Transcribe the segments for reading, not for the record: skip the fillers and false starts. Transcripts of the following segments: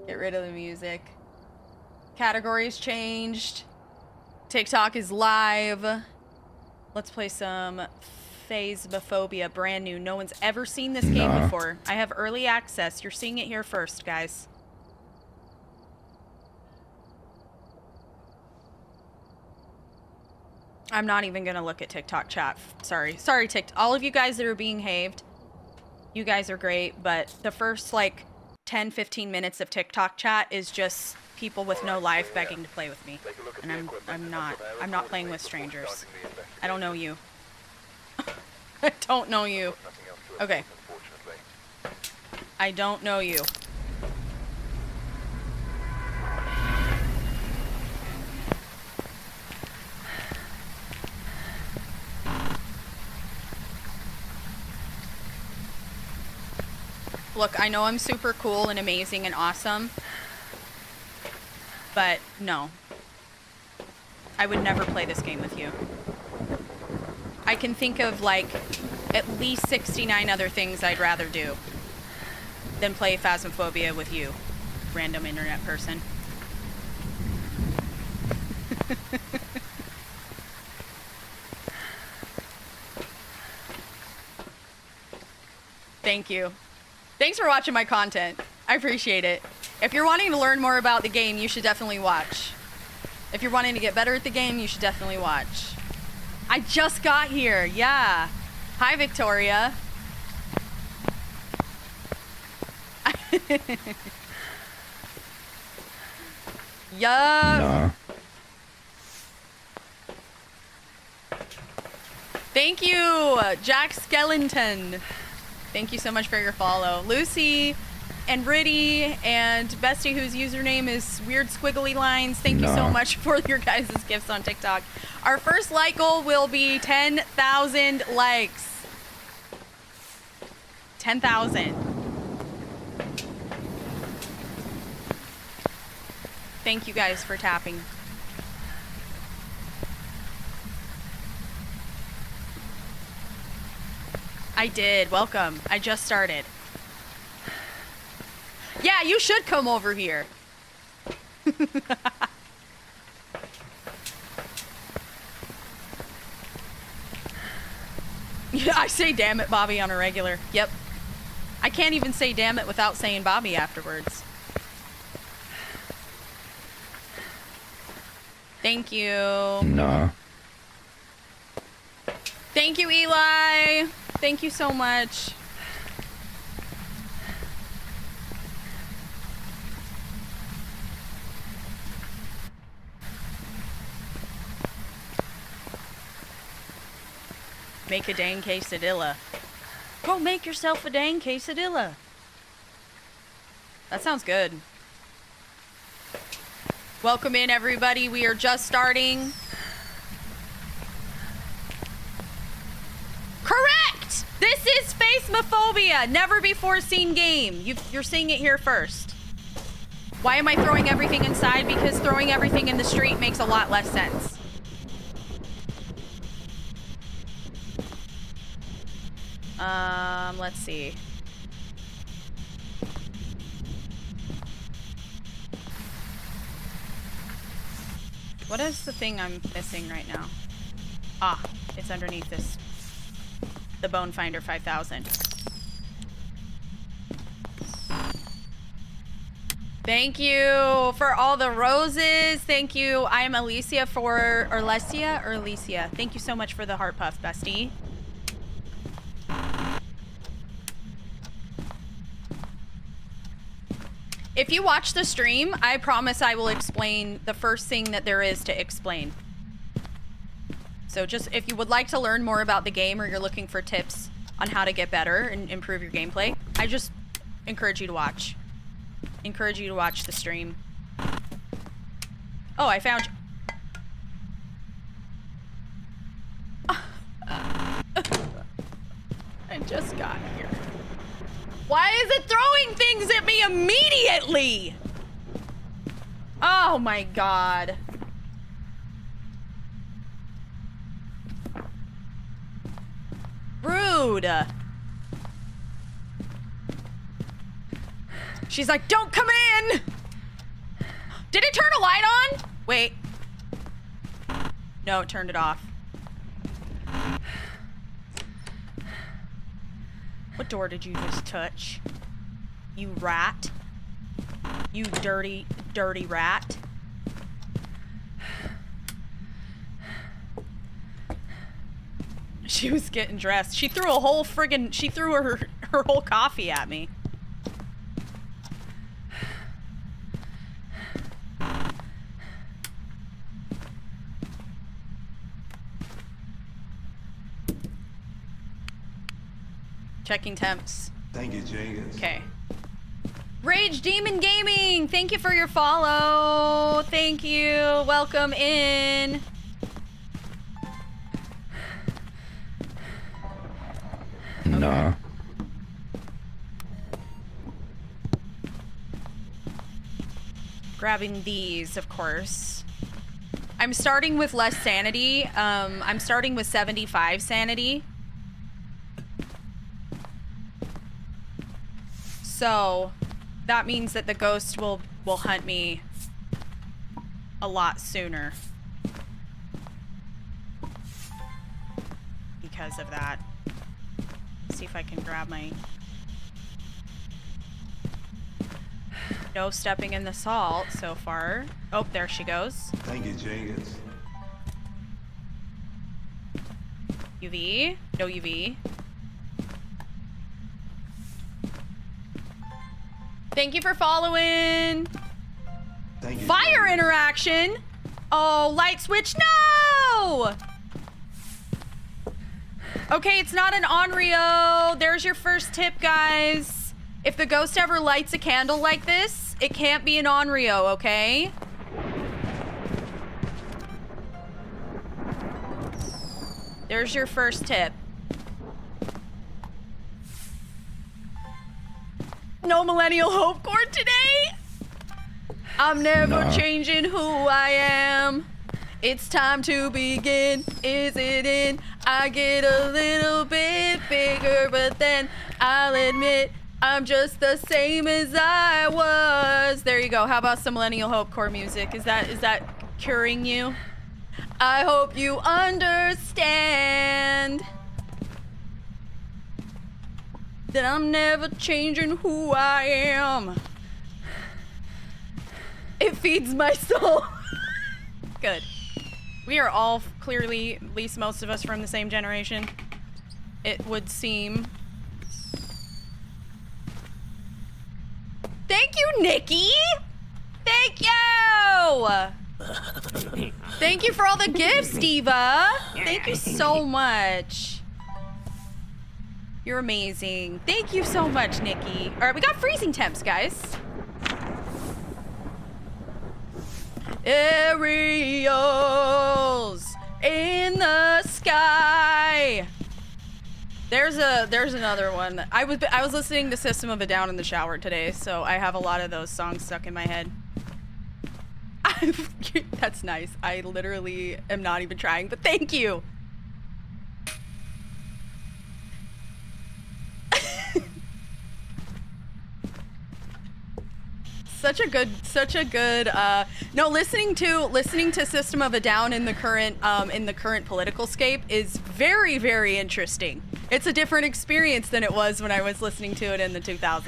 Get rid of the music. Categories changed. TikTok is live. Let's play some Phasmophobia, brand new. No one's ever seen this game before. I have early access. You're seeing it here first, guys. I'm not even gonna look at TikTok chat. Sorry. Sorry, TikTok. All of you guys that are being haved, you guys are great, but the first, like, 10, 15 minutes of TikTok chat is just people with no life begging to play with me. And I'm not playing with strangers. I don't know you. I don't know you. Okay. I don't know you. Look, I know I'm super cool and amazing and awesome, but no. I would never play this game with you. I can think of, like, at least 69 other things I'd rather do than play Phasmophobia with you, random internet person. Thank you. Thanks for watching my content. I appreciate it. If you're wanting to learn more about the game, you should definitely watch. If you're wanting to get better at the game, you should definitely watch. I just got here. Yeah. Hi, Victoria. Yeah. Thank you, Jack Skellington. Thank you so much for your follow. Lucy and Riddy and Bestie, whose username is Weird Squiggly Lines. Thank you so much for your guys' gifts on TikTok. Our first like goal will be 10,000 likes. 10,000. Thank you guys for tapping. I did. Welcome. I just started. Yeah, you should come over here. Yeah, I say damn it, Bobby, on a regular. Yep. I can't even say damn it without saying Bobby afterwards. Thank you. No. Thank you, Eli. Thank you so much. Make a dang quesadilla. Go make yourself a dang quesadilla. That sounds good. Welcome in, everybody. We are just starting. Correct! This is Phasmophobia, never before seen game. You're seeing it here first. Why am I throwing everything inside? Because throwing everything in the street makes a lot less sense. Let's see. What is the thing I'm missing right now? Ah, it's underneath this. The Bone Finder 5000. Thank you for all the roses. Thank you. I am Alicia for Alicia. Thank you so much for the heart puff, bestie. If you watch the stream, I promise I will explain the first thing that there is to explain. So just if you would like to learn more about the game or you're looking for tips on how to get better and improve your gameplay, I just encourage you to watch. Encourage you to watch the stream. Oh, I found you. I just got here. Why is it throwing things at me immediately? Oh my god. Rude. She's like, don't come in! Did it turn a light on? Wait. No, it turned it off. What door did you just touch? You rat. You dirty, dirty rat. She was getting dressed. She threw a whole friggin', she threw her whole coffee at me. Checking temps. Thank you, Jenkins. Okay. Rage Demon Gaming, thank you for your follow. Thank you. Welcome in. No. Okay. Grabbing these, of course. I'm starting with less sanity. I'm starting with 75 sanity. So that means that the ghost will hunt me a lot sooner because of that. Let's see if I can grab my... No stepping in the salt so far. Oh, there she goes. Thank you, Jenkins. UV. No UV. Thank you for following. Thank you. Fire Jenkins. interaction. Oh, light switch. No! Okay, it's not an Onryo. There's your first tip, guys. If the ghost ever lights a candle like this, it can't be an Onryo, okay? There's your first tip. No millennial hope cord today. I'm never changing who I am. It's time to begin. Is it in? I get a little bit bigger, but then I'll admit I'm just the same as I was. There you go. How about some millennial hope core music? Is that curing you? I hope you understand that I'm never changing who I am. It feeds my soul. Good. We are all clearly, at least most of us, from the same generation. It would seem. Thank you, Nikki! Thank you! Thank you for all the gifts, Diva! Thank you so much. You're amazing. Thank you so much, Nikki. All right, we got freezing temps, guys. Aerials in the sky. There's another one. I was listening to System of a Down in the shower today, so I have a lot of those songs stuck in my head. That's nice. I literally am not even trying, but thank you. such a good no, listening to System of a Down in the current political scape is very, very interesting. It's a different experience than it was when I was listening to it in the 2000s,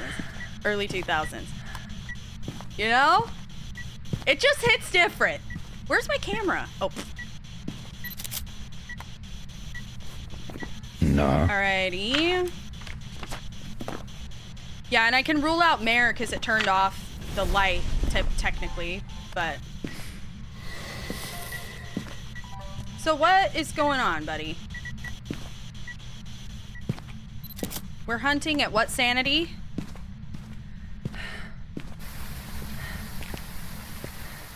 early 2000s. You know? It just hits different. Where's my camera? Oh. No. Alrighty. Yeah, and I can rule out Mare because it turned off the light, technically, but... So what is going on, buddy? We're hunting at what sanity?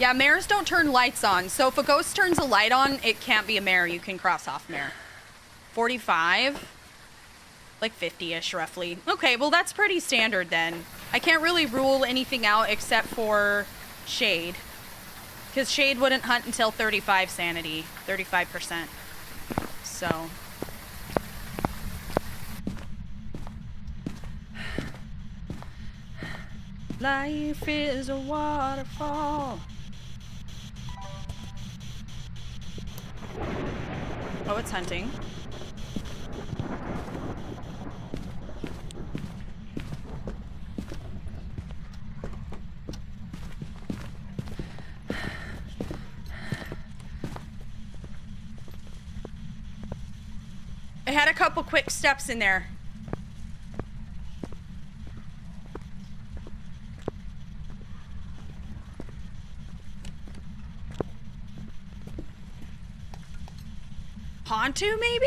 Yeah, mares don't turn lights on, so if a ghost turns a light on, it can't be a mare. You can cross off mare. 45? Like 50-ish, roughly. Okay, well, that's pretty standard, then. I can't really rule anything out except for Shade. Because Shade wouldn't hunt until 35 sanity. 35%. So... Life is a waterfall. Oh, it's hunting. I had a couple quick steps in there. Hantu, maybe?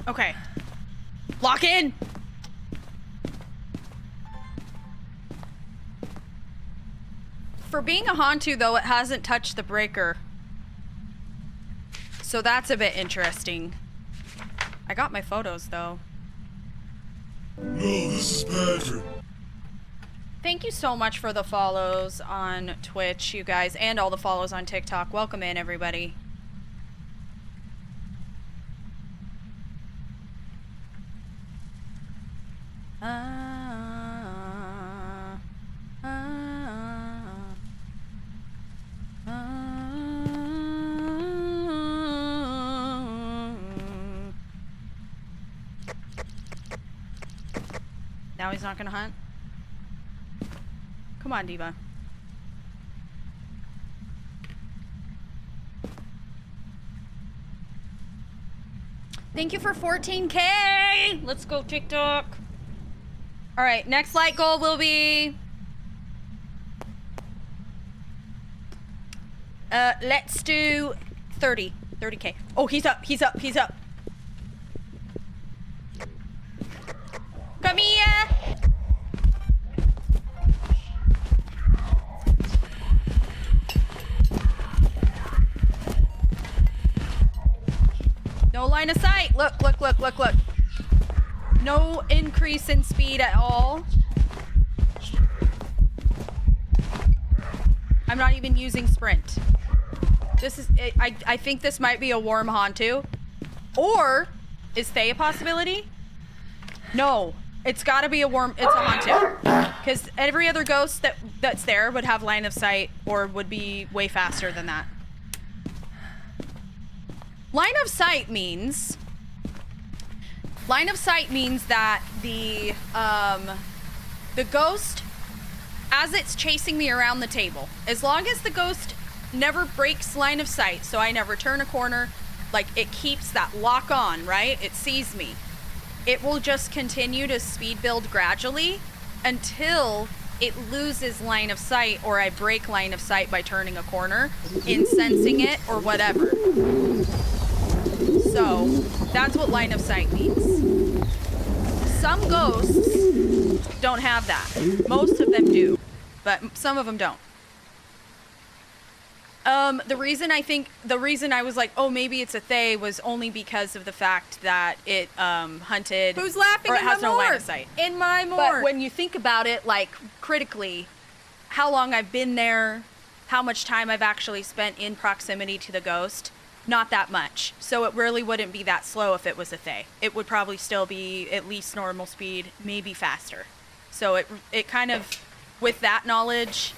Okay. Lock in! For being a Hantu, though, it hasn't touched the breaker. So that's a bit interesting. I got my photos, though. No, this is Patrick. Thank you so much for the follows on Twitch, you guys, and all the follows on TikTok. Welcome in, everybody. Now he's not gonna hunt? Come on, Diva. Thank you for 14K! Let's go, TikTok. All right, next light goal will be... let's do 30K. Oh, he's up, he's up, he's up. Come here! No line of sight. Look, look, look, look, look. No increase in speed at all. I'm not even using sprint. This is, I think this might be a warm Hantu. Or, is Thay a possibility? No, it's gotta be a warm, it's a Hantu. Because every other ghost that's there would have line of sight or would be way faster than that. Line of sight means that the ghost, as it's chasing me around the table, as long as the ghost never breaks line of sight, so I never turn a corner, like it keeps that lock on, right? It sees me. It will just continue to speed build gradually until it loses line of sight or I break line of sight by turning a corner, incensing it or whatever. So, that's what line of sight means. Some ghosts don't have that. Most of them do, but some of them don't. The reason I was like, oh, maybe it's a Thay was only because of the fact that it hunted. Who's laughing? Or it has no line of sight. In my morgue. But when you think about it, like critically, how long I've been there, how much time I've actually spent in proximity to the ghost, not that much. So it really wouldn't be that slow if it was a Thay. It would probably still be at least normal speed, maybe faster. So it kind of, with that knowledge.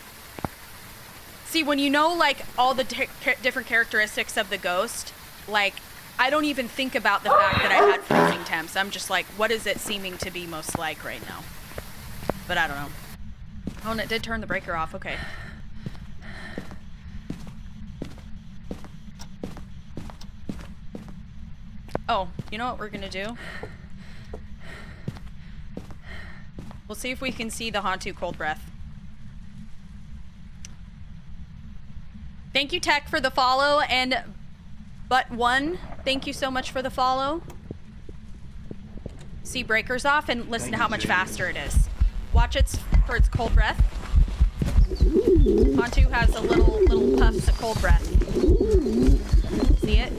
See, when you know, like, all the different characteristics of the ghost, like, I don't even think about the fact that I had freezing temps. I'm just like, what is it seeming to be most like right now? But I don't know. Oh, and it did turn the breaker off. Okay. Oh, you know what we're gonna do? We'll see if we can see the Hantu cold breath. Thank you, Tech, for the follow, and But1, thank you so much for the follow. See breakers off and listen to how much faster it is. Watch it for its cold breath. Hantu has a little puffs of cold breath. See it?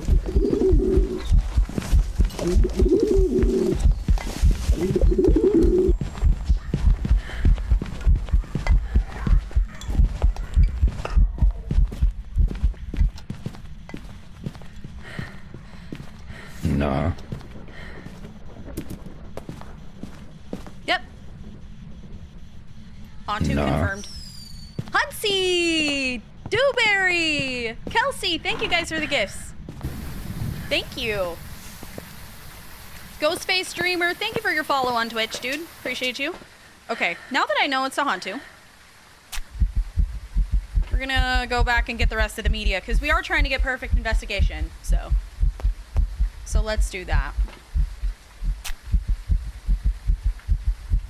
No. Yep. Onto No. confirmed. Hunsy! Dewberry! Kelsey, thank you guys for the gifts. Thank you. Ghostface Dreamer, thank you for your follow on Twitch, dude. Appreciate you. Okay, now that I know it's a Hantu, we're gonna go back and get the rest of the media, because we are trying to get perfect investigation, so let's do that.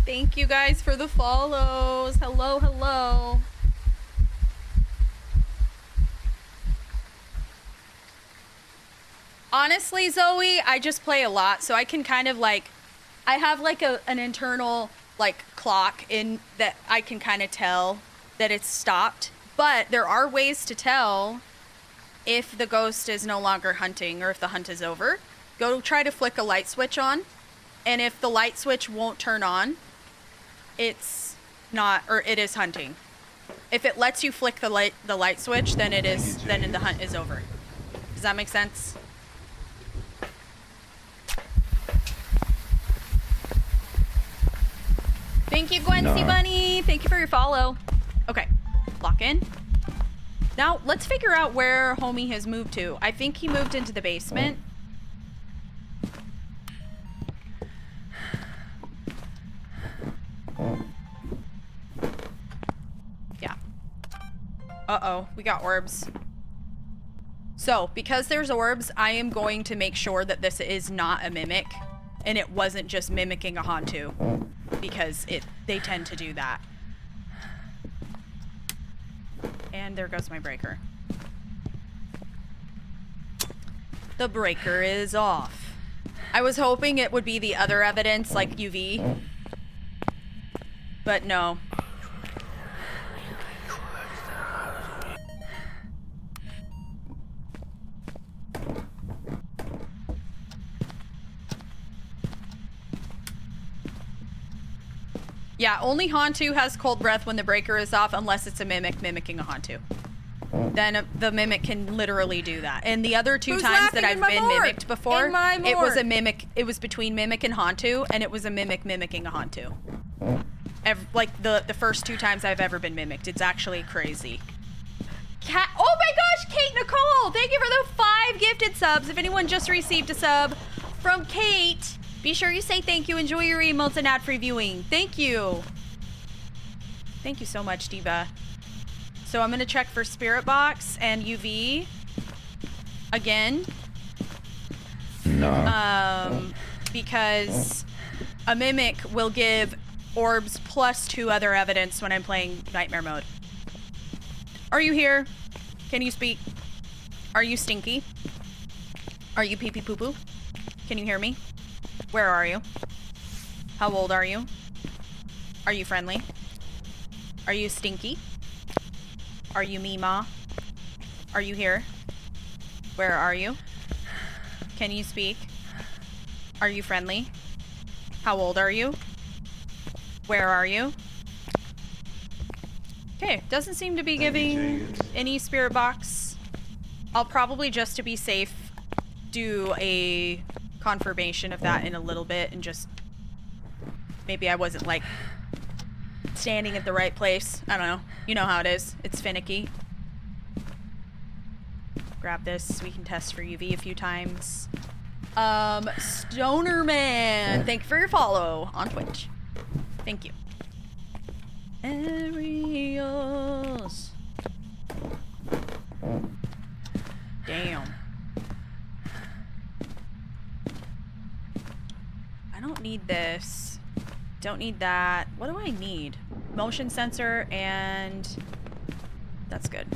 Thank you guys for the follows. Hello, hello. Honestly, Zoe, I just play a lot, so I can kind of like, I have like an internal like clock in that I can kind of tell that it's stopped. But there are ways to tell if the ghost is no longer hunting or if the hunt is over. Go try to flick a light switch on, and if the light switch won't turn on, it's not, or it is hunting. If it lets you flick the light switch, then it is, then the hunt is over. Does that make sense? Thank you, Gwency Bunny. Thank you for your follow. Okay, lock in. Now, let's figure out where homie has moved to. I think he moved into the basement. Yeah. Uh-oh, we got orbs. So, because there's orbs, I am going to make sure that this is not a mimic, and it wasn't just mimicking a Hantu, because they tend to do that. And there goes my breaker. The breaker is off. I was hoping it would be the other evidence, like UV, but no. Yeah, only Hantu has cold breath when the breaker is off, unless it's a mimic mimicking a Hantu. Then the mimic can literally do that. And the other two times that I've been mimicked before, it was a mimic. It was between mimic and Hantu, and it was a mimic mimicking a Hantu. Like the first two times I've ever been mimicked. It's actually crazy. Oh my gosh, Kate Nicole! Thank you for the 5 gifted subs. If anyone just received a sub from Kate, be sure you say thank you. Enjoy your emotes and ad-free viewing. Thank you. Thank you so much, Diva. So I'm going to check for Spirit Box and UV again. No. Because a mimic will give orbs plus 2 other evidence when I'm playing Nightmare mode. Are you here? Can you speak? Are you stinky? Are you pee pee poo poo? Can you hear me? Where are you? How old are you? Are you friendly? Are you stinky? Are you Mima? Are you here? Where are you? Can you speak? Are you friendly? How old are you? Where are you? Okay, doesn't seem to be giving any spirit box. I'll probably, just to be safe, do a confirmation of that in a little bit, and just maybe I wasn't like standing at the right place. I don't know. You know how it is. It's finicky. Grab this. We can test for UV a few times. Stonerman, thank you for your follow on Twitch. Thank you. Aerials. Damn. I don't need this. Don't need that. What do I need? Motion sensor, and that's good.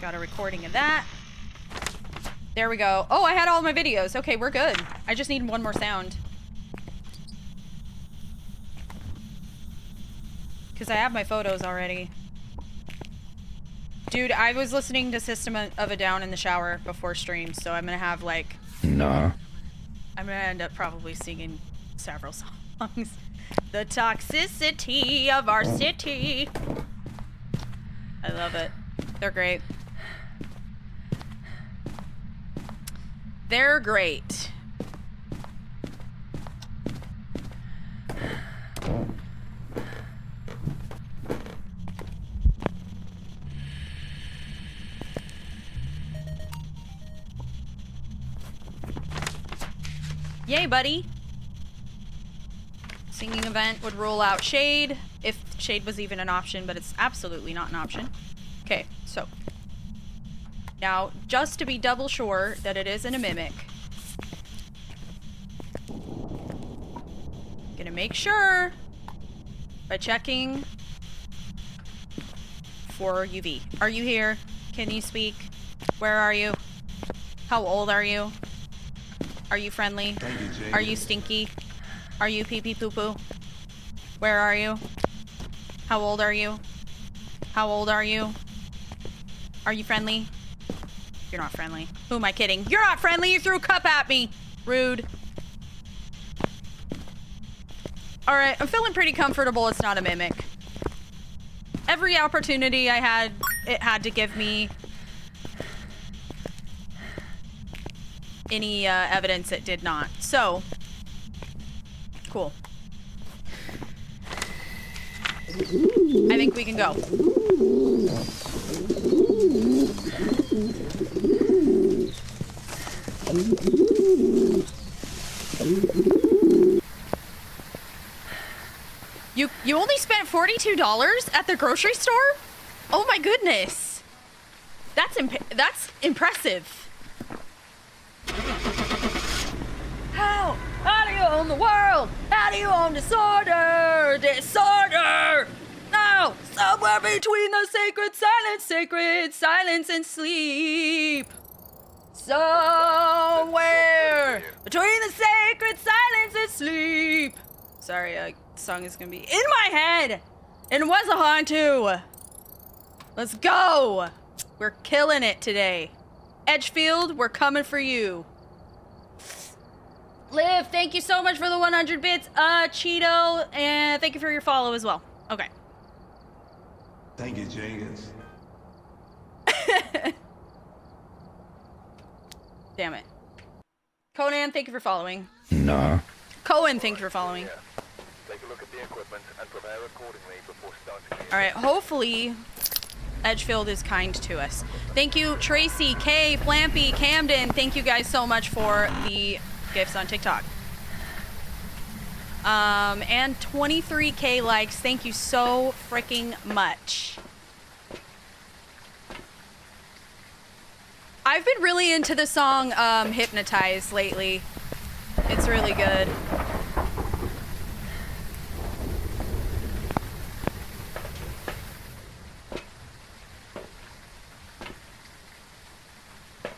Got a recording of that. There we go. Oh, I had all my videos. Okay, we're good. I just need one more sound. Because I have my photos already. Dude, I was listening to System of a Down in the shower before stream, so I'm gonna have like... No. I'm gonna end up probably singing several songs. songs. The toxicity of our city. I love it. They're great. They're great. Yay, buddy. Singing event would rule out shade, if shade was even an option, but it's absolutely not an option. Okay, so. Now, just to be double sure that it isn't a mimic. Gonna make sure by checking for UV. Are you here? Can you speak? Where are you? How old are you? Are you friendly? Thank you, Jenkins. Are you stinky? Are you pee pee poo poo? Where are you? How old are you? How old are you? Are you friendly? You're not friendly. Who am I kidding? You're not friendly! You threw a cup at me! Rude. Alright, I'm feeling pretty comfortable it's not a mimic. Every opportunity I had, it had to give me any evidence it did not. So, cool. I think we can go. You only spent $42 at the grocery store? Oh my goodness. That's impressive. How do you own the world? How do you own disorder? Disorder! No! Somewhere between the sacred silence and sleep. Somewhere between the sacred silence and sleep. Sorry, the song is gonna be in my head. And it was a Hantu. Let's go. We're killing it today. Edgefield, we're coming for you. Liv, thank you so much for the 100 bits. Cheeto, and thank you for your follow as well. Okay. Thank you, Jenkins. Damn it. Conan, thank you for following. No. Cohen, thank you for following. Take a look at the equipment and prepare accordingly before starting. Alright, hopefully Edgefield is kind to us. Thank you, Tracy, Kay, Flampy, Camden. Thank you guys so much for the gifts on TikTok. And 23K likes. Thank you so freaking much. I've been really into the song Hypnotize lately. It's really good.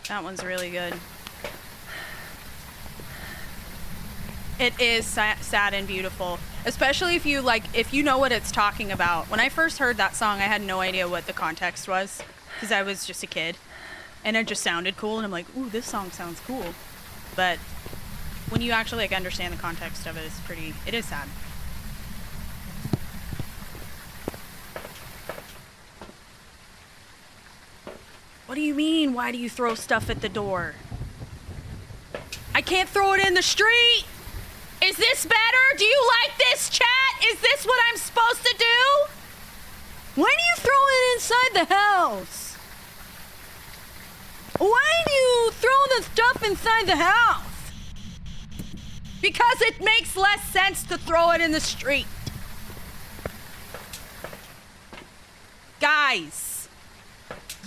That one's really good. It is sad and beautiful, especially if you if you know what it's talking about. When I first heard that song, I had no idea what the context was because I was just a kid, and it just sounded cool. And I'm like, "Ooh, this song sounds cool," but when you actually understand the context of it, it is sad. What do you mean? Why do you throw stuff at the door? I can't throw it in the street. Is this better? Do you like this, chat? Is this what I'm supposed to do? Why do you throw it inside the house? Why do you throw the stuff inside the house? Because it makes less sense to throw it in the street. Guys,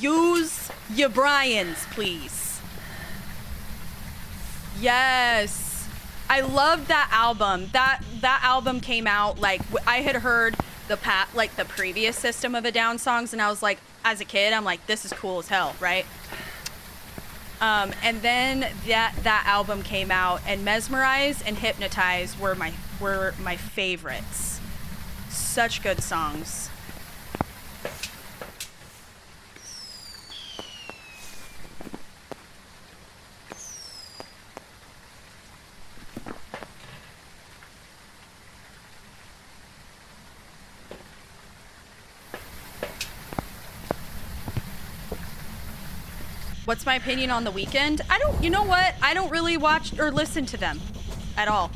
use your Brians, please. Yes. I loved that album. That album came out I had heard the previous System of a Down songs, and I was like, as a kid, I'm like, this is cool as hell, right? And then that album came out, and Mesmerize and Hypnotize were my favorites. Such good songs. What's my opinion on The Weeknd? You know what? I don't really watch or listen to them at all.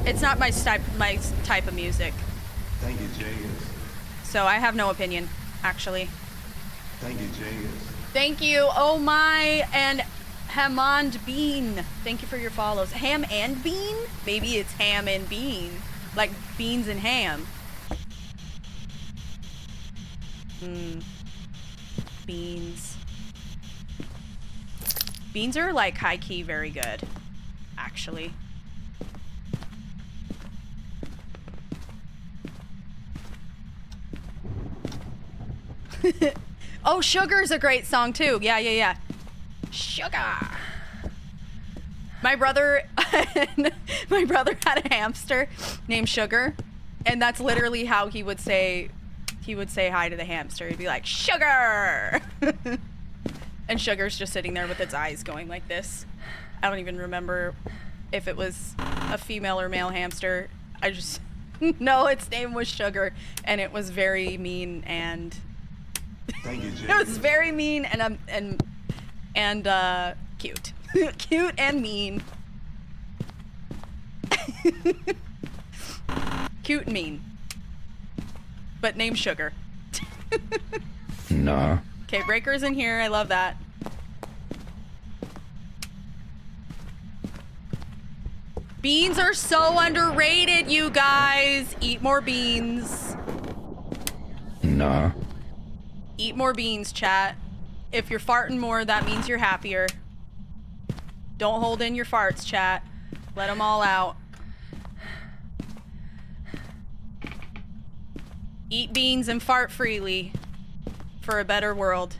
It's not my type of music. Thank you, Jenkins. So I have no opinion, actually. Thank you, Jenkins. Thank you, oh my, and Hammond Bean. Thank you for your follows. Ham and Bean? Maybe it's ham and bean. Like beans and ham. Beans. Beans are like high-key very good, actually. Oh, Sugar's a great song too. Yeah. Sugar. My brother had a hamster named Sugar, and that's literally how he would say hi to the hamster. He'd be like, Sugar! And Sugar's just sitting there with its eyes going like this. I don't even remember if it was a female or male hamster. I just know its name was Sugar, and it was very mean and Thank you, it Jenkins. was very mean and cute. Cute and mean. Cute and mean. But named Sugar. No. Okay, Breaker's in here. I love that. Beans are so underrated, you guys. Eat more beans. No. Eat more beans, chat. If you're farting more, that means you're happier. Don't hold in your farts, chat. Let them all out. Eat beans and fart freely for a better world.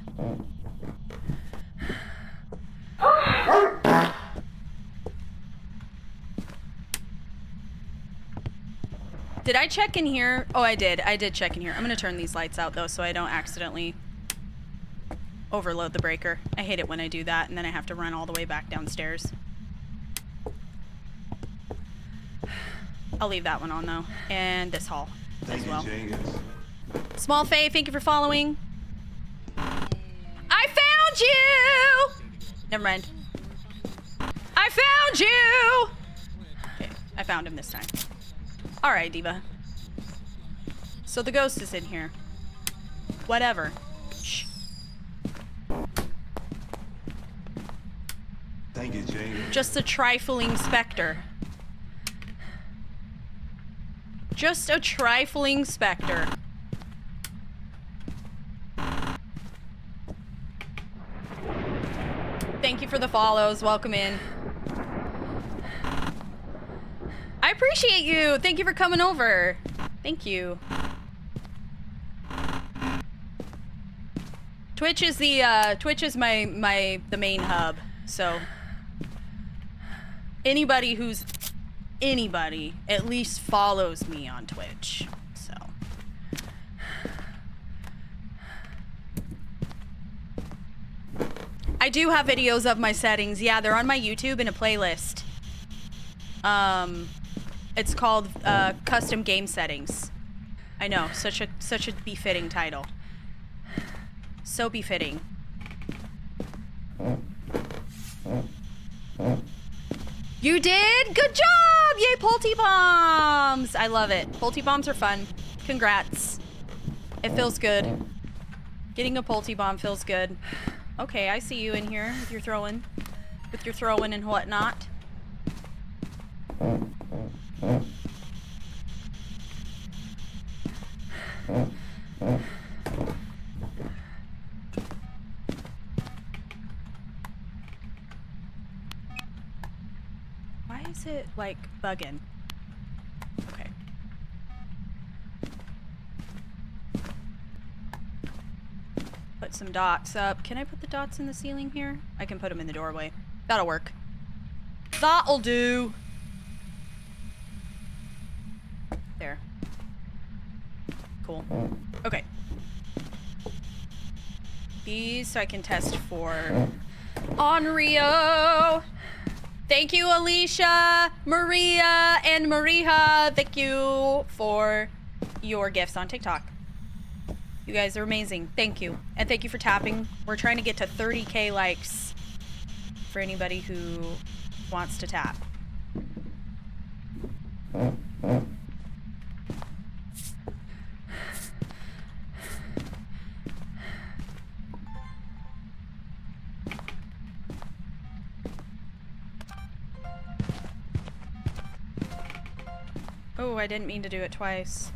Did I check in here? Oh, I did. I did check in here. I'm gonna turn these lights out though so I don't accidentally overload the breaker. I hate it when I do that and then I have to run all the way back downstairs. I'll leave that one on though. And this hall Thank as you, well. Jenkins. Small Faye, thank you for following. I found you! Never mind. I found you! Okay, I found him this time. Alright, Diva. So the ghost is in here. Whatever. Shh. Thank you, Jenkins. Just a trifling specter. Just a trifling specter. Thank you for the follows. Welcome in. I appreciate you. Thank you for coming over. Thank you. Twitch is the the main hub. So anybody at least follows me on Twitch. So I do have videos of my settings. Yeah, they're on my YouTube in a playlist. It's called Custom Game Settings. I know, such a befitting title. So befitting. You did? Good job! Yay, Pulte Bombs! I love it. Pulte Bombs are fun. Congrats. It feels good. Getting a Pulte Bomb feels good. Okay, I see you in here with your throwing. With your throwing and whatnot. Why is it, like, bugging? Okay. Put some dots up. Can I put the dots in the ceiling here? I can put them in the doorway. That'll work. That'll do. There. Cool. Okay. These so I can test for Onryo. Thank you, Alicia, Maria, and Mariha. Thank you for your gifts on TikTok. You guys are amazing. Thank you. And thank you for tapping. We're trying to get to 30K likes for anybody who wants to tap. Oh, I didn't mean to do it twice.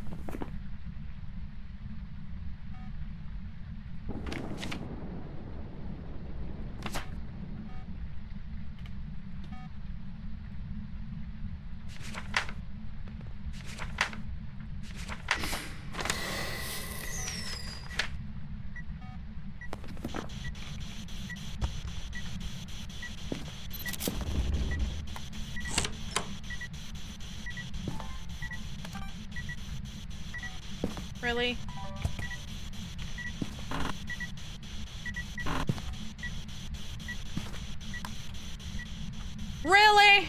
Really? Really?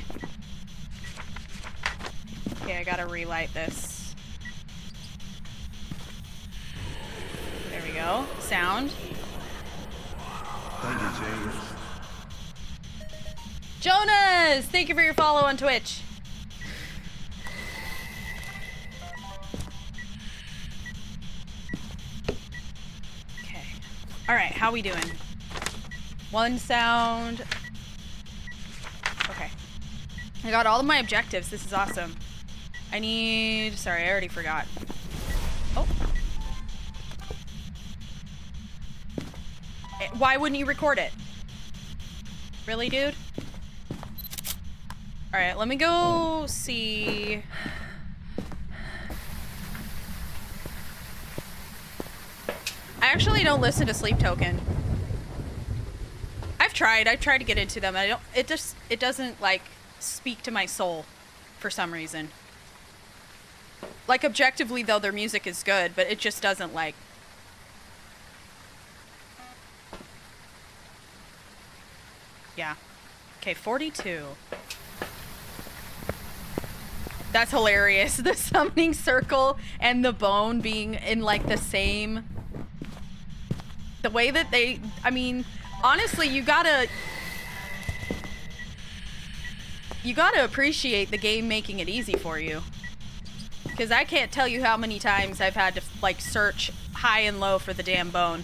Okay, I gotta relight this. There we go. Sound. Thank you, James. Jonas! Thank you for your follow on Twitch. Okay. Alright, how we doing? One sound. Okay. I got all of my objectives. This is awesome. I need... Sorry, I already forgot. Oh. Why wouldn't you record it? Really, dude? Alright, let me go see... I actually don't listen to Sleep Token. I've tried to get into them. It doesn't, like, speak to my soul for some reason. Like, objectively, though, their music is good, but it just doesn't, like... Yeah. Okay, 42. That's hilarious. The summoning circle and the bone being in, like, the same... The way that they... I mean, honestly, you gotta appreciate the game making it easy for you. Because I can't tell you how many times I've had to, like, search high and low for the damn bone.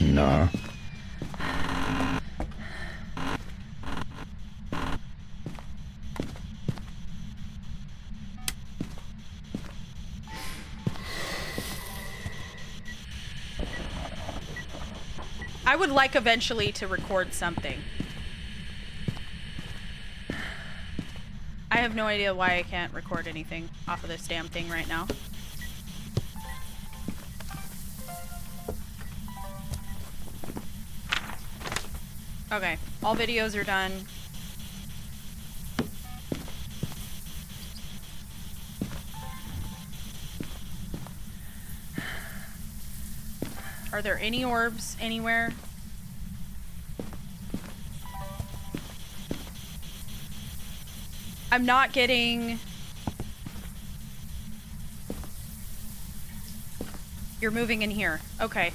No. I would like eventually to record something. I have no idea why I can't record anything off of this damn thing right now. Okay, all videos are done. Are there any orbs anywhere? I'm not getting... You're moving in here. Okay.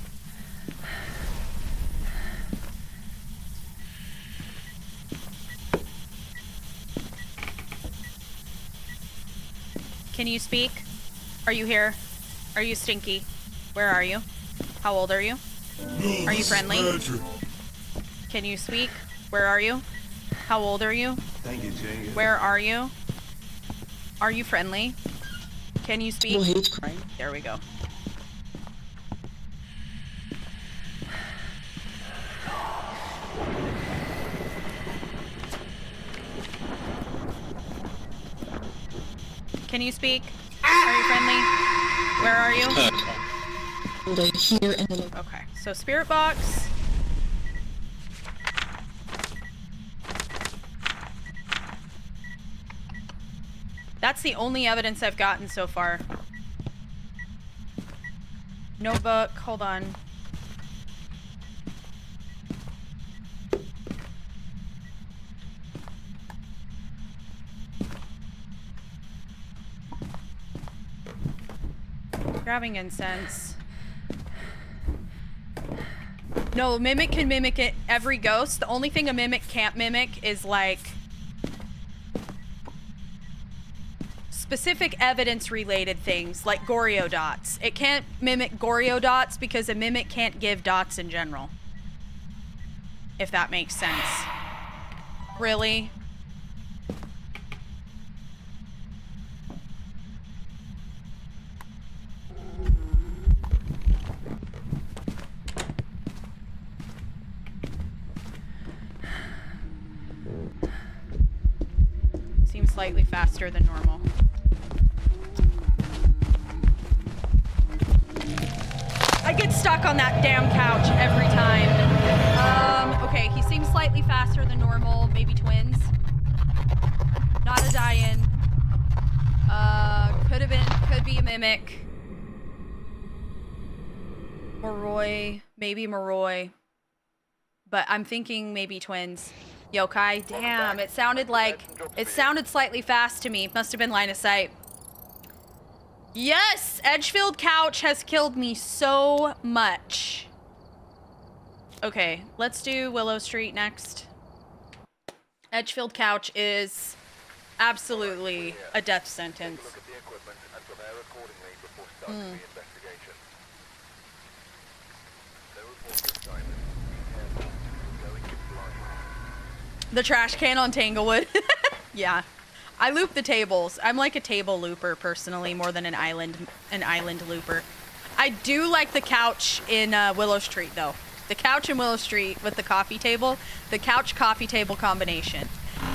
Can you speak? Are you here? Are you stinky? Where are you? How old are you? No, Are you this is friendly? Patrick. Can you speak? Where are you? How old are you? Thank you, James. Where are you? Are you friendly? Can you speak? Well, he's crying. There we go. Can you speak? Are you friendly? Where are you? Like here and then like, Okay, so spirit box. That's the only evidence I've gotten so far. Notebook, hold on. Grabbing incense. No, mimic can mimic it every ghost. The only thing a mimic can't mimic is like specific evidence related things like Goryo dots. It can't mimic Goryo dots because a mimic can't give dots in general. If that makes sense. Really? Seems slightly faster than normal. I get stuck on that damn couch every time. Okay, he seems slightly faster than normal. Maybe twins. Not a die-in. Could be a mimic. Moroi, maybe Moroi. But I'm thinking maybe twins. Yokai, damn, it sounded slightly fast to me. Must have been line of sight. Yes, Edgefield Couch has killed me so much. Okay, let's do Willow Street next. Edgefield Couch is absolutely a death sentence. Look at the equipment and prepare accordingly before starting the investigation. No report this time. Be careful. Going in blind. The trash can on Tanglewood. Yeah. I loop the tables. I'm like a table looper personally more than an island looper. I do like the couch in Willow Street though. The couch in Willow Street with the coffee table, the couch coffee table combination.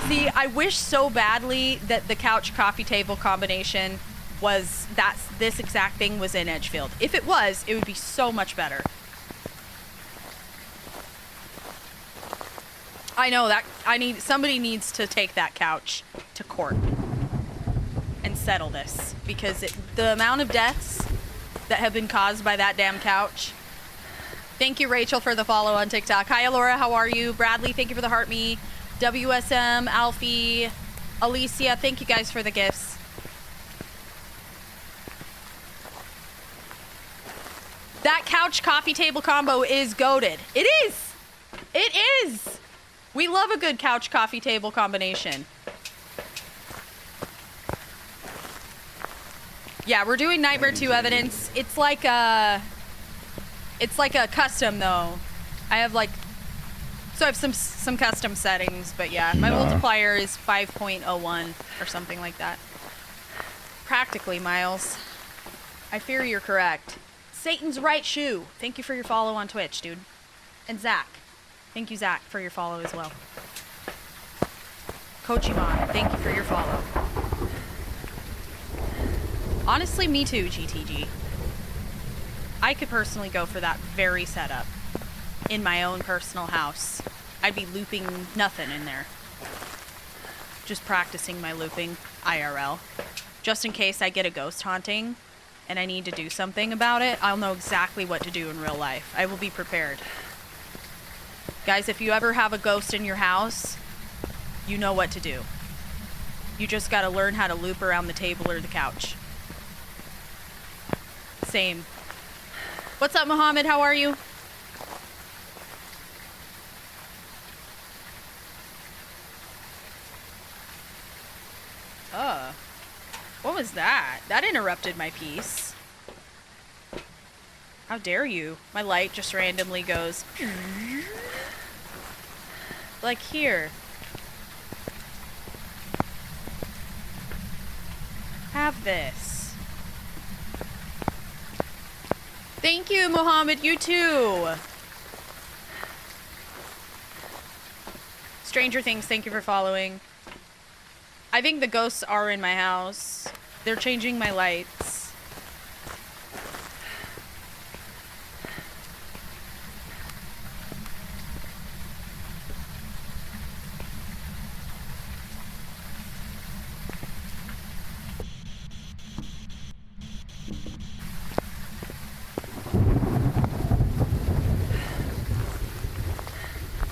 See, I wish so badly that the couch coffee table combination was this exact thing was in Edgefield. If it was, it would be so much better. I know that somebody needs to take that couch to court and settle this because the amount of deaths that have been caused by that damn couch. Thank you, Rachel, for the follow on TikTok. Hi, Laura, how are you? Bradley, thank you for the heart me. WSM, Alfie, Alicia, thank you guys for the gifts. That couch coffee table combo is goated. It is. It is. We love a good couch coffee table combination. Yeah, we're doing Nightmare 2 evidence. It's like a custom though. I have some custom settings, but yeah, my multiplier is 5.01 or something like that. Practically, Miles. I fear you're correct. Satan's right shoe. Thank you for your follow on Twitch, dude. And Zach. Thank you, Zach, for your follow as well. Kochimon, thank you for your follow. Honestly, me too, GTG. I could personally go for that very setup in my own personal house. I'd be looping nothing in there. Just practicing my looping IRL. Just in case I get a ghost haunting and I need to do something about it, I'll know exactly what to do in real life. I will be prepared. Guys, if you ever have a ghost in your house, you know what to do. You just gotta learn how to loop around the table or the couch. Same. What's up, Mohammed? How are you? What was that? That interrupted my piece. How dare you? My light just randomly goes... like here. Have this. Thank you, Mohammed. You too. Stranger Things, thank you for following. I think the ghosts are in my house. They're changing my lights.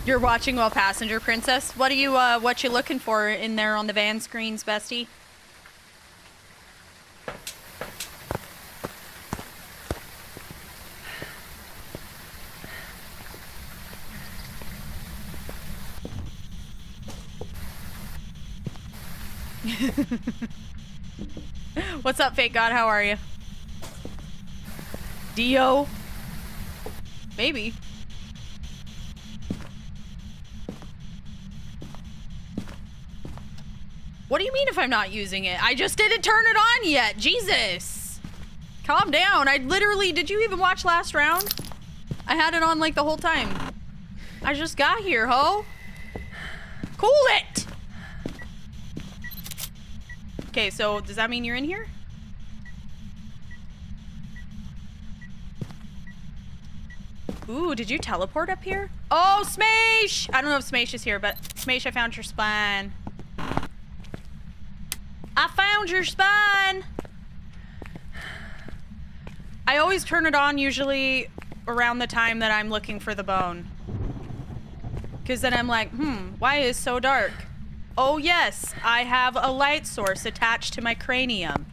You're watching while Passenger Princess. What you looking for in there on the van screens, bestie? What's up, fake god? How are you? Dio? Maybe. What do you mean if I'm not using it? I just didn't turn it on yet. Jesus. Calm down. I literally, did you even watch last round? I had it on like the whole time. I just got here, ho. Cool it. Okay, so does that mean you're in here? Ooh, did you teleport up here? Oh, Smash! I don't know if Smash is here, but Smash, I found your spine. I found your spine! I always turn it on usually around the time that I'm looking for the bone. Because then I'm like, why is it so dark? Oh yes, I have a light source attached to my cranium.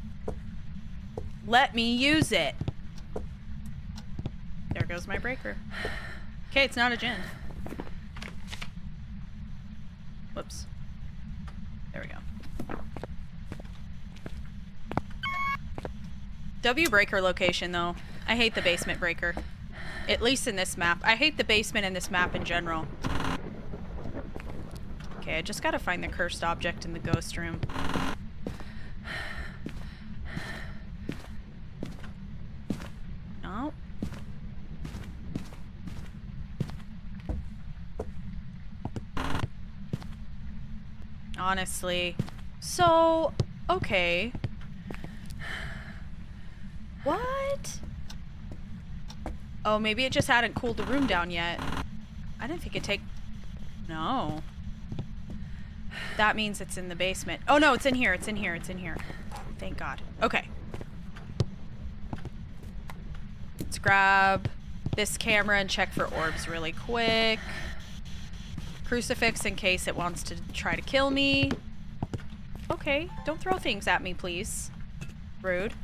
Let me use it. There goes my breaker. Okay, it's not a gin. Whoops. There we go. W breaker location though. I hate the basement breaker. At least in this map. I hate the basement in this map in general. Okay, I just gotta find the cursed object in the ghost room. No. Honestly. So, okay. What? Oh, maybe it just hadn't cooled the room down yet. I didn't think it'd take... No. That means it's in the basement. Oh no, it's in here, it's in here, it's in here. Thank God. Okay. Let's grab this camera and check for orbs really quick. Crucifix in case it wants to try to kill me. Okay, don't throw things at me, please. Rude.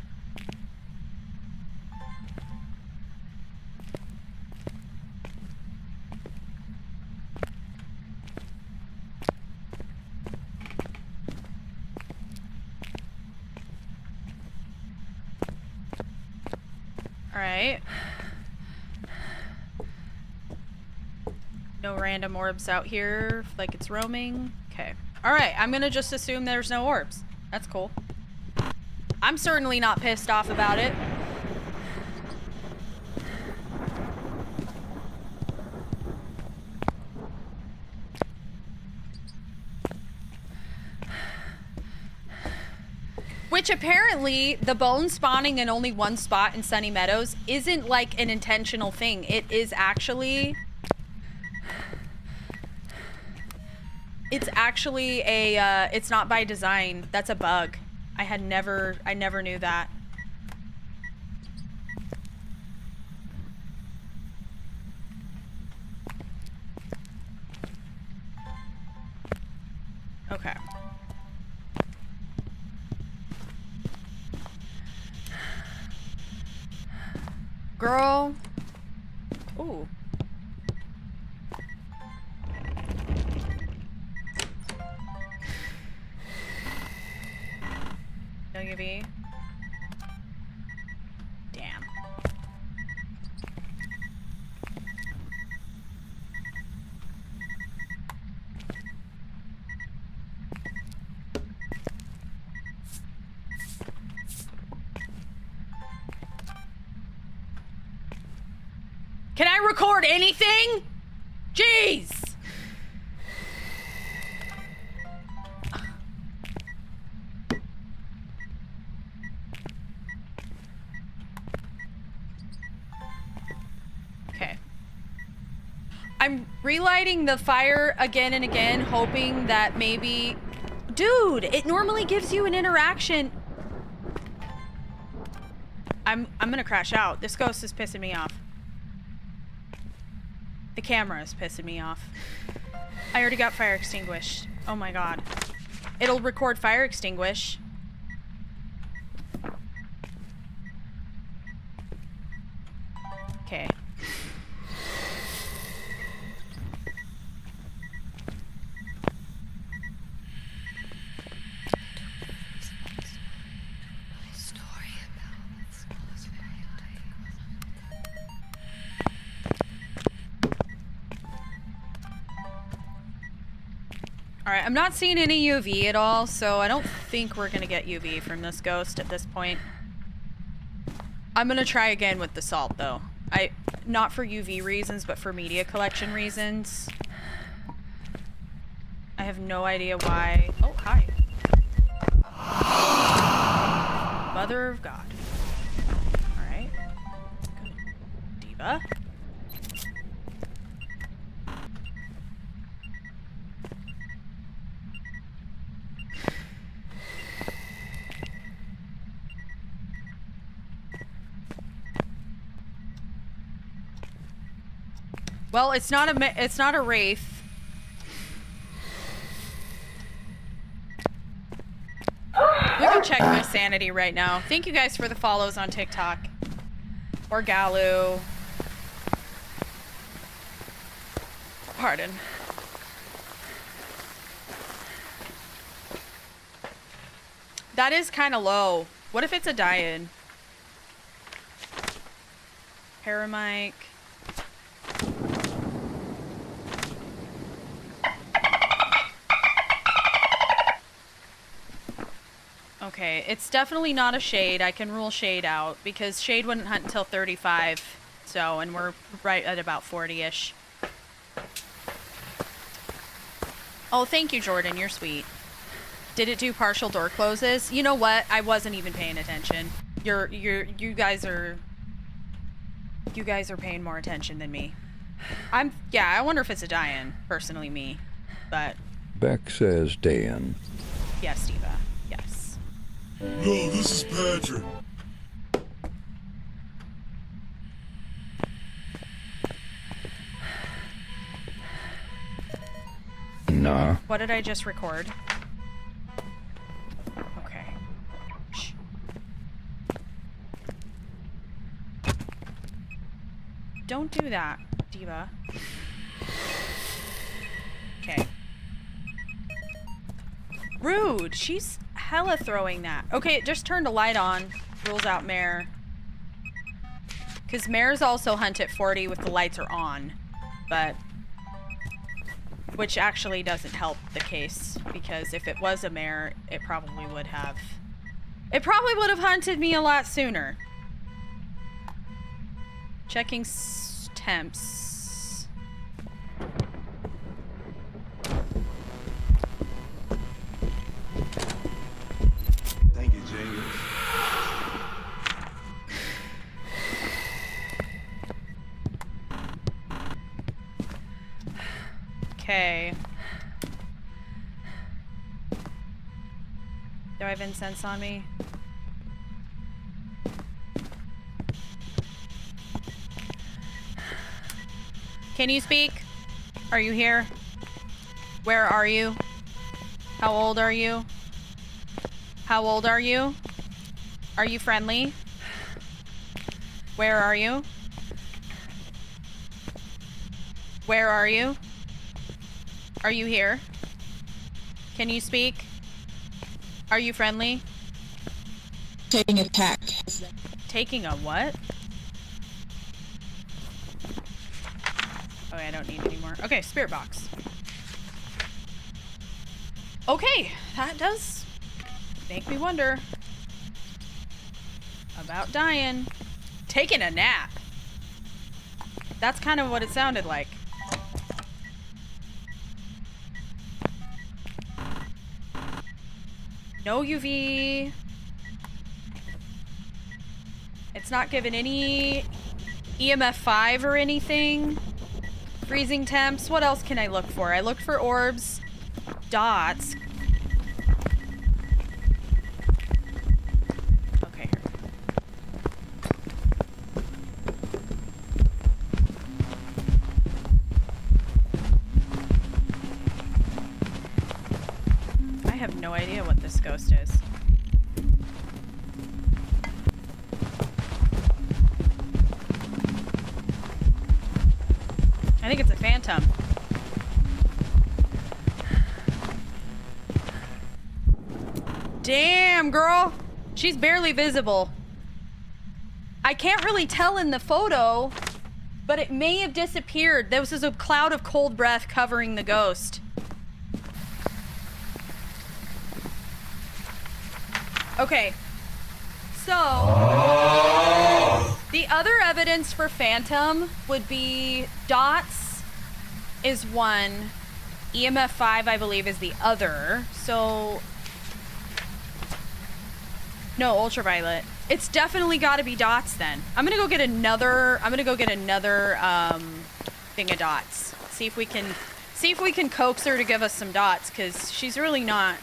Alright. No random orbs out here, like it's roaming. Okay. Alright, I'm gonna just assume there's no orbs. That's cool. I'm certainly not pissed off about it. Which apparently, the bone spawning in only one spot in Sunny Meadows isn't like an intentional thing. It is actually... It's actually a, it's not by design. That's a bug. I never knew that. Okay. Girl. Ooh. WV. Damn. Can I record anything? Jeez! Okay. I'm relighting the fire again and again, hoping that maybe... Dude, it normally gives you an interaction. I'm gonna crash out. This ghost is pissing me off. The camera is pissing me off. I already got fire extinguished. Oh my God. It'll record fire extinguish. Okay. Alright, I'm not seeing any UV at all, so I don't think we're gonna get UV from this ghost at this point. I'm gonna try again with the salt, though. Not for UV reasons, but for media collection reasons. I have no idea why. Oh, hi. Mother of God. Alright. Diva. Well, it's not a wraith. We can check my sanity right now. Thank you guys for the follows on TikTok. Or Galu. Pardon. That is kind of low. What if it's a die-in? Paramike. Okay, it's definitely not a shade. I can rule shade out because shade wouldn't hunt until 35. So, and we're right at about 40-ish. Oh, thank you, Jordan. You're sweet. Did it do partial door closes? You know what? I wasn't even paying attention. You guys are paying more attention than me. Yeah, I wonder if it's a die-in, personally me. But Beck says day-in. yes, Diva. Yes. No, this is Patrick. Nah. What did I just record? Okay. Shh. Don't do that, Diva. Okay. Rude! She's hella throwing that. Okay, it just turned a light on. Rules out mare. Because mares also hunt at 40 with the lights are on. But... which actually doesn't help the case, because if it was a mare, it probably would have hunted me a lot sooner. Checking temps. Thank you, Jingles. Okay. Do I have incense on me? Can you speak? Are you here? Where are you? How old are you? How old are you? Are you friendly? Where are you? Where are you? Are you here? Can you speak? Are you friendly? Taking a pack. Taking a what? Oh, I don't need any more. Okay, spirit box. Okay, that does make me wonder about dying. Taking a nap. That's kind of what it sounded like. No UV. It's not given any EMF 5 or anything. Freezing temps. What else can I look for? I looked for orbs. Dots. Okay, here. I have no idea what this ghost is. I think it's a phantom. Damn, girl. She's barely visible. I can't really tell in the photo, but it may have disappeared. There was a cloud of cold breath covering the ghost. Okay. So, the other evidence for Phantom would be dots is one, EMF 5 I believe is the other. So, no, ultraviolet. It's definitely got to be dots then. I'm gonna go get another thing of dots. See if we can coax her to give us some dots, because she's really not.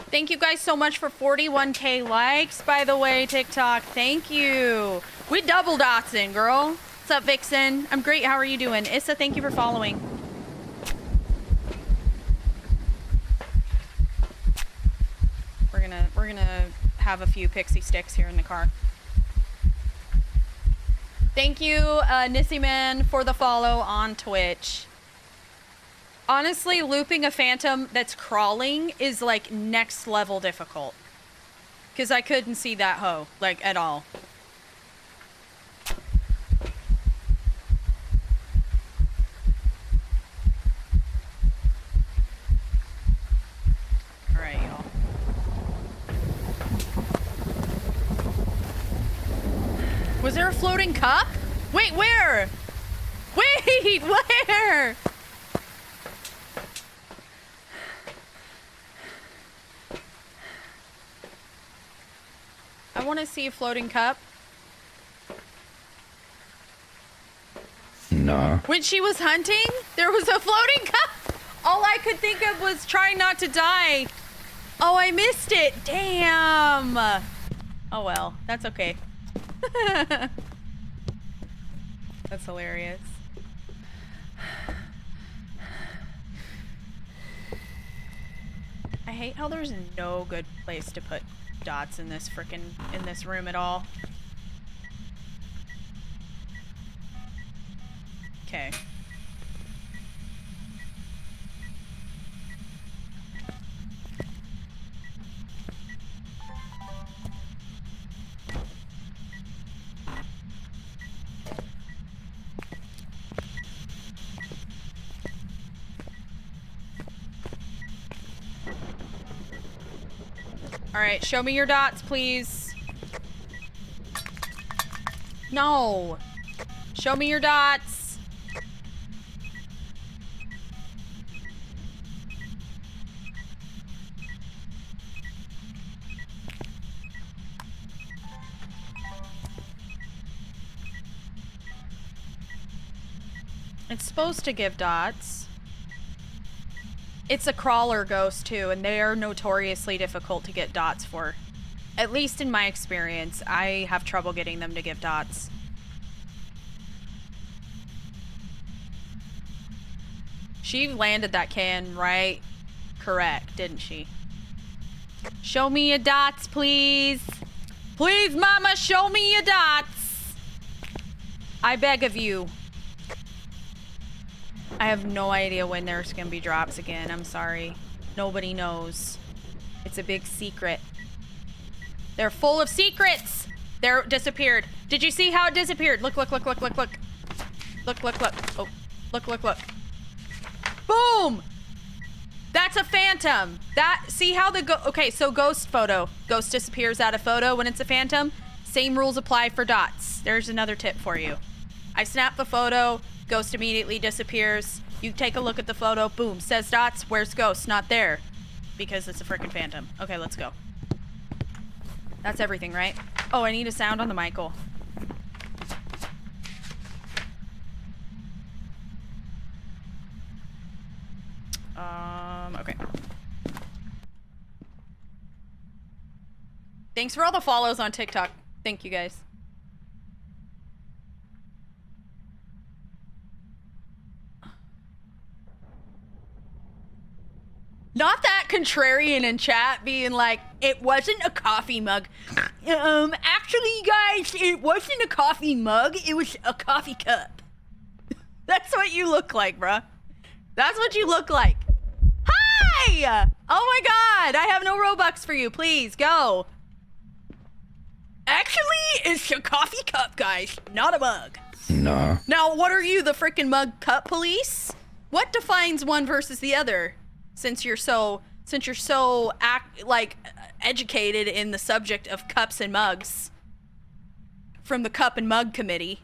Thank you guys so much for 41K likes, by the way, TikTok. Thank you. We double dots in, girl. What's up, Vixen? I'm great. How are you doing? Issa, thank you for following. We're gonna have a few pixie sticks here in the car. Thank you, Nissyman, for the follow on Twitch. Honestly, looping a Phantom that's crawling is like next level difficult. Because I couldn't see that hoe, like, at all. Alright, y'all. Was there a floating cup? Wait, where? Wait, where? I want to see a floating cup. Nah. When she was hunting, there was a floating cup. All I could think of was trying not to die. Oh, I missed it. Damn. Oh, well. That's okay. That's hilarious. I hate how there's no good place to put dots in this room at all. Okay. All right, show me your dots, please. No. Show me your dots. It's supposed to give dots. It's a crawler ghost too, and they are notoriously difficult to get dots for. At least in my experience, I have trouble getting them to give dots. She landed that can right correct, didn't she? Show me your dots, please. Please, mama, show me your dots. I beg of you. I have no idea when there's gonna be drops again. I'm sorry. Nobody knows. It's a big secret. They're full of secrets. They're disappeared. Did you see how it disappeared? Look, look, look, look, look, look. Look, look, look. Oh, look, look, look. Boom! That's a phantom. See how okay, so ghost photo. Ghost disappears out of photo when it's a phantom. Same rules apply for dots. There's another tip for you. I snap the photo. Ghost immediately disappears. You take a look at the photo. Boom. Says dots. Where's ghost? Not there. Because it's a freaking phantom. Okay, let's go. That's everything, right? Oh, I need a sound on the Michael. Okay. Thanks for all the follows on TikTok. Thank you, guys. Not that contrarian in chat being like, it wasn't a coffee mug. Actually, guys, it wasn't a coffee mug. It was a coffee cup. That's what you look like, bruh. That's what you look like. Hi! Oh my god, I have no Robux for you. Please, go. Actually, it's a coffee cup, guys, not a mug. Nah. Now, what are you, the freaking mug cup police? What defines one versus the other? Since you're so educated in the subject of cups and mugs from the Cup and Mug Committee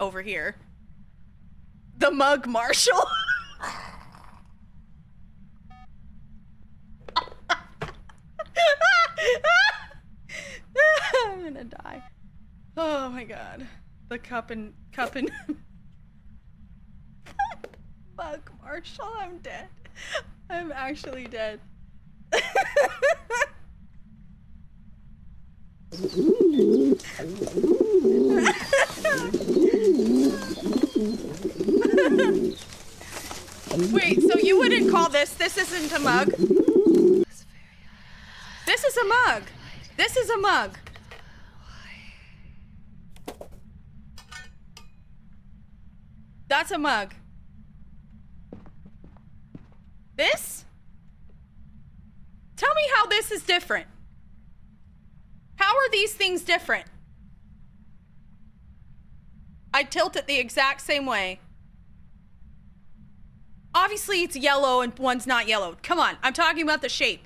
over here. The Mug Marshal. I'm gonna die. Oh my god. The cup and Mug Marshal, I'm dead. I'm actually dead. Wait, so you wouldn't call this isn't a mug? This is a mug. This is a mug. That's a mug. This? Tell me how this is different. How are these things different? I tilt it the exact same way. Obviously it's yellow and one's not yellow. Come on, I'm talking about the shape.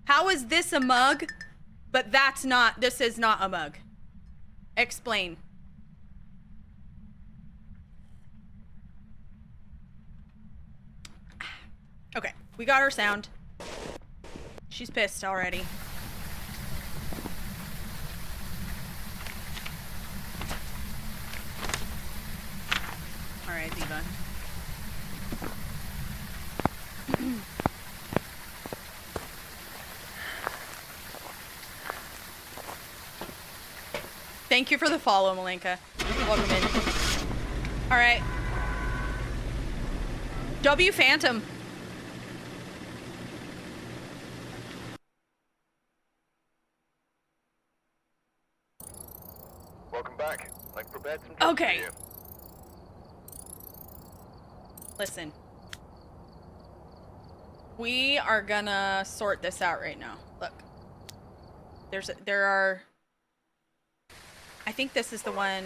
How is this a mug, but this is not a mug? Explain. Okay, we got our sound. She's pissed already. All right, Diva. Thank you for the follow, Malenka. Welcome in. All right. W Phantom. Welcome back. I've prepared some drinks Okay. for you. Listen. We are gonna sort this out right now. Look. There are... I think this is the one...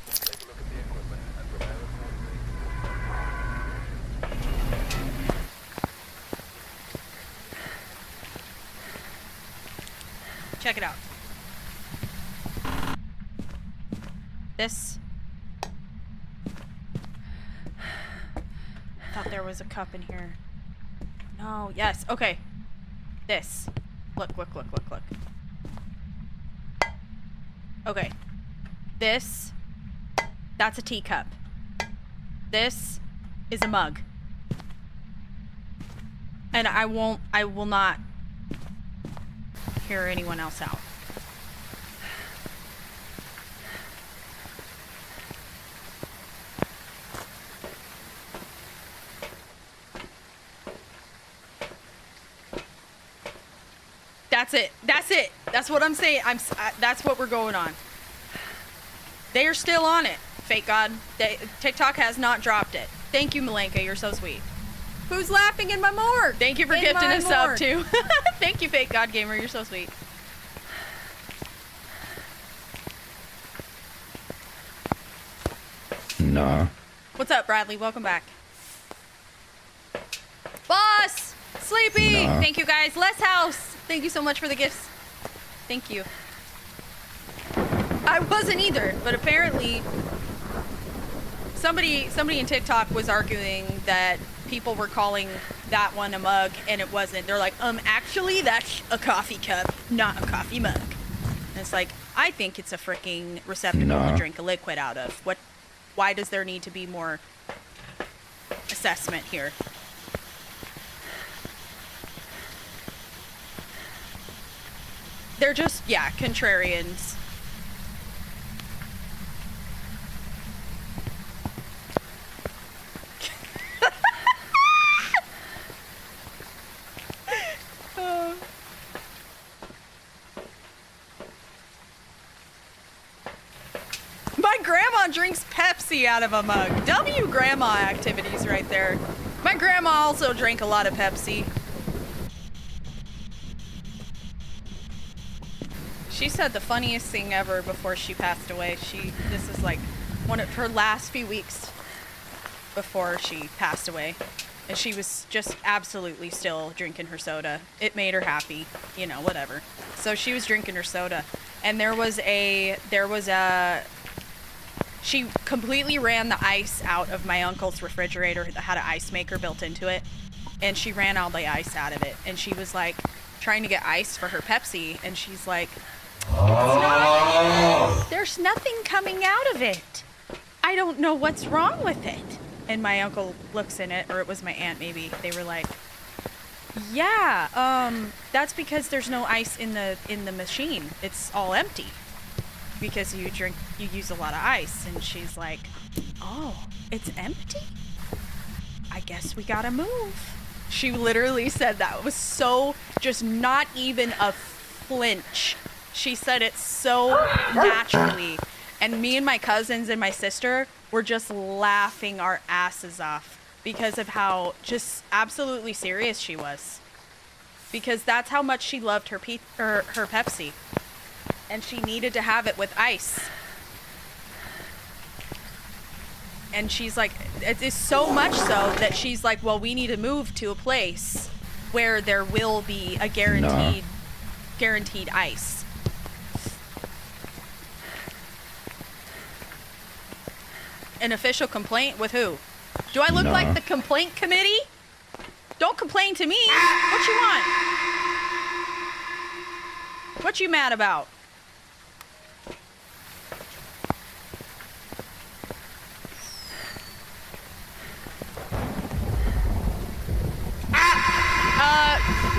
Take a look at the equipment and prepare accordingly. Check it out. This. I thought there was a cup in here. No, yes, okay. This. Look. Okay. This. That's a teacup. This is a mug. And I will not hear anyone else out. That's it. That's it. That's what I'm saying. That's what we're going on. They are still on it. Fake God. TikTok has not dropped it. Thank you, Malenka. You're so sweet. Who's laughing in my morgue? Thank you for In gifting my a sub morgue. too. Thank you, Fake God Gamer. You're so sweet. Nah. What's up, Bradley? Welcome back. Boss! Sleepy! Nah. Thank you, guys. Less House! Thank you so much for the gifts. Thank you. I wasn't either, but apparently somebody in TikTok was arguing that people were calling that one a mug and it wasn't. They're like, actually that's a coffee cup, not a coffee mug. And it's like, I think it's a freaking receptacle Nah. to drink a liquid out of. Why does there need to be more assessment here? They're just, yeah, contrarians. My grandma drinks Pepsi out of a mug. W grandma activities right there. My grandma also drank a lot of Pepsi. She said the funniest thing ever before she passed away. This is like one of her last few weeks before she passed away. And she was just absolutely still drinking her soda. It made her happy, you know, whatever. So she was drinking her soda. And she completely ran the ice out of my uncle's refrigerator that had an ice maker built into it. And she ran all the ice out of it. And she was like trying to get ice for her Pepsi. And she's like, there's nothing coming out of it. I don't know what's wrong with it. And my uncle looks in it, or it was my aunt maybe. They were like, yeah, that's because there's no ice in the machine. It's all empty. Because you use a lot of ice. And she's like, oh, it's empty? I guess we gotta move. She literally said that. It was so, just not even a flinch. She said it so naturally. And me and my cousins and my sister were just laughing our asses off because of how just absolutely serious she was. Because that's how much she loved her Pepsi. And she needed to have it with ice. And she's like, it is so much so that she's like, well, we need to move to a place where there will be a guaranteed ice. An official complaint with who? Do I look like the complaint committee? Don't complain to me. What you want? What you mad about?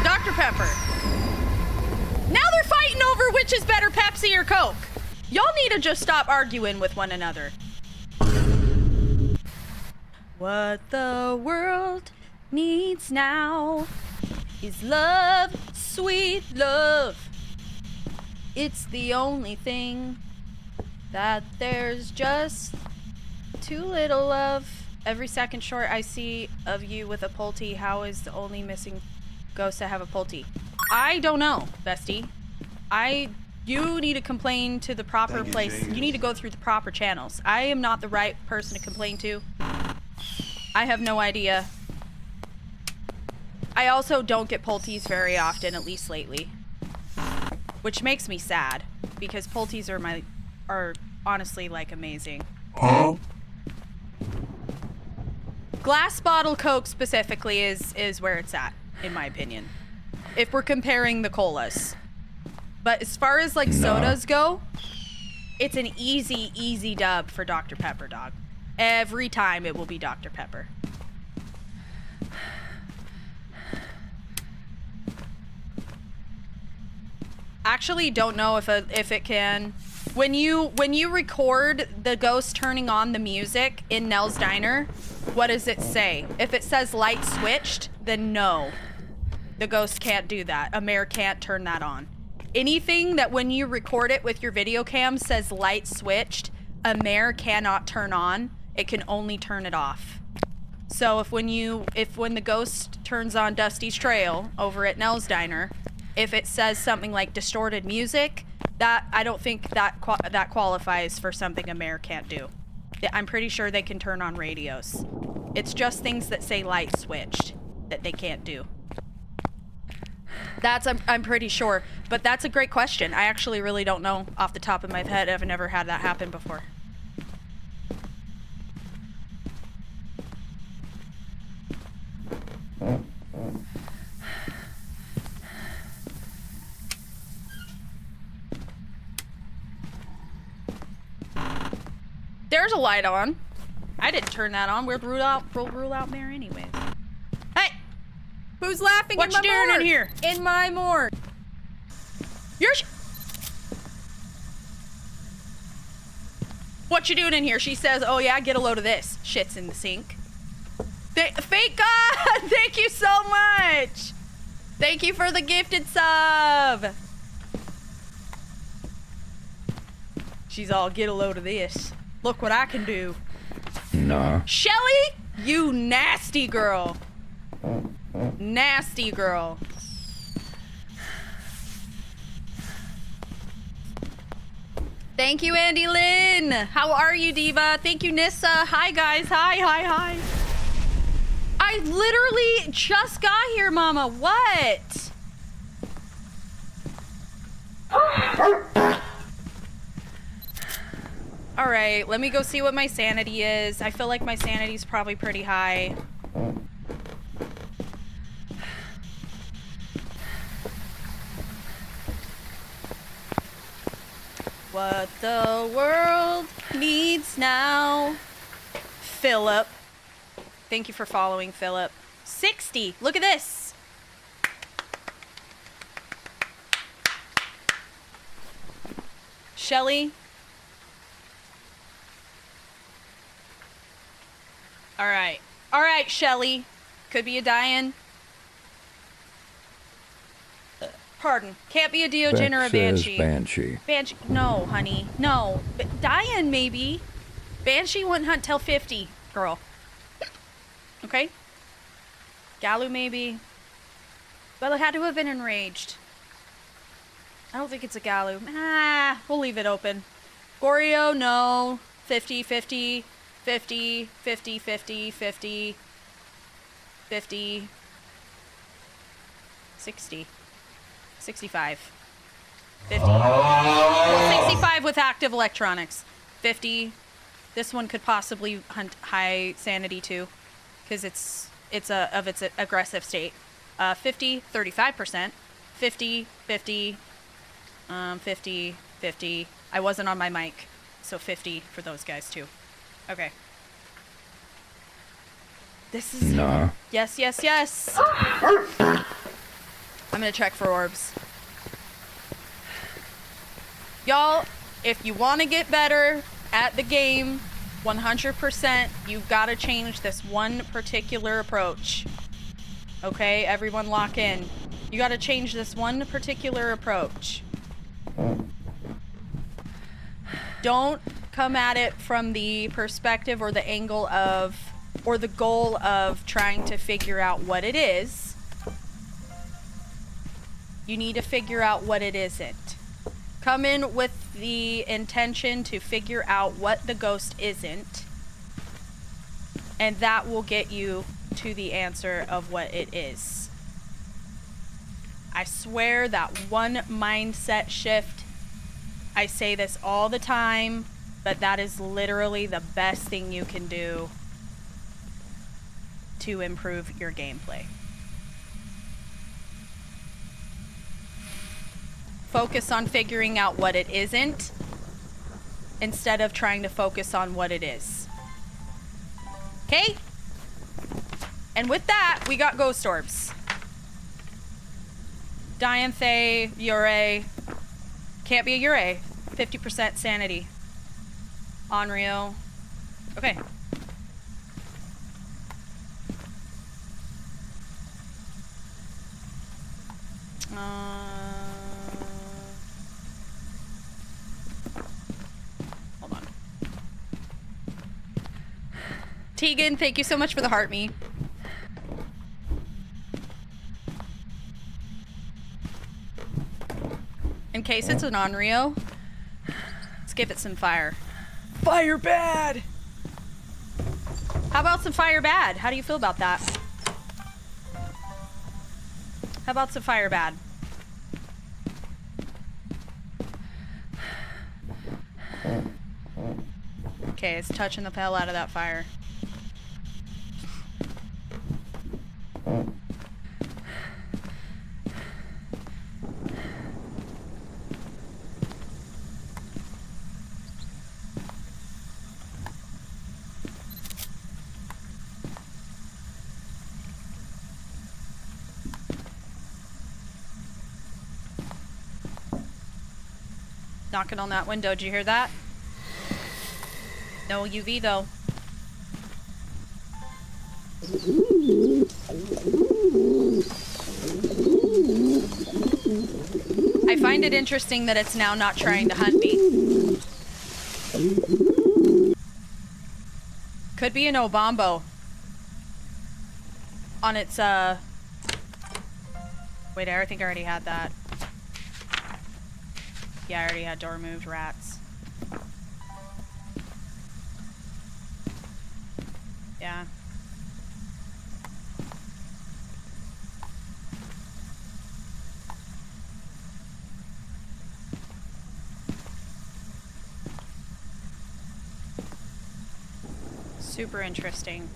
Dr. Pepper. Now they're fighting over which is better, Pepsi or Coke. Y'all need to just stop arguing with one another. What the world needs now is love, sweet love. It's the only thing that there's just too little of. Every second short I see of you with a Pulte, how is the only missing ghost to have a Pulte? I don't know, bestie. You need to complain to the proper place. You need to go through the proper channels. I am not the right person to complain to. I have no idea. I also don't get Pultes very often, at least lately. Which makes me sad, because Pultes are honestly, like, amazing. Huh? Glass bottle Coke specifically is where it's at, in my opinion. If we're comparing the colas. But as far as, like, sodas go, it's an easy dub for Dr. Pepper, dog. Every time it will be Dr. Pepper. Actually, don't know if it can. When you record the ghost turning on the music in Nell's Diner, what does it say? If it says light switched, then no. The ghost can't do that. A mayor can't turn that on. Anything that when you record it with your video cam says light switched, a mayor cannot turn on. It can only turn it off. So if when the ghost turns on Dusty's Trail over at Nell's Diner, if it says something like distorted music, that I don't think that qualifies for something a mayor can't do. I'm pretty sure they can turn on radios. It's just things that say light switched that they can't do. I'm pretty sure, but that's a great question. I actually really don't know off the top of my head. I've never had that happen before. There's a light on. I didn't turn that on. We'll rule out mayor anyways. Hey! Who's laughing What in my you doing morgue? in here? In my morgue. What you doing in here? She says, oh yeah, get a load of this. Shit's in the sink. Fake God! Thank you so much! Thank you for the gifted sub! She's all, get a load of this. Look what I can do. Nah. Shelly, you nasty girl. Nasty girl. Thank you, Andy Lynn. How are you, Diva? Thank you, Nissa. Hi, guys. Hi. I I literally just got here, Mama. What? All right, let me go see what my sanity is. I feel like my sanity's probably pretty high. What the world needs now. Philip. Thank you for following, Philip. 60. Look at this. Shelly. All right. All right, Shelly. Could be a dying. Pardon. Can't be a Deogen or a Banshee. Banshee. Banshee. No, honey. No. Diane, maybe. Banshee wouldn't hunt till 50, girl. Okay? Galu, maybe. Well, it had to have been enraged. I don't think it's a Galu. Ah, we'll leave it open. Goryo, no. 50, 50, 50, 50, 50, 50, 50, 60. 65. 50. Well, 65 with active electronics. 50. This one could possibly hunt high sanity too, because it's of its aggressive state. 50, 35%. 50, 50, 50, 50. I wasn't on my mic, so 50 for those guys too. Okay. This is... Nah. Yes, yes, yes. I'm gonna check for orbs. Y'all, if you want to get better at the game, 100%, you've got to change this one particular approach. Okay, everyone lock in. You got to change this one particular approach. Don't come at it from the perspective or the angle of, or the goal of trying to figure out what it is. You need to figure out what it isn't. Come in with the intention to figure out what the ghost isn't, and that will get you to the answer of what it is. I swear that one mindset shift, I say this all the time, but that is literally the best thing you can do to improve your gameplay. Focus on figuring out what it isn't instead of trying to focus on what it is. Okay? And with that, we got ghost orbs. Dianthe, Ure. Can't be a Ure. 50% sanity. Onryo. Okay. Hold on. Tegan, thank you so much for the heart me. In case it's an Onryo, let's give it some fire. Fire bad! How about some fire bad? How do you feel about that? How about some fire bad? Okay, it's touching the hell out of that fire. Knocking on that window, did you hear that? No UV though. I find it interesting that it's now not trying to hunt me. Could be an Obambo. On its, Wait, I think I already had that. Yeah, I already had door moved rats. Yeah. Super interesting.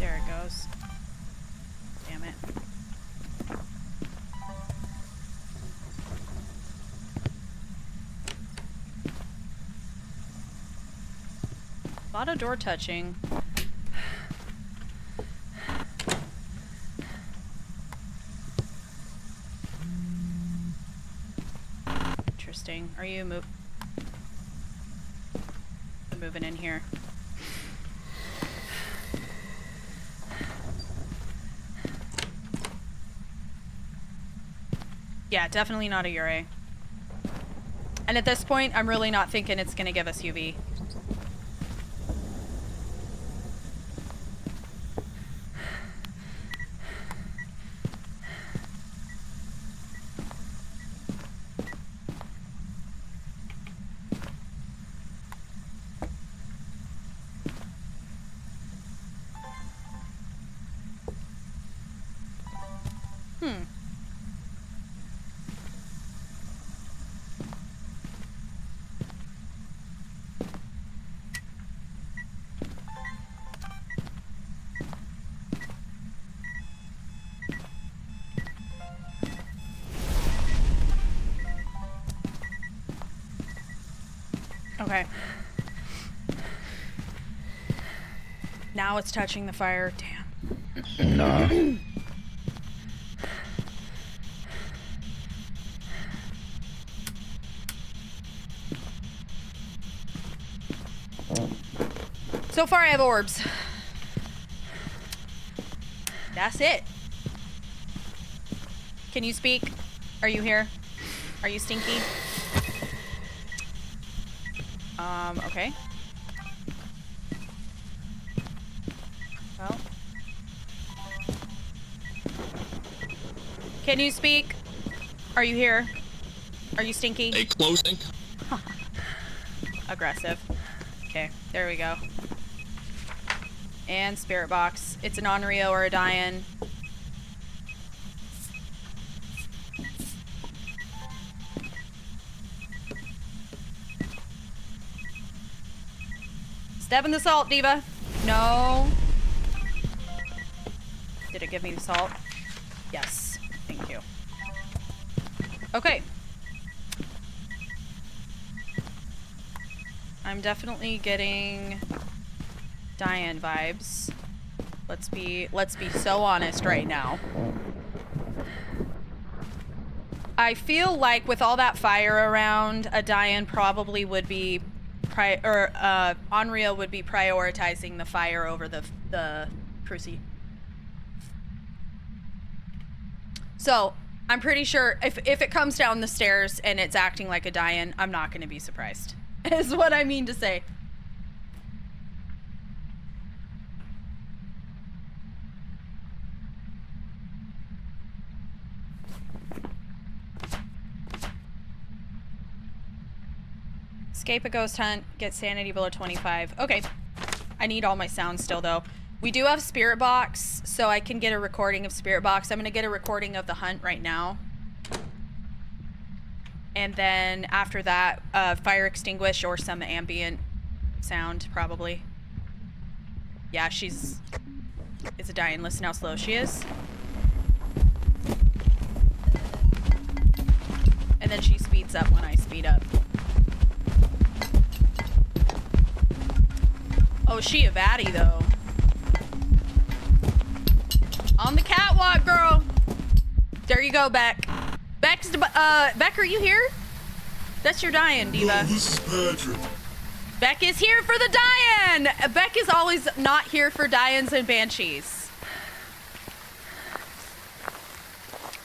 There it goes. Damn it. A lot of door touching. Interesting. Are you moving in here? Yeah, definitely not a Ure. And at this point, I'm really not thinking it's gonna give us UV. Okay. Now it's touching the fire. Damn. Nah. So far I have orbs. That's it. Can you speak? Are you here? Are you stinky? Okay. Well. Can you speak? Are you here? Are you stinky? A closing. Aggressive. Okay, there we go. And spirit box. It's an Onryo or a Dian. Step in the salt, Diva. No. Did it give me the salt? Yes. Thank you. Okay. I'm definitely getting Dian vibes. Let's be so honest right now. I feel like with all that fire around, a Dian probably would be Onryo would be prioritizing the fire over the Cruci. So I'm pretty sure if it comes down the stairs and it's acting like a Dian, I'm not going to be surprised. Is what I mean to say. Escape a ghost hunt, get sanity below 25. Okay. I need all my sounds still, though. We do have Spirit Box, so I can get a recording of Spirit Box. I'm going to get a recording of the hunt right now. And then after that, fire extinguish or some ambient sound, probably. Yeah, it's a Dian. Listen how slow she is. And then she speeds up when I speed up. Oh, is she a baddie, though? On the catwalk, girl! There you go, Beck. Beck, are you here? That's your Dian, Diva. No, this is Patrick. Beck is here for the Dian! Beck is always not here for Dians and Banshees.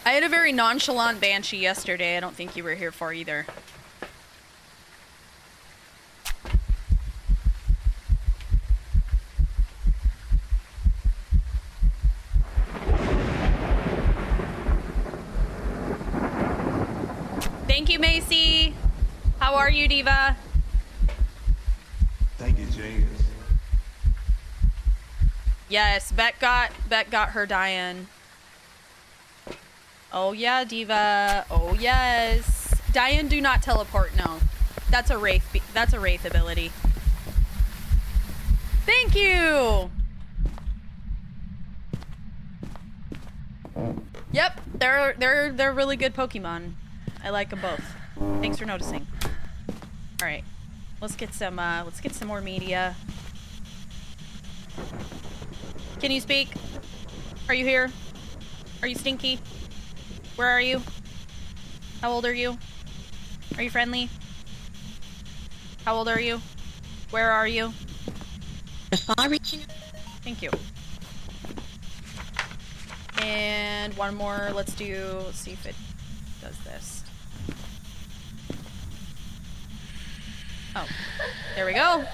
I had a very nonchalant Banshee yesterday. I don't think you were here for either. Thank you, Macy. How are you, Diva? Thank you, James. Yes, Beck got her Dian. Oh yeah, Diva. Oh yes. Dian do not teleport, no. That's a wraith. That's a wraith ability. Thank you. Yep, they're really good Pokemon. I like them both. Thanks for noticing. All right, let's get some more media. Can you speak? Are you here? Are you stinky? Where are you? How old are you? Are you friendly? How old are you? Where are you? Thank you. And one more. Let's see if it does this. Oh, there we go.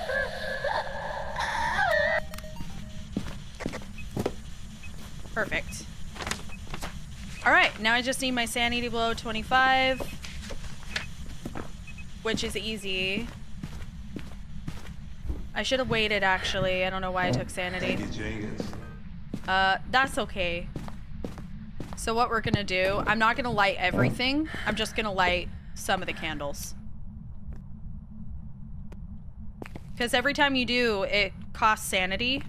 Perfect. All right, now I just need my sanity below 25, which is easy. I should have waited, actually. I don't know why I took sanity. Thank you, Jenkins. That's okay. So what we're gonna do, I'm not gonna light everything. I'm just gonna light some of the candles. Because every time you do, it costs sanity.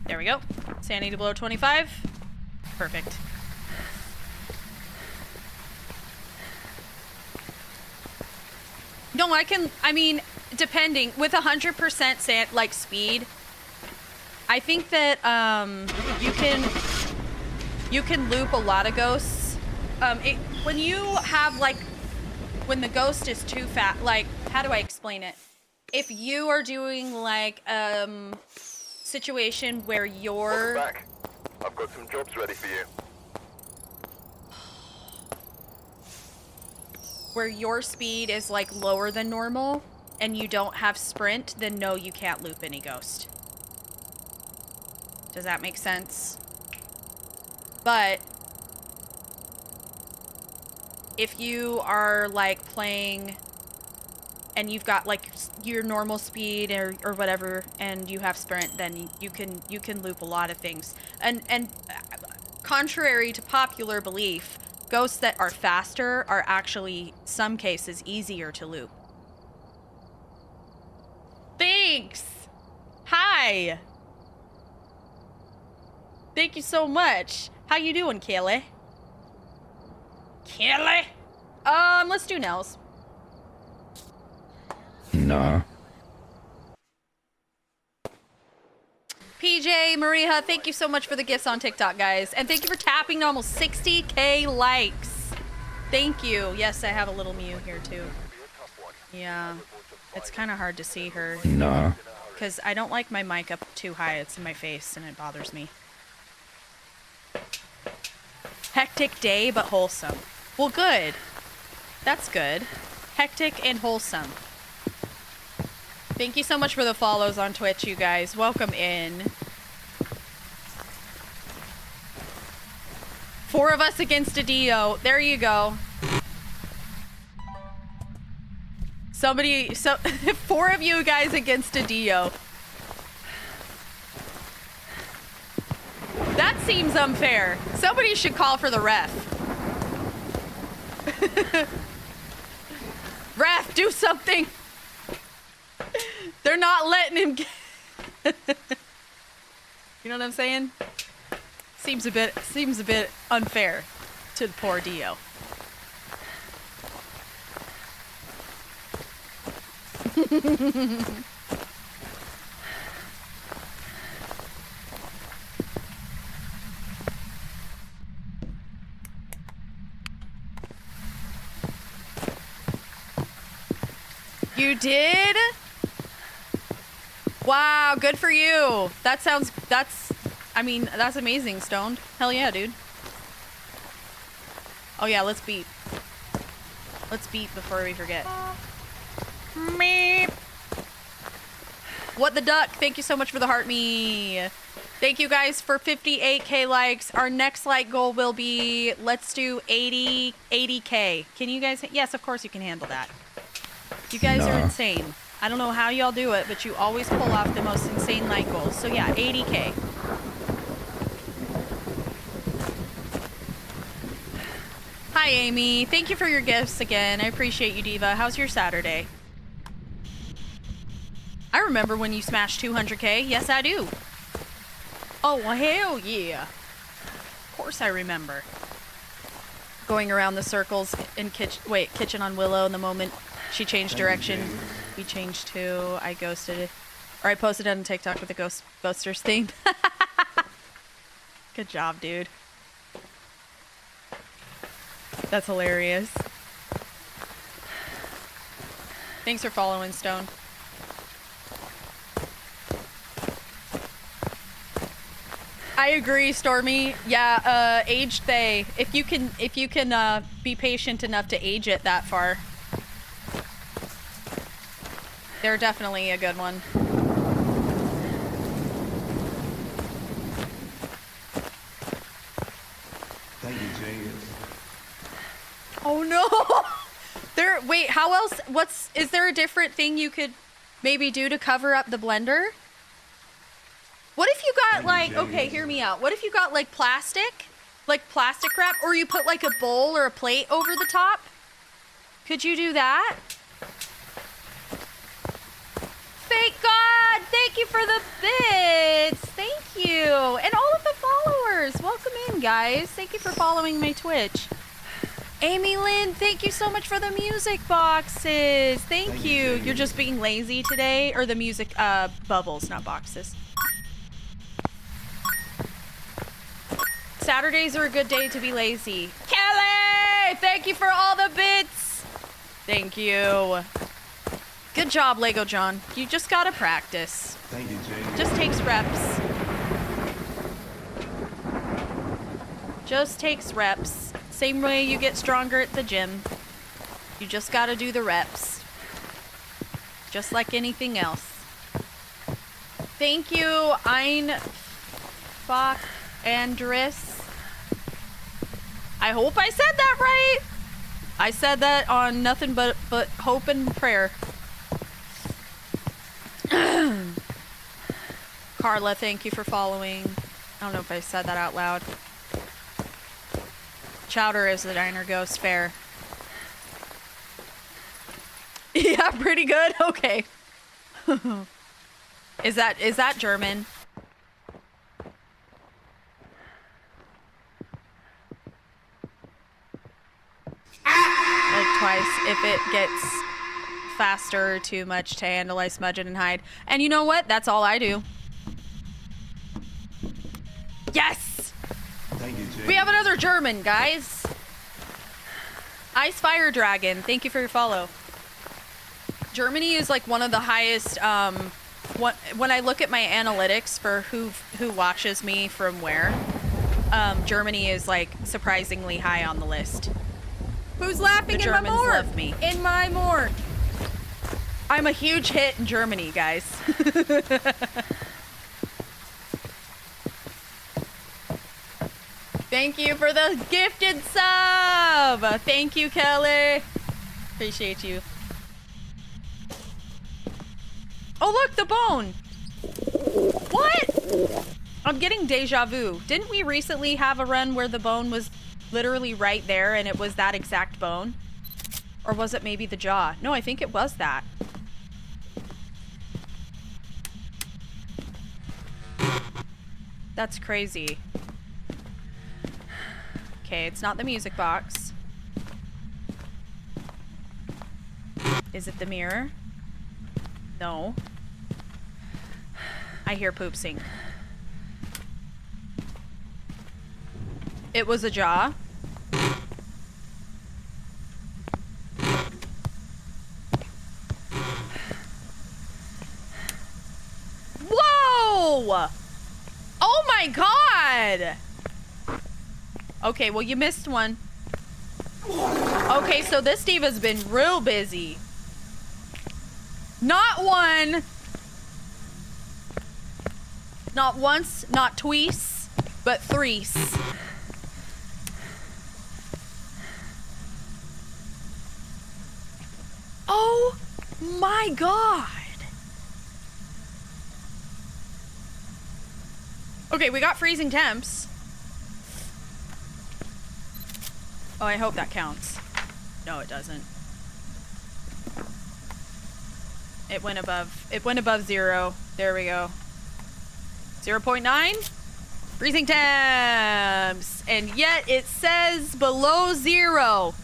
There we go. Sanity below 25. Perfect. No, I mean, depending, with 100% like speed, I think that, you can loop a lot of ghosts. When you have, like, when the ghost is too fat, like, how do I explain it? If you are doing, like, situation where you're... Welcome back. I've got some jobs ready for you. Where your speed is like lower than normal and you don't have sprint, then no, you can't loop any ghost. Does that make sense? But if you are like playing and you've got like your normal speed or whatever and you have sprint, then you can loop a lot of things. And contrary to popular belief, ghosts that are faster are actually, some cases, easier to loop. Thanks! Hi! Thank you so much. How you doing, Kelly? Kelly? Let's do Nels. Nah. PJ, Maria, thank you so much for the gifts on TikTok, guys. And thank you for tapping to almost 60K likes. Thank you. Yes, I have a little Mew here, too. Yeah. It's kind of hard to see her. Nah. Because I don't like my mic up too high. It's in my face, and it bothers me. Hectic day, but wholesome. Well, good. That's good. Hectic and wholesome. Thank you so much for the follows on Twitch, you guys. Welcome in. 4 of us against a Dio. There you go. So 4 of you guys against a Dio. That seems unfair. Somebody should call for the ref. Ref, do something. They're not letting him get... You know what I'm saying? Seems a bit unfair to the poor Dio. You did? Wow, good for you. That's amazing, Stoned. Hell yeah, dude. Oh yeah, let's beep. Let's beep before we forget. Meep. What the duck? Thank you so much for the heart me. Thank you guys for 58K likes. Our next like goal will be, let's do 80K. Can you guys? Yes, of course you can handle that. You guys are insane. I don't know how y'all do it, but you always pull off the most insane like goals. So yeah, 80K. Hi, Amy. Thank you for your gifts again. I appreciate you, Diva. How's your Saturday? I remember when you smashed 200K. Yes, I do. Oh, well, hell yeah. Of course I remember. Going around the circles in Kitchen on Willow, in the moment she changed direction, we changed to, I ghosted it. Or I posted it on TikTok with the Ghostbusters theme. Good job, dude. That's hilarious. Thanks for following, Stone. I agree, Stormy. Yeah, aged they. If you can be patient enough to age it that far, they're definitely a good one. Thank you, Jingles. Oh no! Wait, how else? Is there a different thing you could maybe do to cover up the blender? What if you got okay, hear me out. What if you got like plastic wrap, or you put like a bowl or a plate over the top? Could you do that? Thank God! Thank you for the bits! Thank you! And all of the followers! Welcome in, guys. Thank you for following my Twitch. Amy Lynn, thank you so much for the music boxes. Thank you. You're just being lazy today? Or the music, bubbles, not boxes. Saturdays are a good day to be lazy. Kelly! Thank you for all the bits! Thank you. Good job, Lego John. You just gotta practice. Thank you, Jingles. Just takes reps. Just takes reps. Same way you get stronger at the gym. You just gotta do the reps. Just like anything else. Thank you, Ein Bach Andris. I hope I said that right. I said that on nothing but hope and prayer. Carla, thank you for following. I don't know if I said that out loud. Chowder is the diner ghost. Fair. Yeah, pretty good. Okay. Is that German? Like twice. If it gets faster or too much to handle, I smudge it and hide. And you know what? That's all I do. Yes! Thank you, Jingles. We have another German, guys. Ice Fire Dragon, thank you for your follow. Germany is like one of the highest, when I look at my analytics for who watches me from where, Germany is like surprisingly high on the list. Who's laughing The in my Germans morgue? love me. In my morgue. I'm a huge hit in Germany, guys. Thank you for the gifted sub. Thank you, Kelly. Appreciate you. Oh, look, the bone. What? I'm getting deja vu. Didn't we recently have a run where the bone was literally right there and it was that exact bone? Or was it maybe the jaw? No, I think it was that. That's crazy. Okay, it's not the music box. Is it the mirror? No. I hear poop sink. It was a jaw. Whoa! Oh my God! Okay, well, you missed one. Okay, so this diva's been real busy. Not one. Not once, not twice, but threes. Oh my god. Okay, we got freezing temps. Oh, I hope that counts. No, it doesn't. It went above 0. There we go. 0.9? Freezing temps! And yet it says below 0.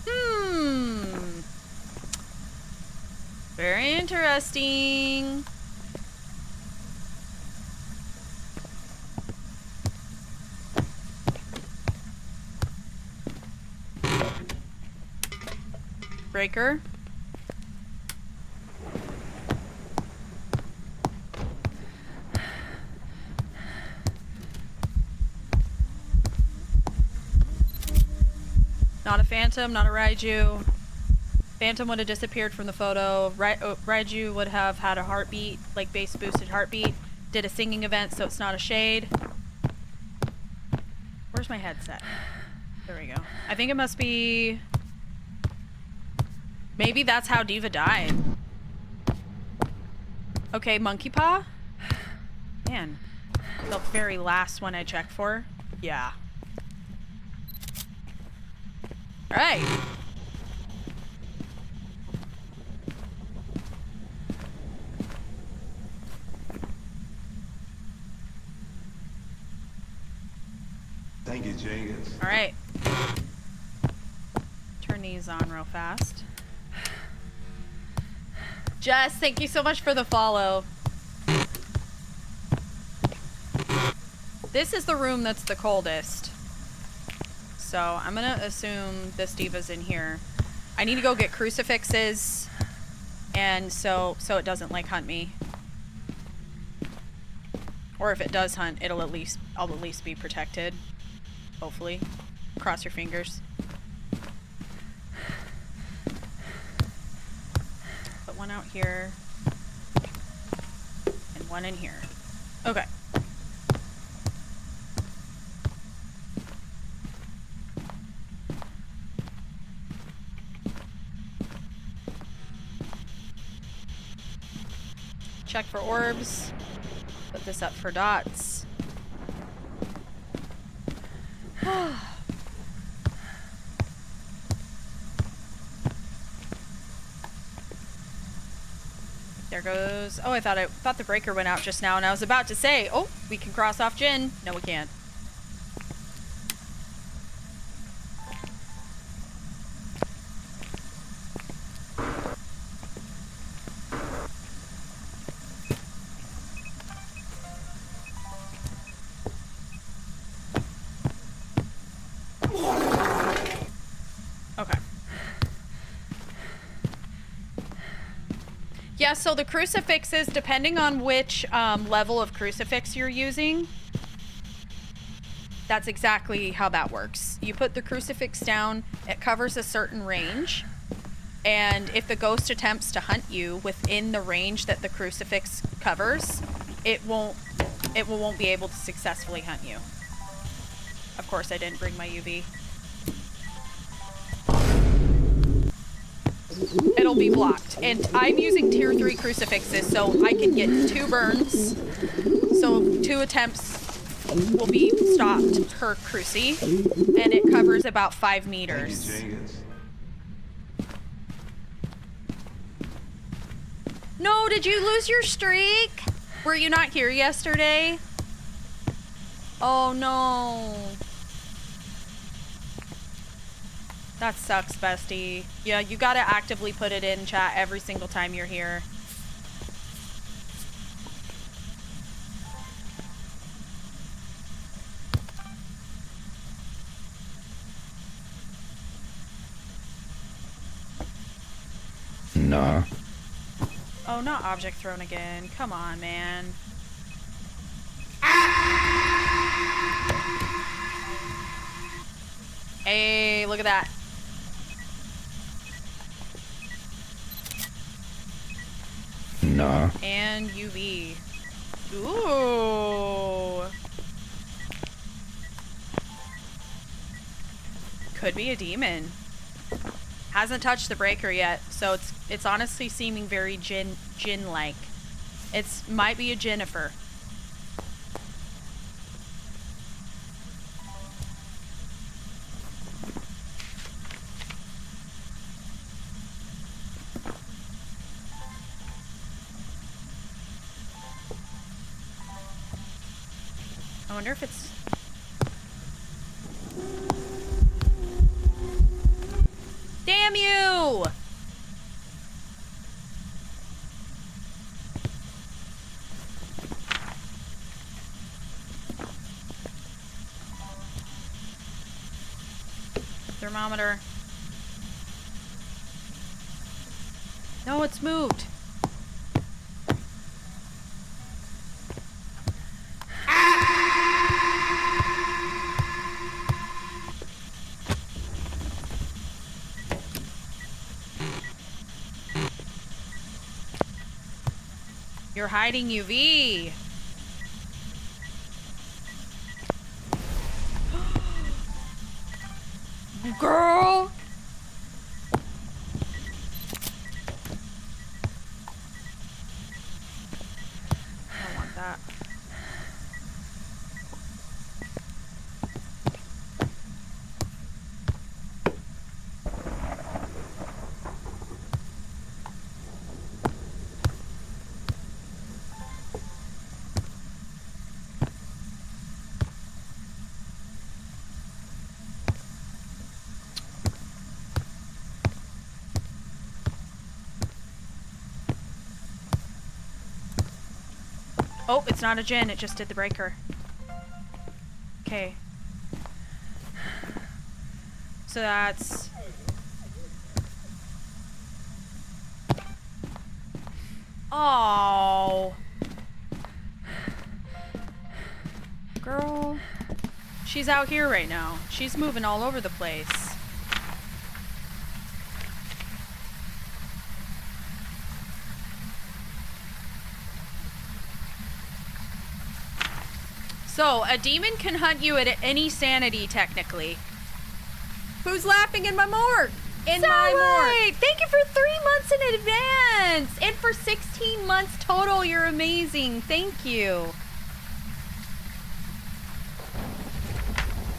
Very interesting. Breaker. Not a phantom, not a Raiju. Phantom would have disappeared from the photo. Raiju would have had a heartbeat, like bass boosted heartbeat. Did a singing event, so it's not a shade. Where's my headset? There we go. I think it must be... Maybe that's how Diva died. Okay, Monkey Paw? Man, the very last one I checked for. Yeah. Alright. Thank you, Jenkins. Alright. Turn these on real fast. Jess, thank you so much for the follow. This is the room that's the coldest. So I'm gonna assume this diva's in here. I need to go get crucifixes, and so it doesn't like hunt me. Or if it does hunt, I'll at least be protected. Hopefully. Cross your fingers. Put one out here. And one in here. Okay. Check for orbs. Put this up for dots. There goes. Oh, I thought the breaker went out just now, and I was about to say, oh, we can cross off Jin. No, we can't. Okay. Yeah, so the crucifixes, depending on which level of crucifix you're using, that's exactly how that works. You put the crucifix down, it covers a certain range, and if the ghost attempts to hunt you within the range that the crucifix covers, it won't be able to successfully hunt you. Of course, I didn't bring my UV. It'll be blocked. And I'm using tier 3 crucifixes, so I can get 2 burns. So 2 attempts will be stopped per cruci. And it covers about 5 meters. Thank you, Jenkins. No, did you lose your streak? Were you not here yesterday? Oh no. That sucks, bestie. Yeah, you gotta actively put it in chat every single time you're here. Nah. Oh, not object thrown again. Come on, man. Hey, look at that. Nah. And UV. Ooh. Could be a demon. Hasn't touched the breaker yet, so it's honestly seeming very Jin-like. It's might be a Jennifer. I wonder if it's... Damn you! Thermometer. No, it's moved. You're hiding UV. Girl. I don't want that. Oh, it's not a Jinn, it just did the breaker. Okay. So that's... Oh. Girl. She's out here right now. She's moving all over the place. So, a demon can hunt you at any sanity, technically. Who's laughing in my morgue? In So my morgue. right. Thank you for 3 months in advance. And for 16 months total, you're amazing. Thank you.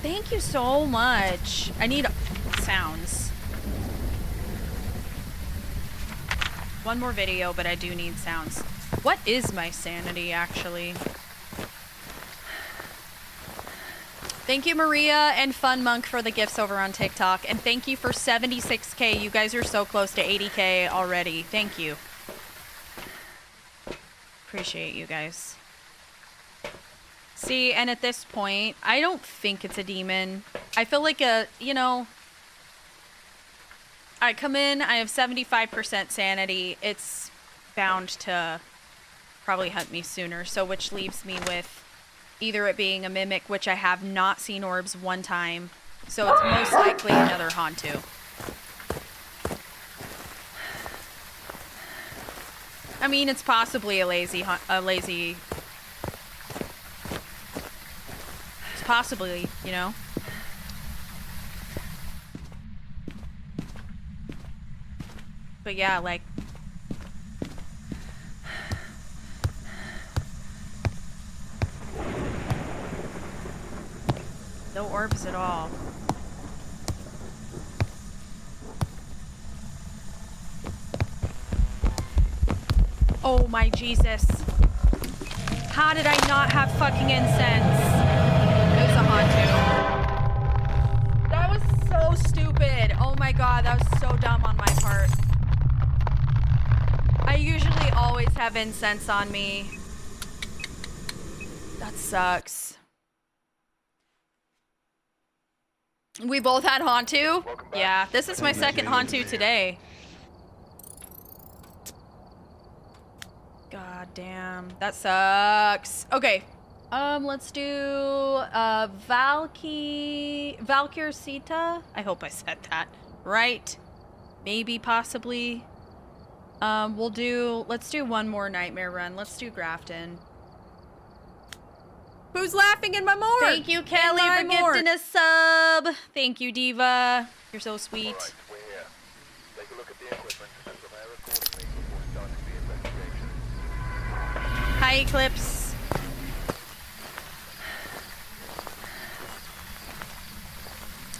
Thank you so much. I need sounds. One more video, but I do need sounds. What is my sanity, actually? Thank you, Maria and Fun Monk, for the gifts over on TikTok. And thank you for 76K. You guys are so close to 80K already. Thank you. Appreciate you guys. See, and at this point, I don't think it's a demon. I feel like I come in, I have 75% sanity. It's bound to probably hunt me sooner. So, which leaves me with either it being a mimic, which I have not seen orbs one time. So it's most likely another Hantu. I mean, it's possibly a lazy... It's possibly, you know? But yeah, like... No orbs at all. Oh my Jesus. How did I not have fucking incense? It was a Hantu. That was so stupid. Oh my god, that was so dumb on my part. I usually always have incense on me. That sucks. We both had Hantu? Yeah, this is my second Hantu today. God damn, that sucks. Okay, let's do Valkyr Sita. I hope I said that right. Maybe, possibly. Let's do one more nightmare run. Let's do Grafton. Who's laughing in my morgue? Thank you, Kelly, In my for morgue. gifting a sub. Thank you, Diva. You're so sweet. Alright, we're here. Take a look at the equipment and prepare accordingly before starting the investigation. Hi, Eclipse.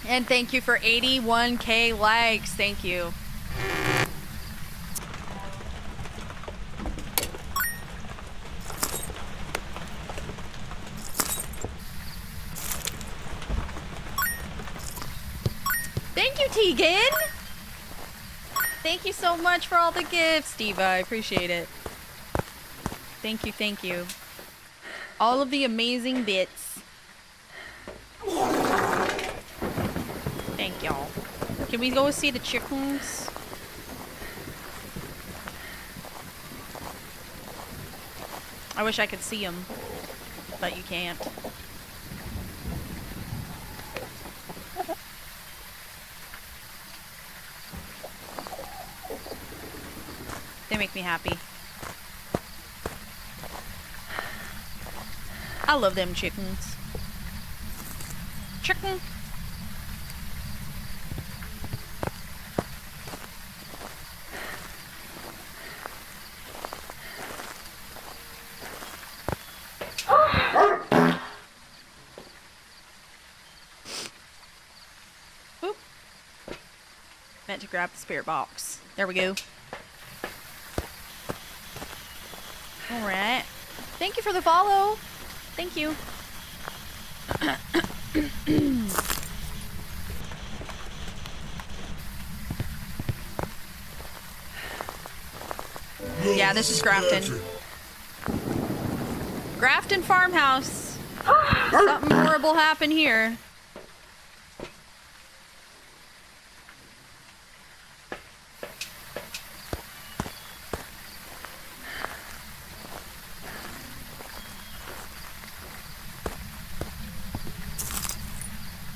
And thank you for 81K likes. Thank you. Thank you, Tegan. Thank you so much for all the gifts, Diva. I appreciate it. Thank you, thank you. All of the amazing bits. Thank y'all. Can we go see the chickens? I wish I could see them, but you can't. They make me happy. I love them chickens. Chicken. Boop. Meant to grab the spirit box. There we go. Alright. Thank you for the follow. Thank you. Yeah, this is Grafton. Patrick. Grafton Farmhouse. Something horrible happened here.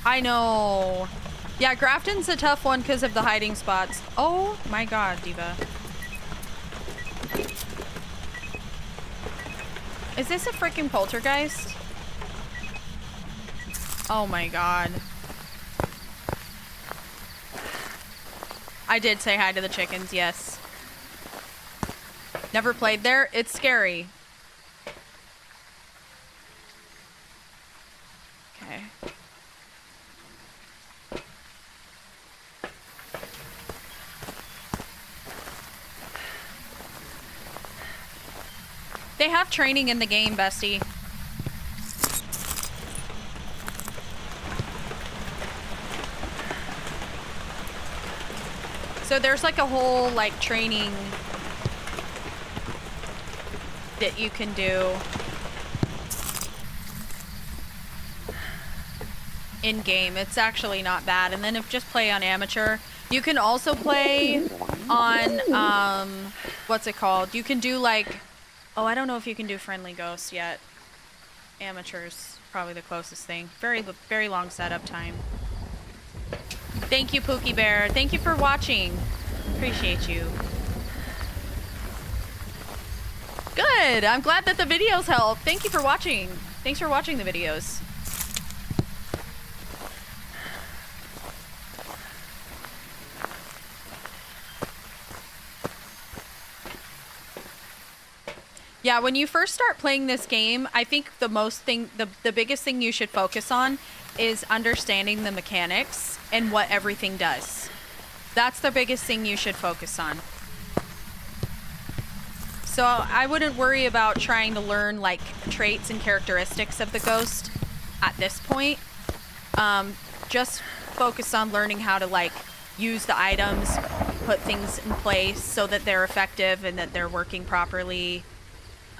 I know. Yeah, Grafton's a tough one because of the hiding spots. Oh my god, Diva. Is this a freaking poltergeist? Oh my god. I did say hi to the chickens, yes. Never played there. It's scary. Okay. They have training in the game, bestie. So there's like a whole like training that you can do in game. It's actually not bad. And then if just play on amateur, you can also play on what's it called? You can do like, oh, I don't know if you can do friendly ghosts yet. Amateur's probably the closest thing. Very long setup time. Thank you, Pookie Bear. Thank you for watching. Appreciate you. Good. I'm glad that the videos help. Thank you for watching. Thanks for watching the videos. Yeah, when you first start playing this game, I think the biggest thing you should focus on is understanding the mechanics and what everything does. That's the biggest thing you should focus on. So I wouldn't worry about trying to learn like traits and characteristics of the ghost at this point. Just focus on learning how to like use the items, put things in place so that they're effective and that they're working properly.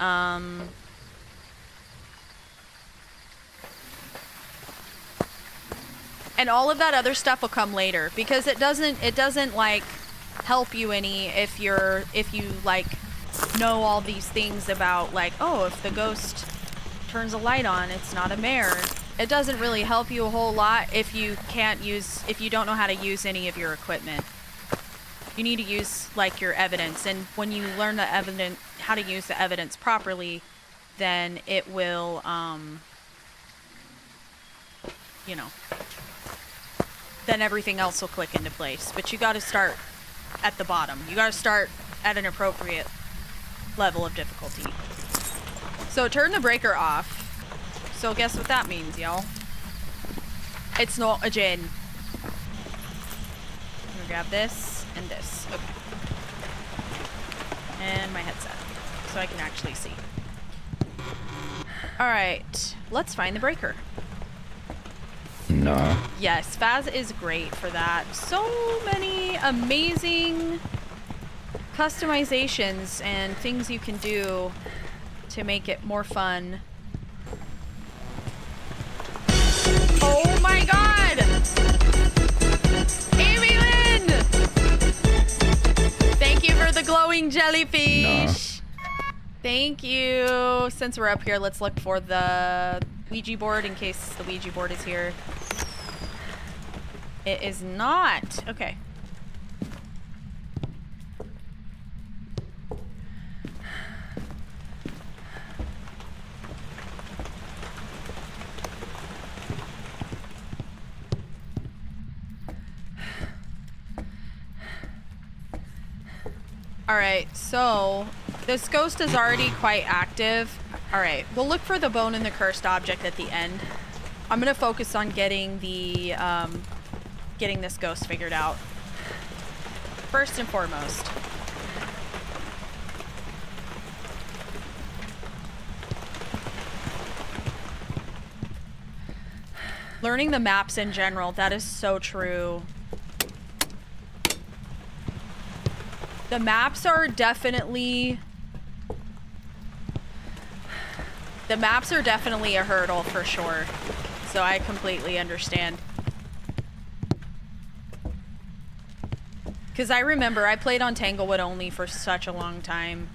And all of that other stuff will come later because it doesn't like help you any if you like know all these things about like, oh, if the ghost turns a light on, it's not a mare. It doesn't really help you a whole lot if you don't know how to use any of your equipment. You need to use like your evidence, and when you learn the evidence, how to use the evidence properly, then it will you know, then everything else will click into place. But you gotta start at the bottom. You gotta start at an appropriate level of difficulty. So turn the breaker off. So guess what that means, y'all? It's not a gen. I'm gonna grab this and this. Okay. And my headset. So I can actually see. Alright. Let's find the breaker. No. Yes, Phaz is great for that. So many amazing customizations and things you can do to make it more fun. Oh my god! Amy Lynn! Thank you for the glowing jellyfish. Thank you. Since we're up here, let's look for the Ouija board in case the Ouija board is here. It is not. Okay. Alright, so this ghost is already quite active. Alright, we'll look for the bone and the cursed object at the end. I'm gonna focus on getting the, getting this ghost figured out. First and foremost. Learning the maps in general, that is so true. The maps are definitely... The maps are definitely a hurdle for sure. So I completely understand. Because I remember I played on Tanglewood only for such a long time.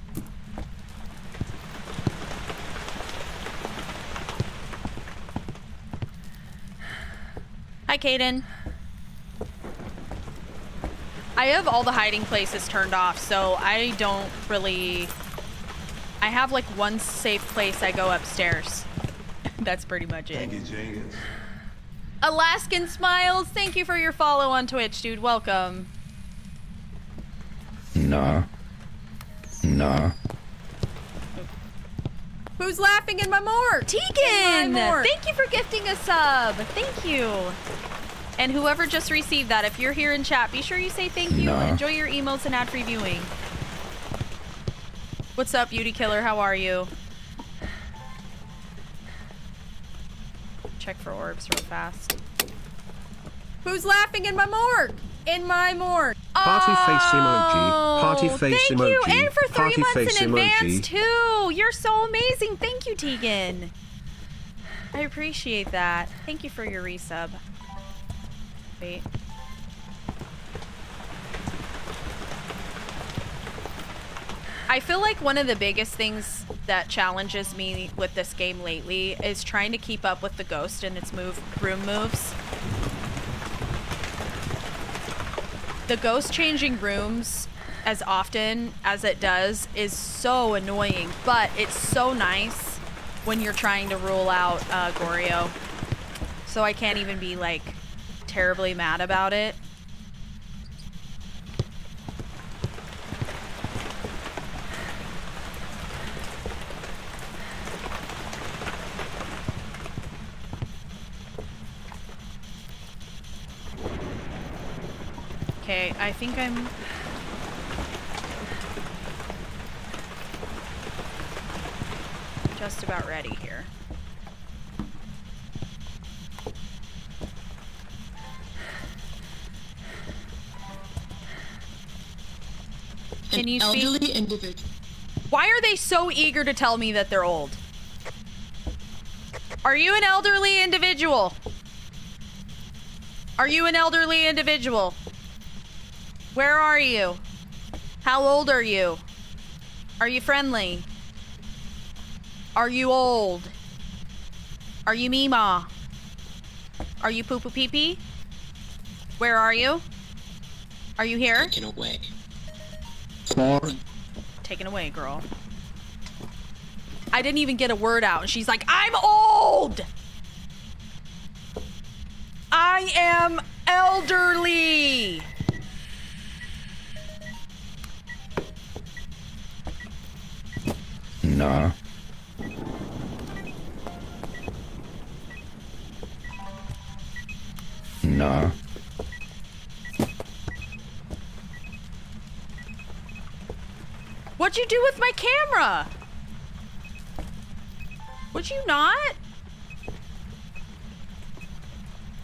Hi, Kaden. I have all the hiding places turned off, so I don't really... I have like one safe place. I go upstairs. That's pretty much it. Thank you, Jenkins. Alaskan Smiles, thank you for your follow on Twitch, dude. Welcome. No. No. Who's laughing in my morgue? Tegan! In my morgue. Thank you for gifting a sub. Thank you. And whoever just received that, if you're here in chat, be sure you say thank you. No. Enjoy your emotes and ad-free viewing. What's up, Beauty Killer? How are you? Check for orbs real fast. Who's laughing in my morgue? In my morgue. Party face emoji. Party face thank emoji. you, and for 3 Party months face in emoji. advance too. You're so amazing. Thank you, Tegan. I appreciate that. Thank you for your resub. Wait. I feel like one of the biggest things that challenges me with this game lately is trying to keep up with the ghost and its room moves. The ghost changing rooms as often as it does is so annoying, but it's so nice when you're trying to rule out Goryo. So I can't even be like terribly mad about it. Okay, I think I'm... just about ready here. Can you speak? Elderly individual. Why are they so eager to tell me that they're old? Are you an elderly individual? Are you an elderly individual? Where are you? How old are you? Are you friendly? Are you old? Are you Mima? Are you poo poo pee pee? Where are you? Are you here? Taken away. Taken away, girl. I didn't even get a word out, and she's like, I'm old! I am elderly. Nah. Nah. What'd you do with my camera? Would you not?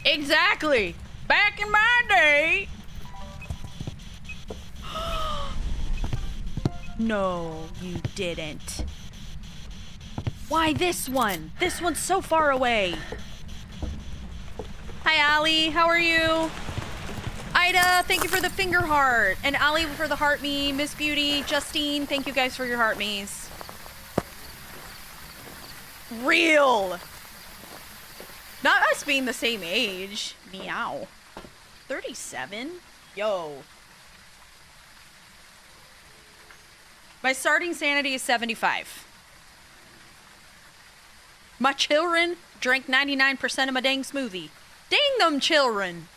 Exactly. Back in my day. No, you didn't. Why this one? This one's so far away. Hi, Ali. How are you? Ida, thank you for the finger heart. And Ali for the heart me. Miss Beauty, Justine, thank you guys for your heart me's. Real. Not us being the same age. Meow. 37? Yo. My starting sanity is 75. My children drank 99% of my dang smoothie. Dang them children.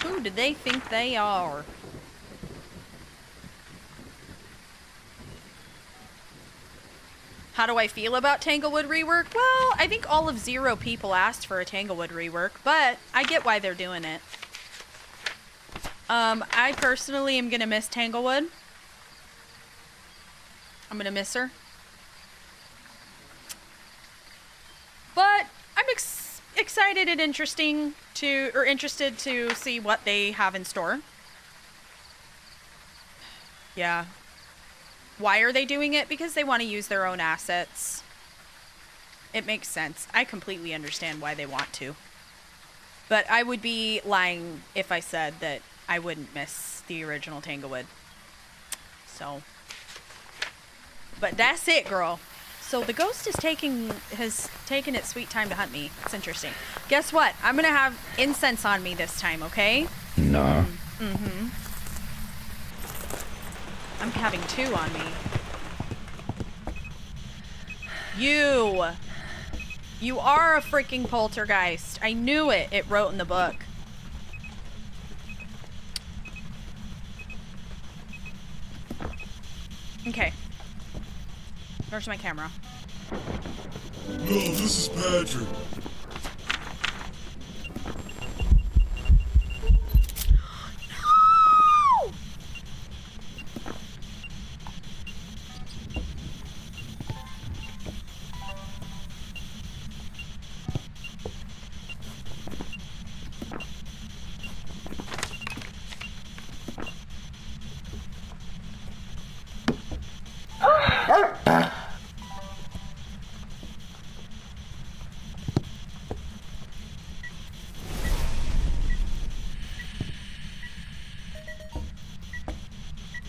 Who do they think they are? How do I feel about Tanglewood rework? Well, I think all of 0 people asked for a Tanglewood rework, but I get why they're doing it. I personally am gonna miss Tanglewood. I'm gonna miss her. But I'm excited and interested to see what they have in store. Yeah. Why are they doing it? Because they want to use their own assets. It makes sense. I completely understand why they want to. But I would be lying if I said that I wouldn't miss the original Tanglewood. So. But that's it, girl. So the ghost has taken its sweet time to hunt me. It's interesting. Guess what? I'm gonna have incense on me this time, okay? Nah. Mm-hmm. I'm having 2 on me. You are a freaking poltergeist. I knew it. It wrote in the book. Okay. Where's my camera? No, this is Patrick.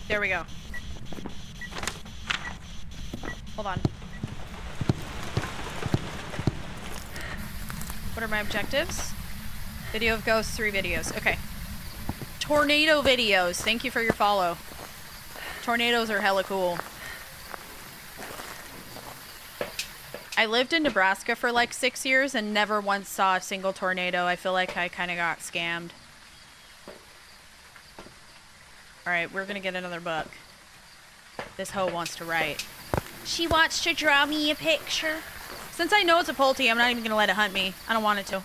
There we go. Hold on. What are my objectives? Video of ghosts, 3 videos. Okay. Tornado videos. Thank you for your follow. Tornadoes are hella cool. I lived in Nebraska for like 6 years and never once saw a single tornado. I feel like I kind of got scammed. Alright, we're gonna get another book. This hoe wants to write. She wants to draw me a picture. Since I know it's a Pulte, I'm not even gonna let it hunt me. I don't want it to.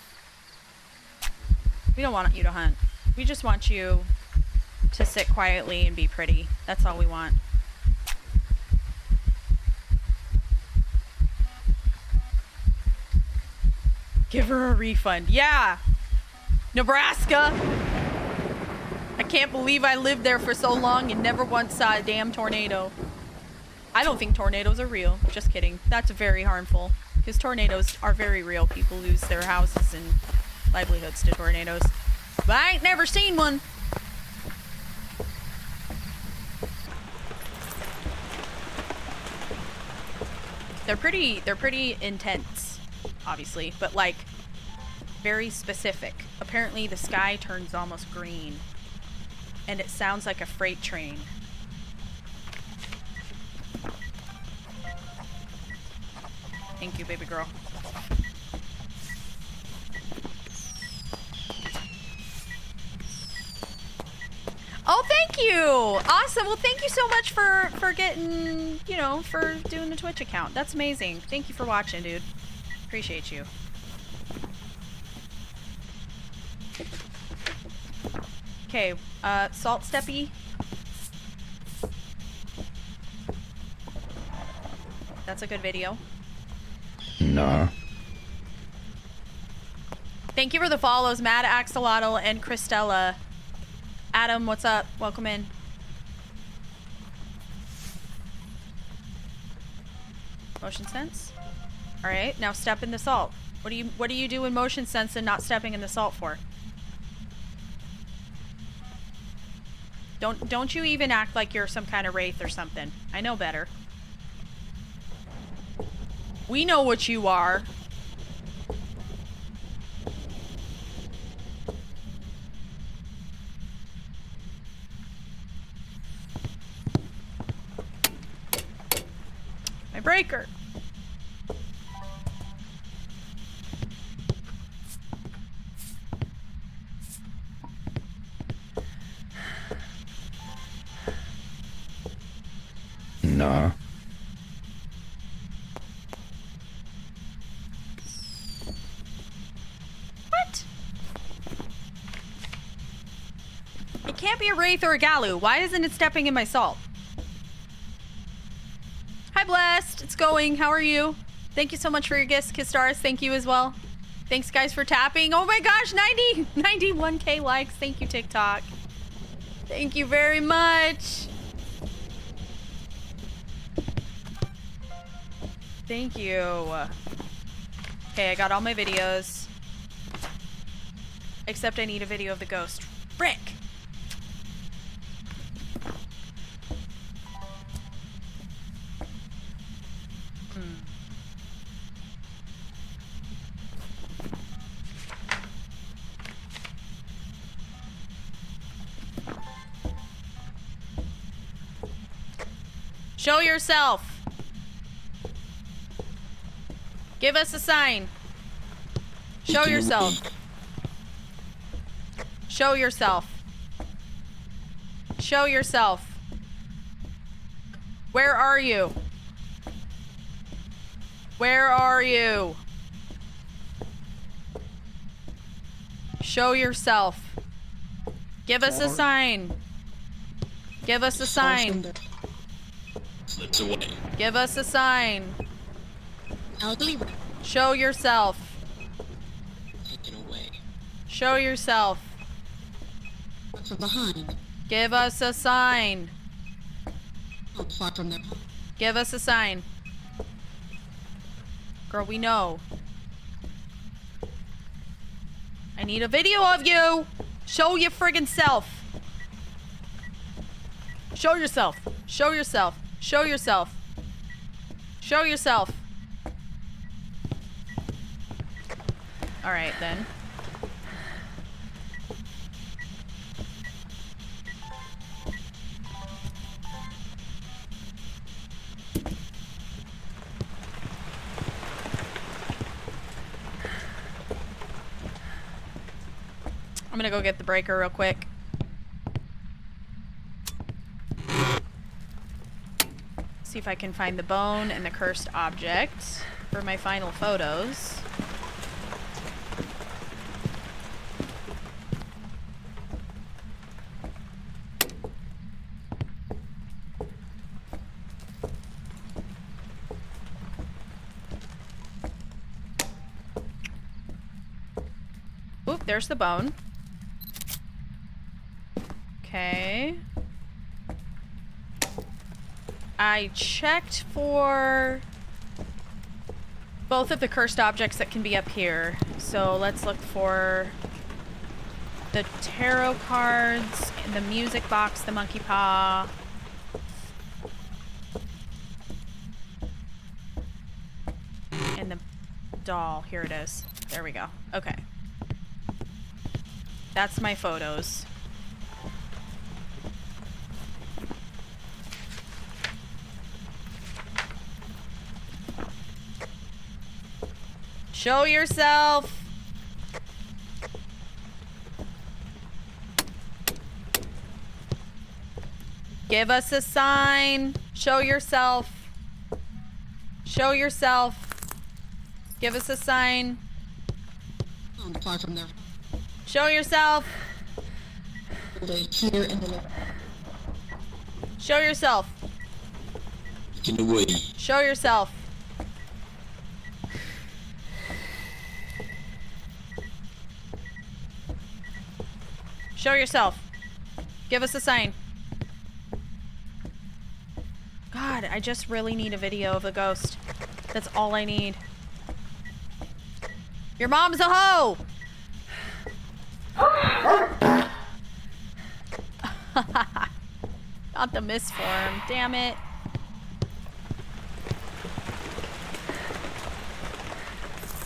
We don't want you to hunt. We just want you to sit quietly and be pretty. That's all we want. Give her a refund. Yeah! Nebraska! I can't believe I lived there for so long and never once saw a damn tornado. I don't think tornadoes are real. Just kidding. That's very harmful. Because tornadoes are very real. People lose their houses and livelihoods to tornadoes. But I ain't never seen one. They're pretty intense, obviously, but like very specific. Apparently the sky turns almost green. And it sounds like a freight train. Thank you, baby girl. Oh, thank you! Awesome. Well, thank you so much for getting, you know, for doing the Twitch account. That's amazing. Thank you for watching, dude. Appreciate you. Okay, Salt Steppy. That's a good video. Nah. Thank you for the follows, Mad Axolotl and Christella. Adam, what's up? Welcome in. Motion sense. All right, now step in the salt. What do you do in motion sense and not stepping in the salt for? Don't you even act like you're some kind of wraith or something. I know better. We know what you are. My breaker. Nah. What? It can't be a wraith or a Galu. Why isn't it stepping in my salt? Hi, Blessed. It's going. How are you? Thank you so much for your gifts, Kistaris. Thank you as well. Thanks, guys, for tapping. Oh my gosh, 91K likes. Thank you, TikTok. Thank you very much. Thank you. Okay, I got all my videos. Except I need a video of the ghost. Frick! Show yourself! Give us a sign. Show yourself. Show yourself. Show yourself. Where are you? Where are you? Show yourself. Give us a sign. Give us a sign. Slipped away. Give us a sign. Elderly. Show yourself. Taken away. Show yourself. From behind. Give us a sign. Not far from their home. Give us a sign. Girl, we know. I need a video of you. Show your friggin' self. Show yourself. Show yourself. Show yourself. Show yourself. All right, then. I'm gonna go get the breaker real quick. See if I can find the bone and the cursed object for my final photos. Oop, there's the bone. Okay. I checked for both of the cursed objects that can be up here. So let's look for the tarot cards, the music box, the monkey paw. And the doll. Here it is. There we go. Okay. That's my photos. Show yourself. Give us a sign. Show yourself. Show yourself. Give us a sign. Far from there. Show yourself. Here in the Show yourself. in the way. Show yourself. Show yourself. Give us a sign. God, I just really need a video of the ghost. That's all I need. Your mom's a hoe! Not the misform. Damn it.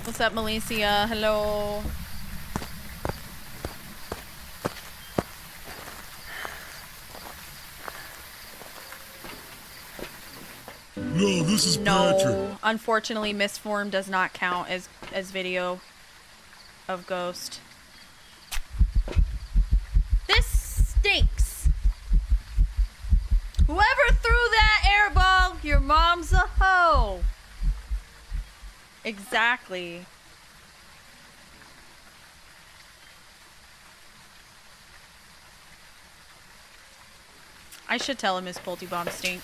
What's up, Malicia? Hello. No, this is Patrick. No, unfortunately, misform does not count as video of ghost. This stinks. Whoever threw that air ball, your mom's a hoe. Exactly. I should tell him his Pulty Bomb stink.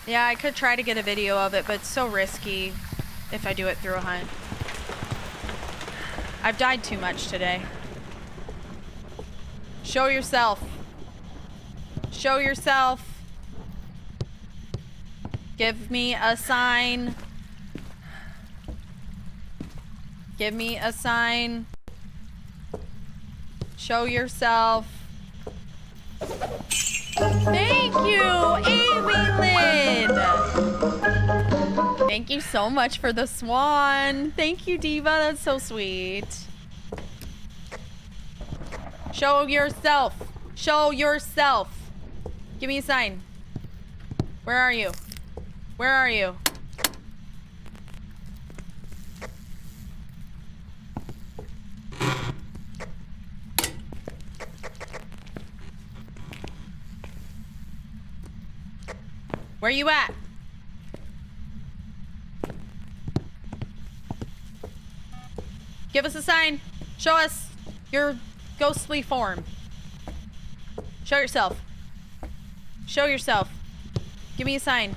Yeah, I could try to get a video of it, but it's so risky if I do it through a hunt. I've died too much today. Show yourself. Show yourself. Give me a sign. Give me a sign. Show yourself. Thank you, Amy Lynn. Thank you so much for the swan. Thank you, Diva. That's so sweet. Show yourself. Show yourself. Give me a sign. Where are you? Where are you? Where you at? Give us a sign. Show us your ghostly form. Show yourself. Show yourself. Give me a sign.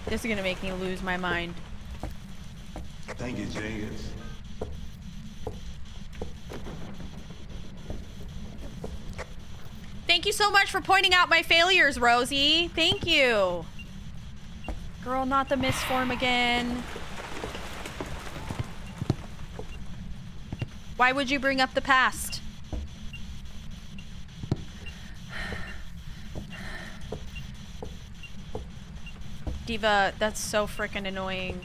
This is gonna make me lose my mind. Thank you, Jenkins. Thank you so much for pointing out my failures, Rosie. Thank you. Girl, not the misform again. Why would you bring up the past? Diva, that's so freaking annoying.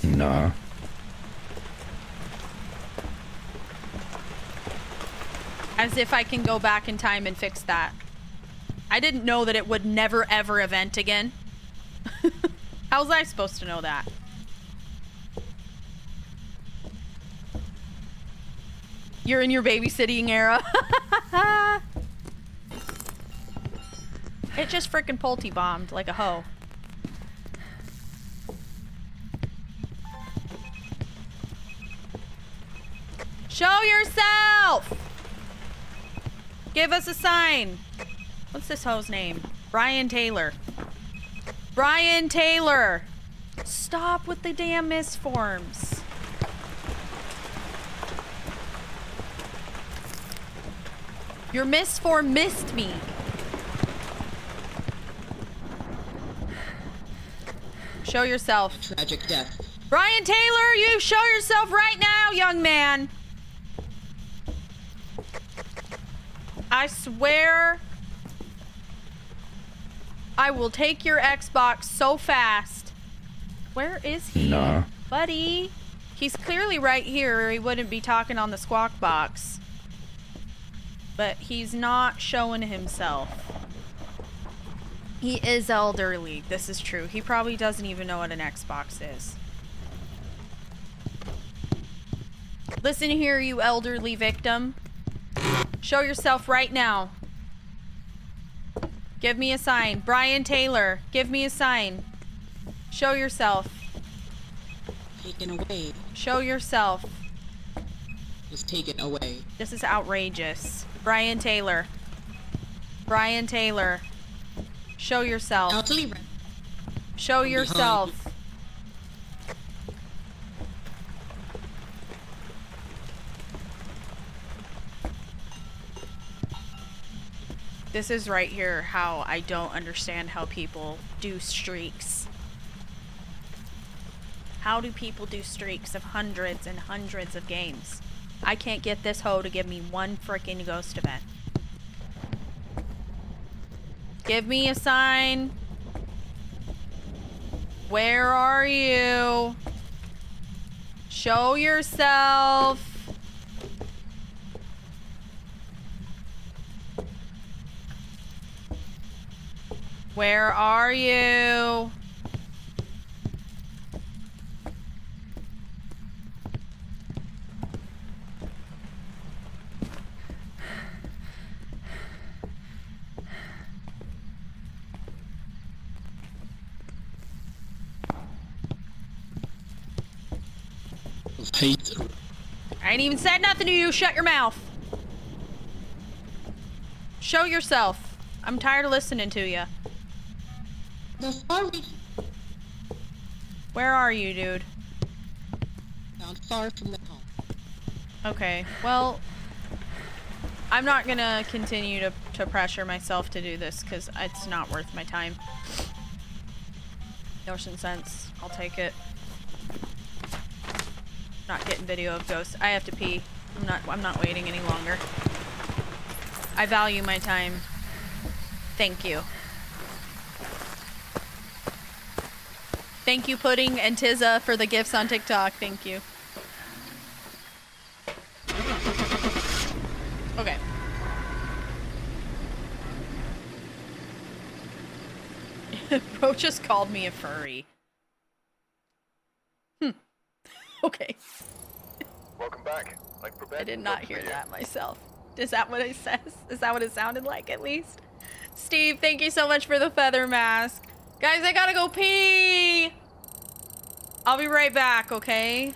Nah. As if I can go back in time and fix that. I didn't know that it would never ever event again. How was I supposed to know that? You're in your babysitting era. It just freaking Pulty bombed like a hoe. Show yourself! Give us a sign. What's this hoe's name? Brian Taylor. Brian Taylor! Stop with the damn misforms. Your misform missed me. Show yourself. Tragic death. Brian Taylor, you show yourself right now, young man. I swear I will take your Xbox so fast. Where is he? Nah. Buddy. He's clearly right here or he wouldn't be talking on the squawk box. But he's not showing himself. He is elderly. This is true. He probably doesn't even know what an Xbox is. Listen here, you elderly victim. Show yourself right now. Give me a sign. Brian Taylor, give me a sign. Show yourself. Taken away. Show yourself. Just take it away. This is outrageous. Brian Taylor. Brian Taylor. Show yourself. Elderly red. Show behind yourself. This is right here how I don't understand how people do streaks. How do people do streaks of hundreds and hundreds of games? I can't get this hoe to give me one freaking ghost event. Give me a sign. Where are you? Show yourself. Where are you? Hate. I ain't even said nothing to you. Shut your mouth. Show yourself. I'm tired of listening to you. The far reach Where are you, dude? down far from the home. Okay, well, I'm not gonna continue to pressure myself to do this because it's not worth my time. Notion sense, I'll take it. Not getting video of ghosts. I have to pee. I'm not waiting any longer. I value my time. Thank you. Thank you, Pudding and Tizza, for the gifts on TikTok. Thank you. Okay. Bro just called me a furry. Okay. Welcome back. I did not hear that myself. Is that what it says? Is that what it sounded like, at least? Steve, thank you so much for the feather mask. Guys, I gotta go pee! I'll be right back, okay?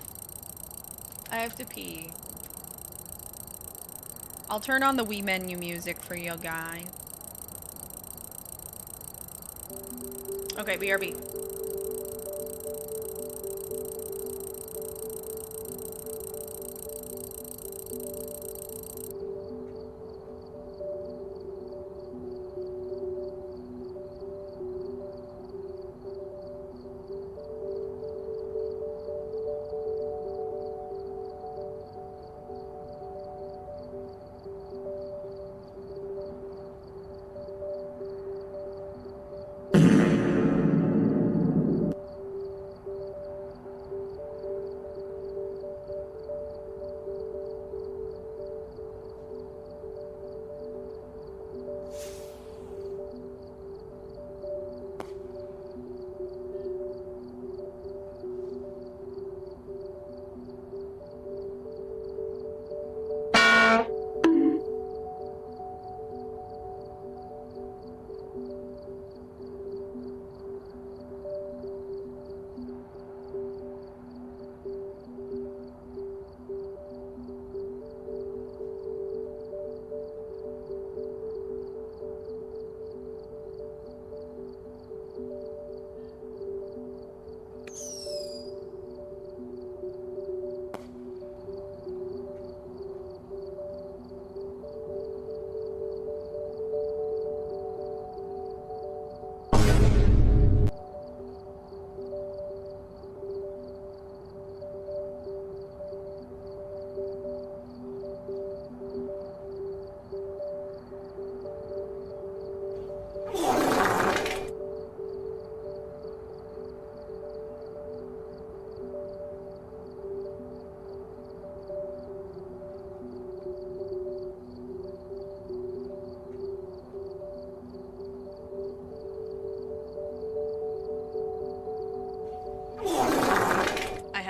I have to pee. I'll turn on the Wii menu music for you guys. Okay, BRB.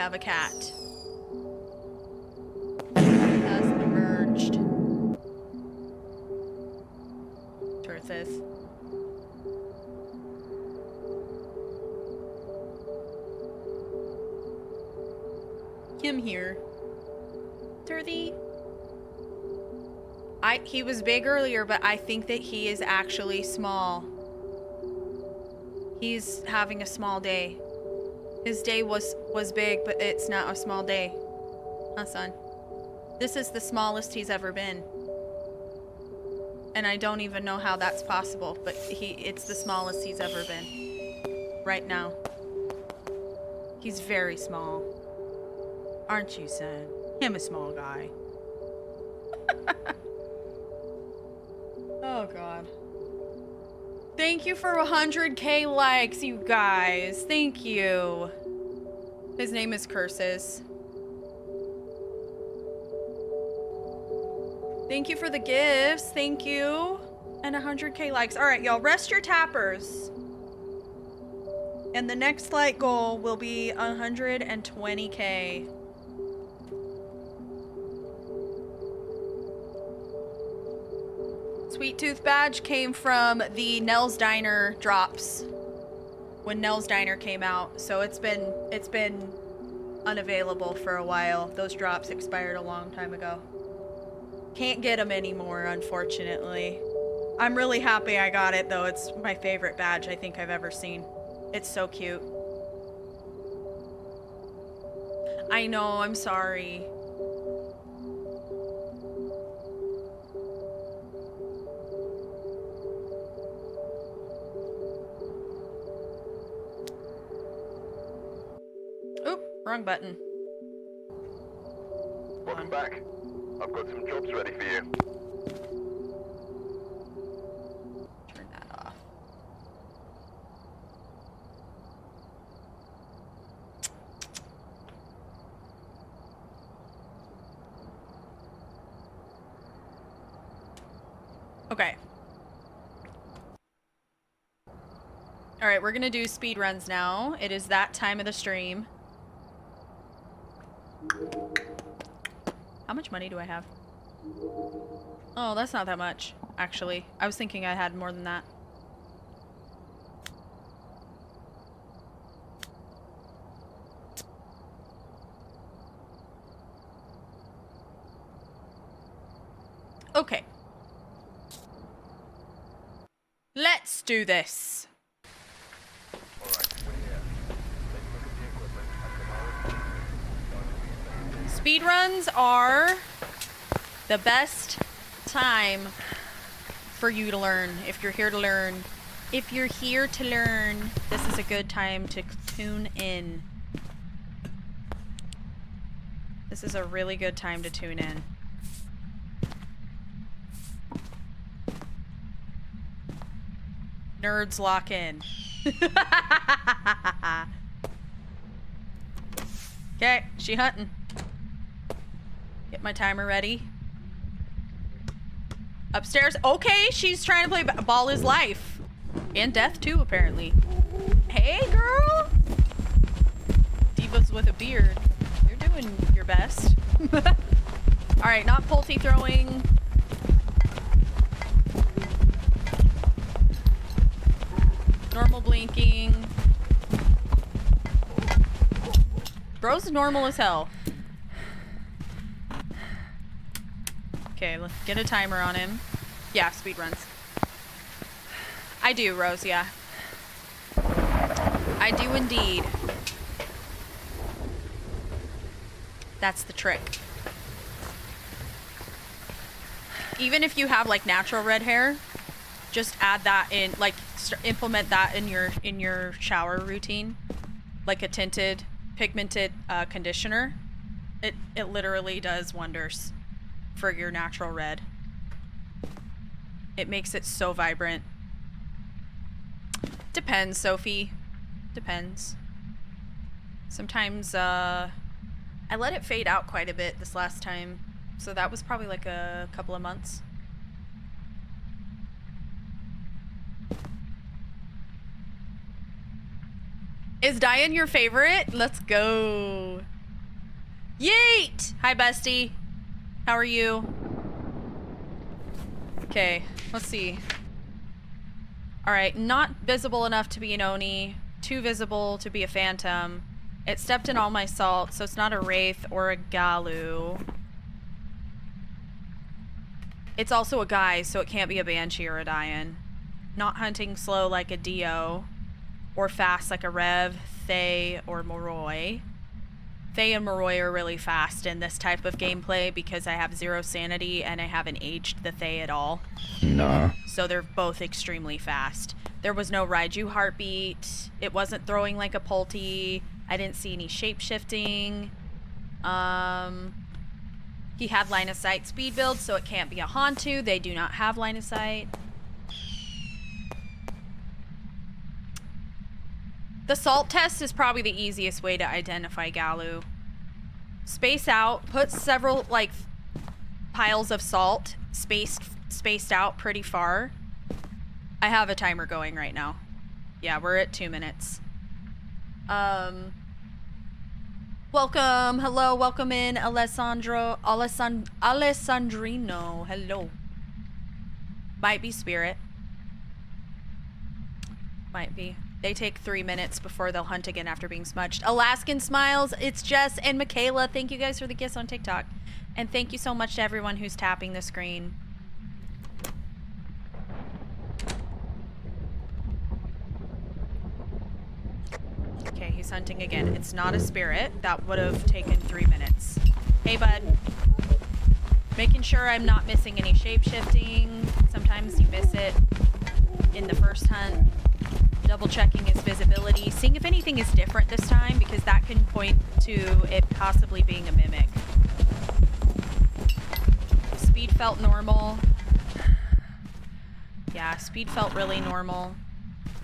have a cat. Has emerged. Turthis. Him here. Turthy. He was big earlier, but I think that he is actually small. He's having a small day. His day was big, but it's not a small day. Huh, son? This is the smallest he's ever been. And I don't even know how that's possible, but it's the smallest he's ever been. Right now. He's very small. Aren't you, son? Him a small guy. Oh, God. Thank you for 100K likes, you guys. Thank you. His name is Curses. Thank you for the gifts. Thank you. And 100K likes. All right, y'all. Rest your tappers. And the next like goal will be 120K. Sweet Tooth badge came from the Nell's Diner drops when Nell's Diner came out, so it's been unavailable for a while. Those drops expired a long time ago. Can't get them anymore, unfortunately. I'm really happy I got it, though. It's my favorite badge I think I've ever seen. It's so cute. I know, I'm sorry. Oop, wrong button. Welcome back. I've got some jobs ready for you. Turn that off. Okay. All right, we're gonna do speed runs now. It is that time of the stream. How much money do I have? Oh, that's not that much, actually. I was thinking I had more than that. Okay. Let's do this. Speedruns are the best time for you to learn. If you're here to learn. If you're here to learn, this is a good time to tune in. This is a really good time to tune in. Nerds lock in. Okay, she hunting. Get my timer ready. Upstairs. Okay, she's trying to play Ball is Life. And Death too, apparently. Hey, girl! Divas with a beard. You're doing your best. Alright, not pulte throwing. Normal blinking. Bro's normal as hell. Okay, let's get a timer on him. Yeah, speed runs. I do, Rose, yeah. I do indeed. That's the trick. Even if you have like natural red hair, just add that in, like implement that in your shower routine, like a tinted, pigmented conditioner. It literally does wonders for your natural red. It makes it so vibrant. Depends, Sophie. Depends. Sometimes I let it fade out quite a bit this last time, so that was probably like a couple of months. Is Diane your favorite? Let's go. Yeet! Hi, bestie. How are you? Okay, let's see. Alright, not visible enough to be an Oni. Too visible to be a phantom. It stepped in all my salt, so it's not a wraith or a Galu. It's also a guy, so it can't be a Banshee or a Dian. Not hunting slow like a Dio. Or fast like a Rev, Thay, or Moroi. Thay and Moroi are really fast in this type of gameplay because I have 0 sanity and I haven't aged the Thay at all. Nah. So they're both extremely fast. There was no Raiju heartbeat. It wasn't throwing like a Pulti. I didn't see any shape-shifting. He had line of sight speed build, so it can't be a Hantu. They do not have line of sight. The salt test is probably the easiest way to identify Galu. Space out, put several like piles of salt spaced out pretty far. I have a timer going right now. Yeah, we're at 2 minutes. Welcome, hello, welcome in Alessandrino, hello. Might be spirit. Might be. They take 3 minutes before they'll hunt again after being smudged. Alaskan Smiles, it's Jess and Michaela. Thank you guys for the gifts on TikTok. And thank you so much to everyone who's tapping the screen. Okay, he's hunting again. It's not a spirit. That would have taken 3 minutes. Hey, bud. Making sure I'm not missing any shape-shifting. Sometimes you miss it in the first hunt. Double checking his visibility, seeing if anything is different this time, because that can point to it possibly being a mimic. Speed felt normal. Yeah, speed felt really normal.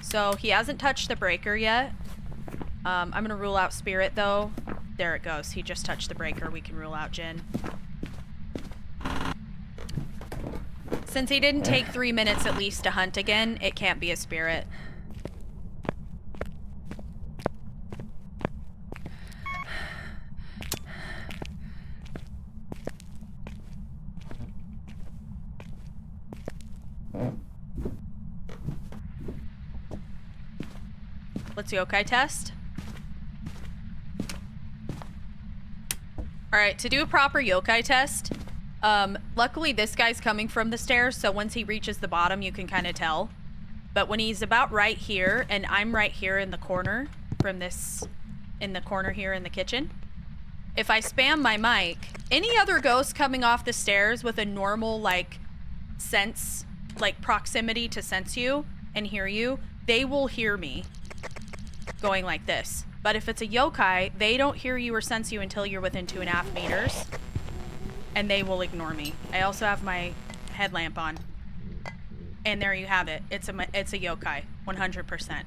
So he hasn't touched the breaker yet. I'm gonna rule out spirit though. There it goes. He just touched the breaker. We can rule out Jinn. Since he didn't take 3 minutes at least to hunt again, it can't be a spirit. Let's yokai test. Alright, to do a proper yokai test, luckily this guy's coming from the stairs, so once he reaches the bottom, you can kind of tell. But when he's about right here, and I'm right here in the corner, from this, in the corner here in the kitchen, if I spam my mic, any other ghost coming off the stairs with a normal, like, sense, like, proximity to sense you and hear you, they will hear me going like this. But if it's a yokai, they don't hear you or sense you until you're within 2.5 meters. And they will ignore me. I also have my headlamp on. And there you have it. It's a yokai, 100%.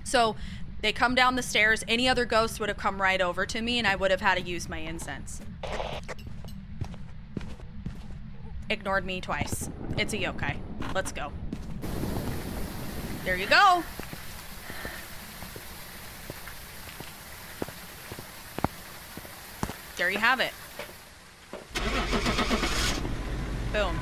So they come down the stairs. Any other ghost would have come right over to me and I would have had to use my incense. Ignored me twice. It's a yokai. Let's go. There you go. There you have it. Boom.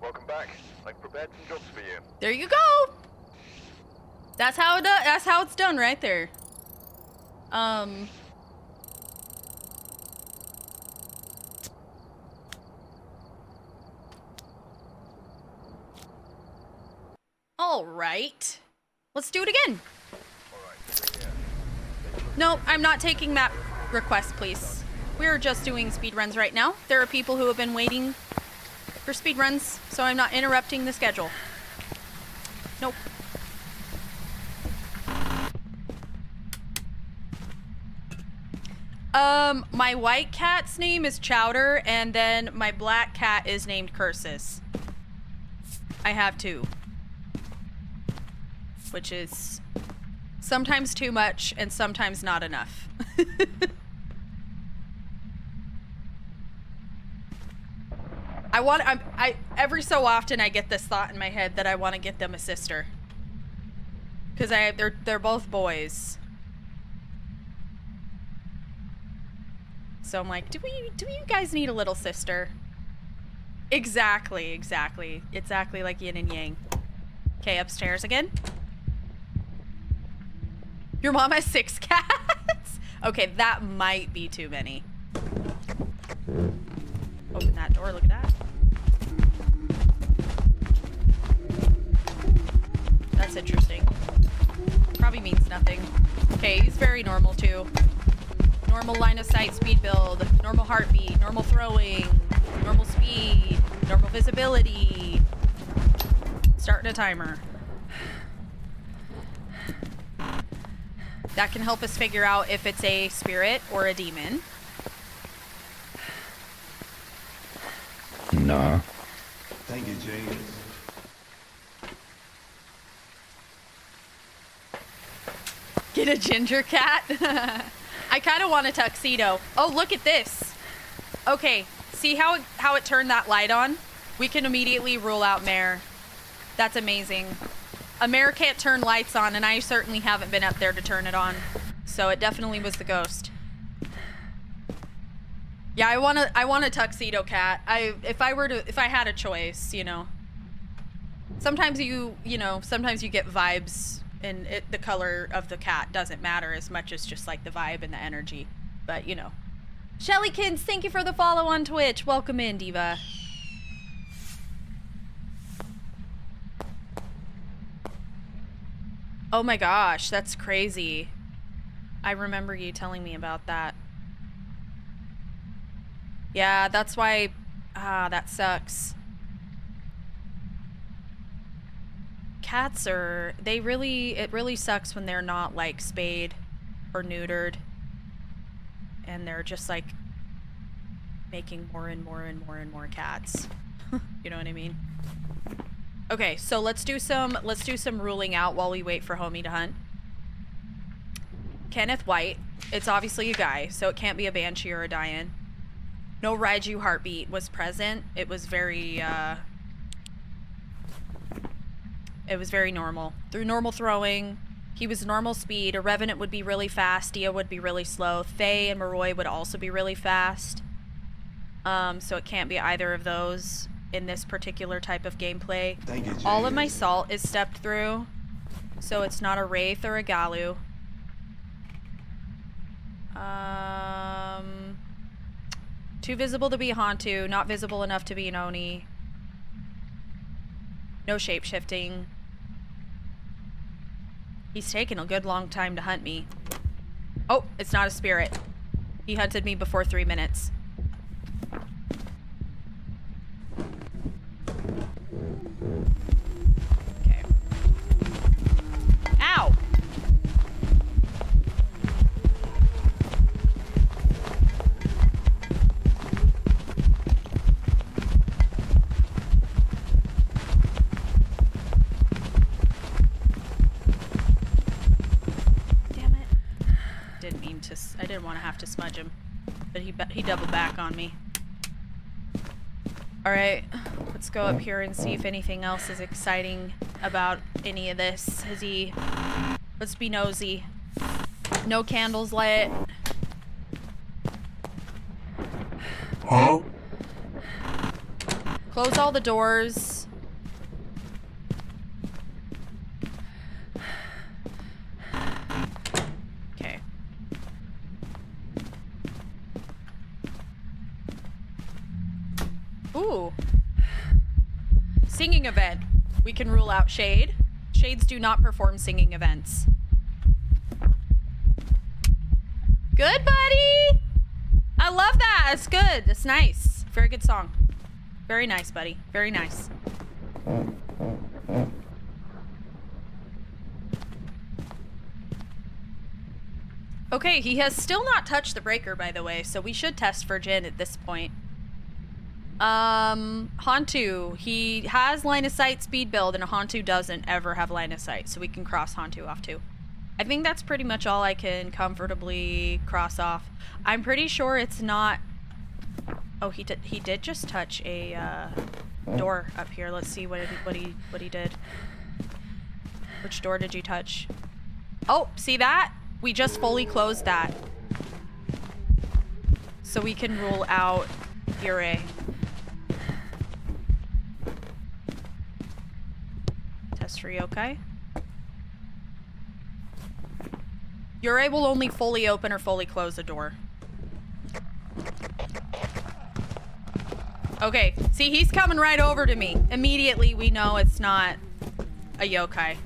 Welcome back. I've prepared some jobs for you. There you go. That's how it's done right there. All right. Let's do it again. Nope, I'm not taking map requests, please. We're just doing speedruns right now. There are people who have been waiting for speedruns, so I'm not interrupting the schedule. Nope. My white cat's name is Chowder, and then my black cat is named Curses. I have 2. Which is sometimes too much and sometimes not enough. I every so often I get this thought in my head that I want to get them a sister. Cause they're both boys. So I'm like, do you guys need a little sister? Exactly like yin and yang. Okay, upstairs again. Your mom has 6 cats? Okay, that might be too many. Open that door, look at that. That's interesting. Probably means nothing. Okay, he's very normal too. Normal line of sight, speed build, normal heartbeat, normal throwing, normal speed, normal visibility. Starting a timer. That can help us figure out if it's a spirit or a demon. No. Thank you, Jenkins. Get a ginger cat? I kind of want a tuxedo. Oh, look at this. Okay, see how it turned that light on? We can immediately rule out Mare. That's amazing. A Mare can't turn lights on, and I certainly haven't been up there to turn it on. So it definitely was the ghost. Yeah, I want a tuxedo cat. If I had a choice, you know. Sometimes you get vibes, and the color of the cat doesn't matter as much as just like the vibe and the energy. But you know. Shellykins, thank you for the follow on Twitch. Welcome in, Diva. Oh my gosh, that's crazy. I remember you telling me about that. Yeah, that's why, that sucks. Cats it really sucks when they're not like spayed or neutered. And they're just like making more and more and more and more cats. You know what I mean? Okay, so let's do some ruling out while we wait for Homie to hunt. Kenneth White. It's obviously a guy, so it can't be a Banshee or a Dian. No Raiju heartbeat was present. It was very normal. Through normal throwing, he was normal speed. A Revenant would be really fast. Dia would be really slow. Faye and Maroi would also be really fast. So it can't be either of those in this particular type of gameplay. Thank you, All of my Jenkins. salt is stepped through, so it's not a Wraith or a Galu. Too visible to be a Hantu, not visible enough to be an Oni. No shape-shifting. He's taken a good long time to hunt me. Oh, it's not a spirit. He hunted me before 3 minutes. Okay. Ow! Damn it. I didn't want to have to smudge him, but he doubled back on me. All right, let's go up here and see if anything else is exciting about any of this. Let's be nosy. No candles lit. Huh? Close all the doors. Okay. Ooh. Singing event. We can rule out Shade. Shades do not perform singing events. Good, buddy! I love that. It's good. It's nice. Very good song. Very nice, buddy. Very nice. Okay, he has still not touched the breaker, by the way, so we should test for Jin at this point. Hantu. He has line of sight speed build, and a Hantu doesn't ever have line of sight, so we can cross Hantu off too. I think that's pretty much all I can comfortably cross off. I'm pretty sure it's not Oh, he did just touch a door up here. Let's see what he did. Which door did you touch? Oh, see that? We just fully closed that. So we can rule out Yurei. Test for yokai. Yurei will only fully open or fully close a door. Okay, see, he's coming right over to me. Immediately, we know it's not a yokai.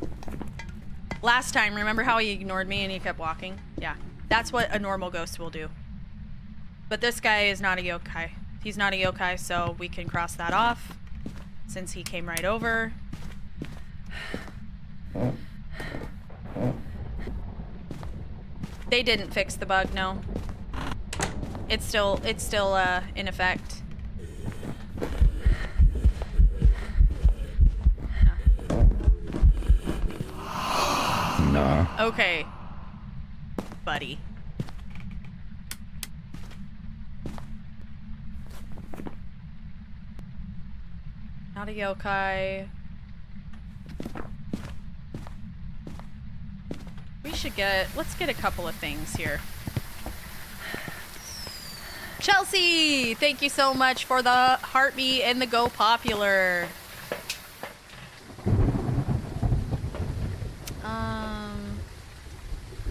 Last time, remember how he ignored me and he kept walking? Yeah, that's what a normal ghost will do. But this guy is not a yokai. He's not a yokai, so we can cross that off since he came right over. They didn't fix the bug, no. It's still in effect. No. Okay, buddy. Not a yokai. Let's get a couple of things here. Chelsea, thank you so much for the heartbeat and the go popular.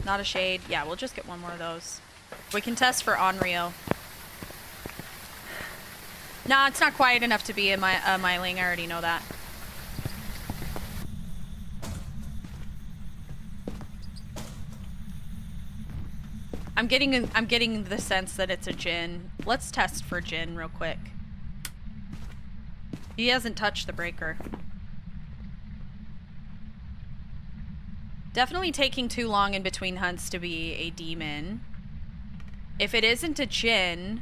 Not a shade. Yeah, we'll just get one more of those. We can test for Onryo. Nah, it's not quiet enough to be in my Myling. I already know that. I'm getting the sense that it's a Jinn. Let's test for Jinn real quick. He hasn't touched the breaker. Definitely taking too long in between hunts to be a demon. If it isn't a Jinn,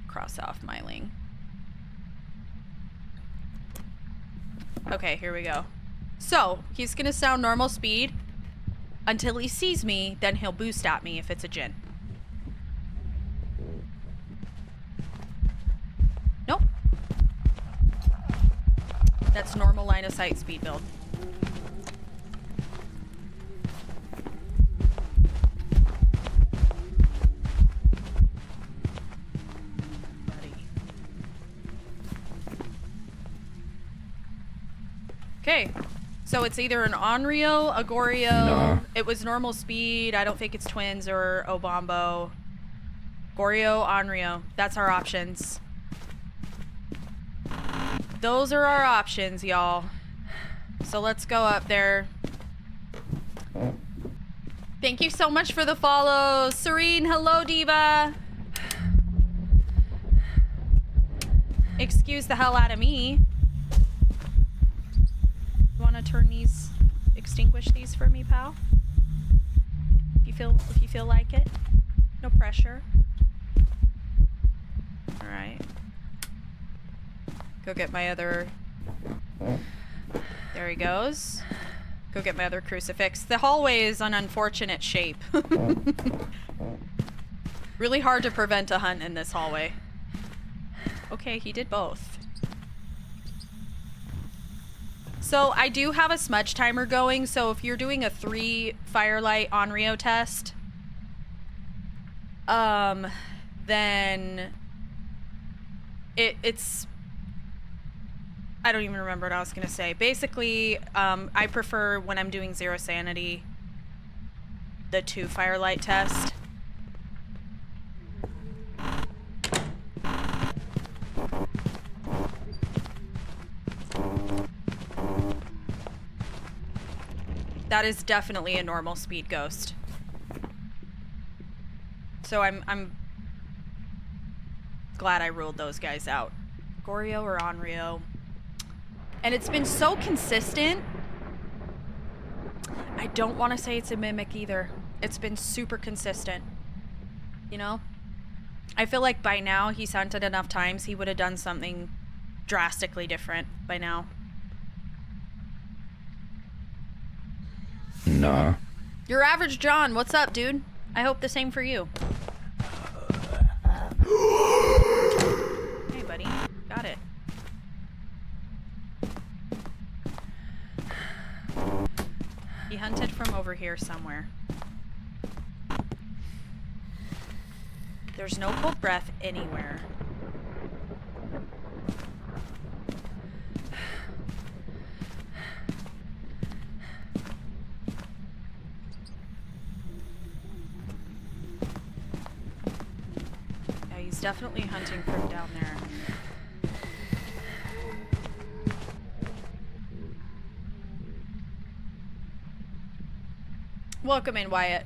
cross off Myling. Okay, here we go. So, he's gonna sound normal speed until he sees me, then he'll boost at me if it's a Jinn. Nope. That's normal line of sight speed build. Okay, so it's either an Onryo, a Goryo. No. It was normal speed. I don't think it's twins or Obombo. Goryo, Onryo. That's our options. Those are our options, y'all. So let's go up there. Thank you so much for the follow. Serene, hello, Diva. Excuse the hell out of me. You want to turn these, extinguish these for me, pal? If you feel like it. No pressure. All right. Go get my other. There he goes. Go get my other crucifix. The hallway is an unfortunate shape. Really hard to prevent a hunt in this hallway. Okay, he did both. So I do have a smudge timer going, so if you're doing a 3 Firelight Onryo test, then it's I don't even remember what I was gonna say. Basically, I prefer when I'm doing 0 sanity, the 2 Firelight test. That is definitely a normal speed ghost. So I'm glad I ruled those guys out. Goryo or Onryo. And it's been so consistent. I don't want to say it's a mimic either. It's been super consistent. You know? I feel like by now he's hunted enough times, he would have done something drastically different by now. No. Your average John, what's up, dude? I hope the same for you. He hunted from over here somewhere. There's no cold breath anywhere. Yeah, he's definitely hunting from down there. Welcome in, Wyatt.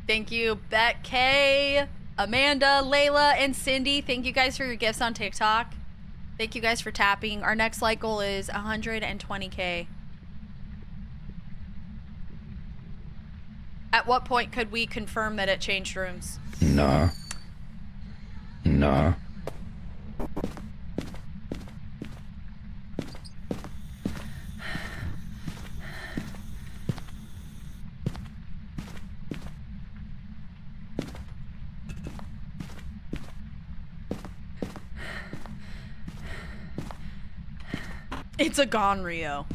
Thank you, Bet K, Amanda, Layla, and Cindy. Thank you guys for your gifts on TikTok. Thank you guys for tapping. Our next like goal is 120K. At what point could we confirm that it changed rooms? Nah. Nah. It's a gone Rio.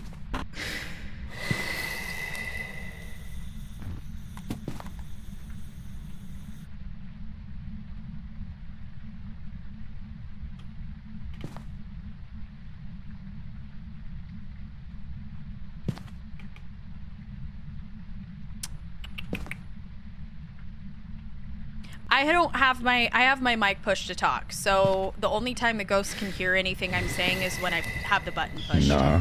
I have my mic pushed to talk, so the only time the ghost can hear anything I'm saying is when I have the button pushed. Nah.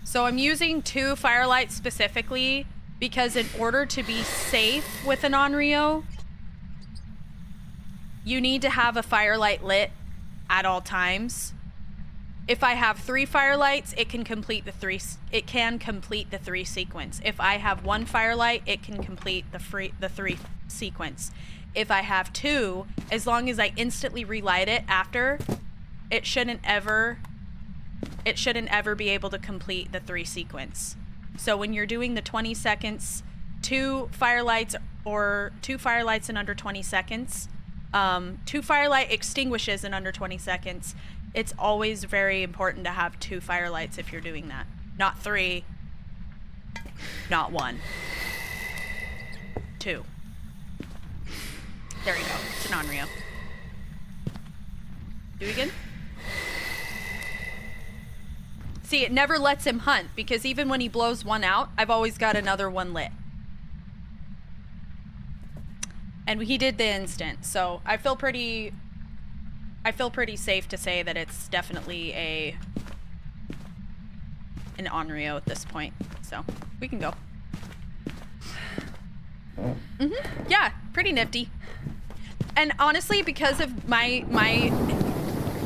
So I'm using 2 firelights specifically because in order to be safe with an Onryo, you need to have a firelight lit at all times. If I have 3 firelights, it can complete the 3 sequence. If I have 1 firelight, it can complete the 3 sequence. If I have 2, as long as I instantly relight it after, it shouldn't ever be able to complete the 3 sequence. So when you're doing the 20 seconds, 2 firelights in under 20 seconds, 2 firelight extinguishes in under 20 seconds. It's always very important to have 2 firelights if you're doing that. Not 3, not 1. 2. There you go. It's an Onryo. Do it again. See, it never lets him hunt because even when he blows one out, I've always got another one lit. And he did the instant, so I feel pretty safe to say that it's definitely an Onryo at this point. So we can go. Yeah, pretty nifty. And honestly, because of my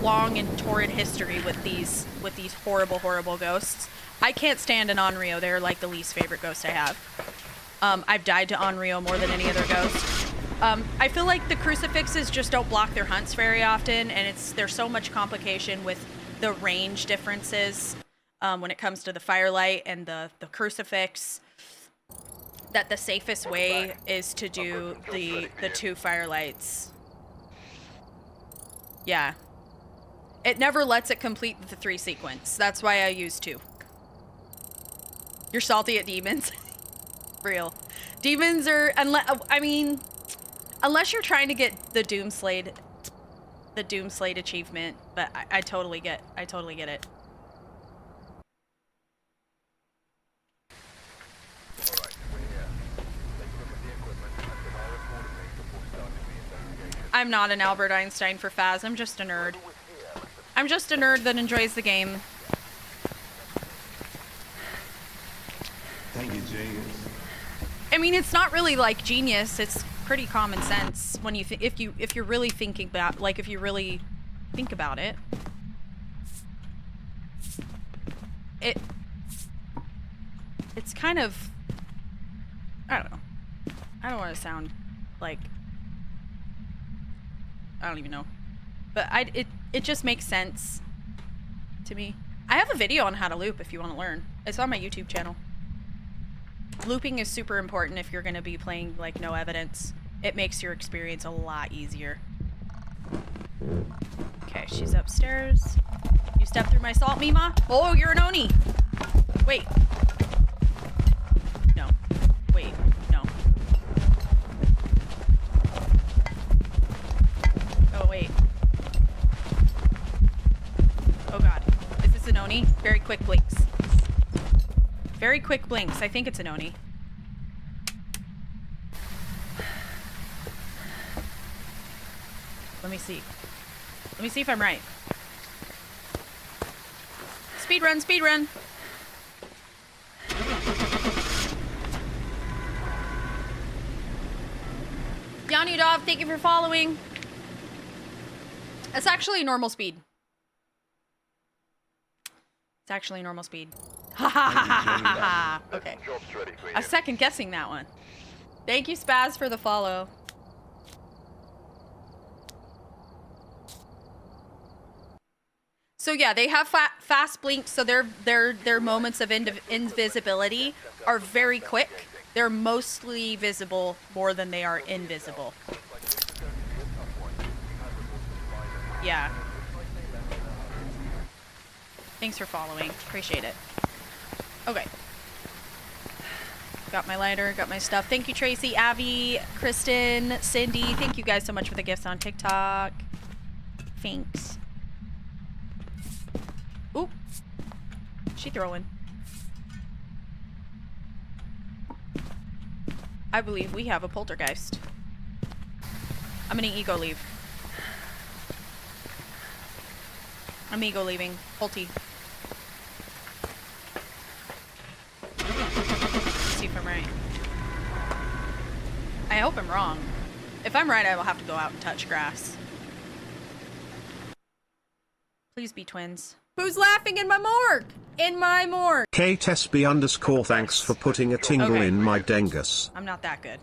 long and torrid history with these horrible ghosts, I can't stand an Onryo. They're like the least favorite ghost I have. I've died to Onryo more than any other ghost. I feel like the crucifixes just don't block their hunts very often, and there's so much complication with the range differences when it comes to the firelight and the crucifix, that the safest way is to do the 2 firelights. Yeah. It never lets it complete the 3 sequence. That's why I use 2. You're salty at demons? Real. Demons are, unless you're trying to get the Doomslade achievement, but I totally get it. Alright, take a look at the equipment and prepare accordingly before starting the investigation. I'm not an Albert Einstein for Phas, I'm just a nerd. I'm just a nerd that enjoys the game. Thank you, James. I mean, it's not really like genius, it's pretty common sense when if you really think about it. It's kind of, I don't know. I don't want to sound like, I don't even know. But it just makes sense to me. I have a video on how to loop if you want to learn. It's on my YouTube channel. Looping is super important if you're going to be playing like no evidence. It makes your experience a lot easier. Okay, she's upstairs. You step through my salt, Mima? Oh, you're an Oni. Wait. No. Wait. No. Oh, wait. Oh, God. Is this an Oni? Very quick blinks. Very quick blinks. I think it's an Oni. Let me see. Let me see if I'm right. Speed run, speed run. Yanudov, thank you for following. It's actually normal speed. It's actually normal speed. Ha ha ha ha ha ha. Okay. Job's ready for you. I was second guessing that one. Thank you, Spaz, for the follow. So yeah, they have fast blinks, so their moments of invisibility are very quick. They're mostly visible more than they are invisible. Yeah. Thanks for following. Appreciate it. Okay. Got my lighter, got my stuff. Thank you, Tracy, Abby, Kristen, Cindy. Thank you guys so much for the gifts on TikTok. Thanks. Oop. She throwing. I believe we have a poltergeist. I'm gonna ego leave. I'm ego leaving. Polty. Let's see if I'm right. I hope I'm wrong. If I'm right, I will have to go out and touch grass. Please be twins. Who's laughing in my morgue? In my morgue. KTSB_ thanks for putting a tingle Okay. in my dengus. I'm not that good.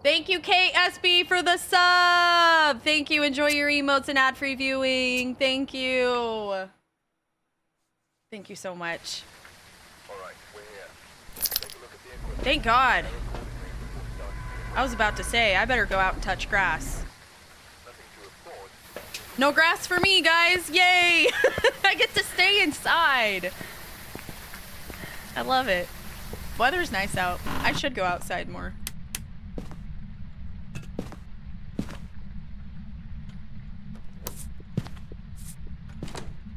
Thank you, KSB, for the sub. Thank you. Enjoy your emotes and ad-free viewing. Thank you. Thank you so much. All right, we're here. Take a look at the equipment. Thank God. I was about to say, I better go out and touch grass. Nothing to report. No grass for me, guys. Yay. I get to stay inside. I love it. Weather's nice out. I should go outside more.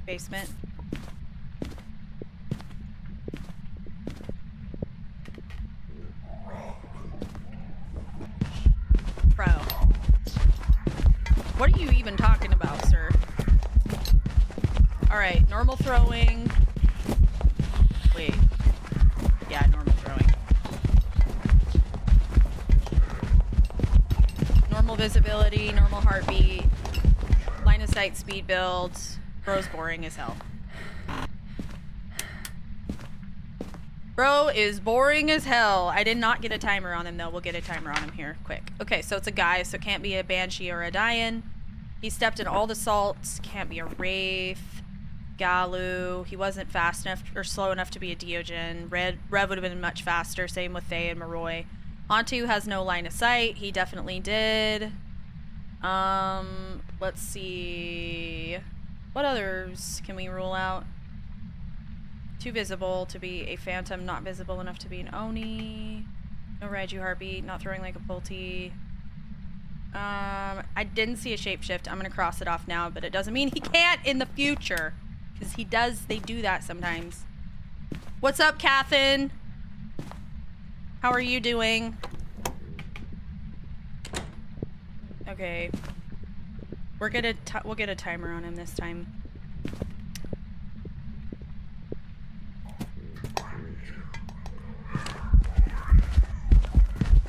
Basement. Bro. What are you even talking about, sir? Alright, normal throwing. Wait. Yeah, normal throwing. Normal visibility, normal heartbeat. Line of sight, speed builds. Bro's boring as hell. Bro is boring as hell. I did not get a timer on him, though. We'll get a timer on him here, quick. Okay, so it's a guy, so it can't be a Banshee or a Dian. He stepped in all the salts. Can't be a Wraith. Galu. He wasn't fast enough or slow enough to be a Diogen. Rev would have been much faster. Same with Faye and Maroi. Hantu has no line of sight. He definitely did. Let's see. What others can we rule out? Too visible to be a phantom, not visible enough to be an Oni. No Raiju heartbeat, not throwing like a Pulti. I didn't see a shapeshift. I'm gonna cross it off now, but it doesn't mean he can't in the future. Because he does, they do that sometimes. What's up, Cathin? How are you doing? Okay. We'll get a timer on him this time.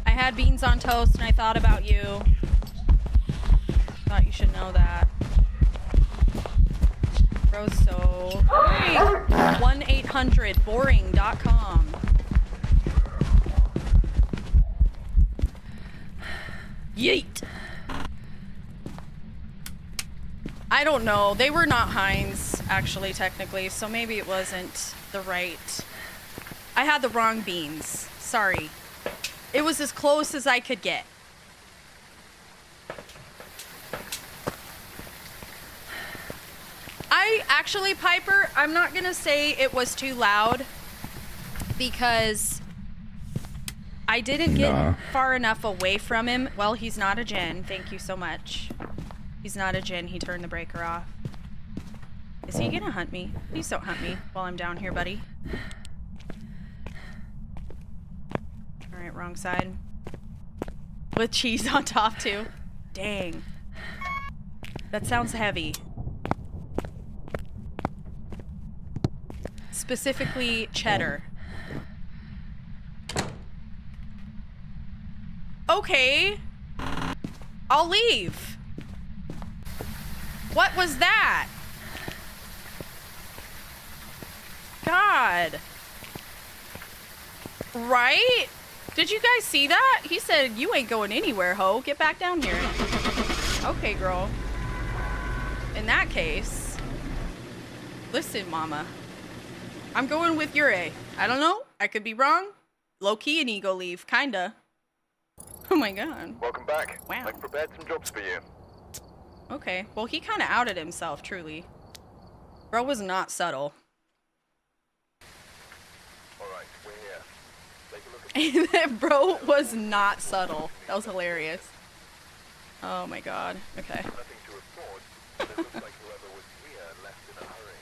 I had beans on toast and I thought about you. Thought you should know that. Bro's so... Hey! 1-800-BORING.com. Yeet! I don't know. They were not Heinz, actually, technically, so maybe it wasn't the right... I had the wrong beans. Sorry. It was as close as I could get. Actually, Piper, I'm not gonna say it was too loud because I didn't get far enough away from him. Well, he's not a Jinn. Thank you so much. He's not a Jinn. He turned the breaker off. Is he gonna hunt me? Please don't hunt me while I'm down here, buddy. Alright, wrong side. With cheese on top, too. Dang. That sounds heavy. Specifically, cheddar. Okay. I'll leave. What was that? God. Right? Did you guys see that? He said, you ain't going anywhere, ho. Get back down here. Okay, girl. In that case, listen, mama. I'm going with Yurei. I don't know. I could be wrong. Low-key an ego leave. Kinda. Oh my god. Welcome back. Wow. I've prepared some jobs for you. Okay. Well, he kind of outed himself, truly. Bro was not subtle. Alright, we're here. Take a look at Bro was not subtle. That was hilarious. Oh my god. Okay. nothing to report, but it looks like whoever was here left in a hurry.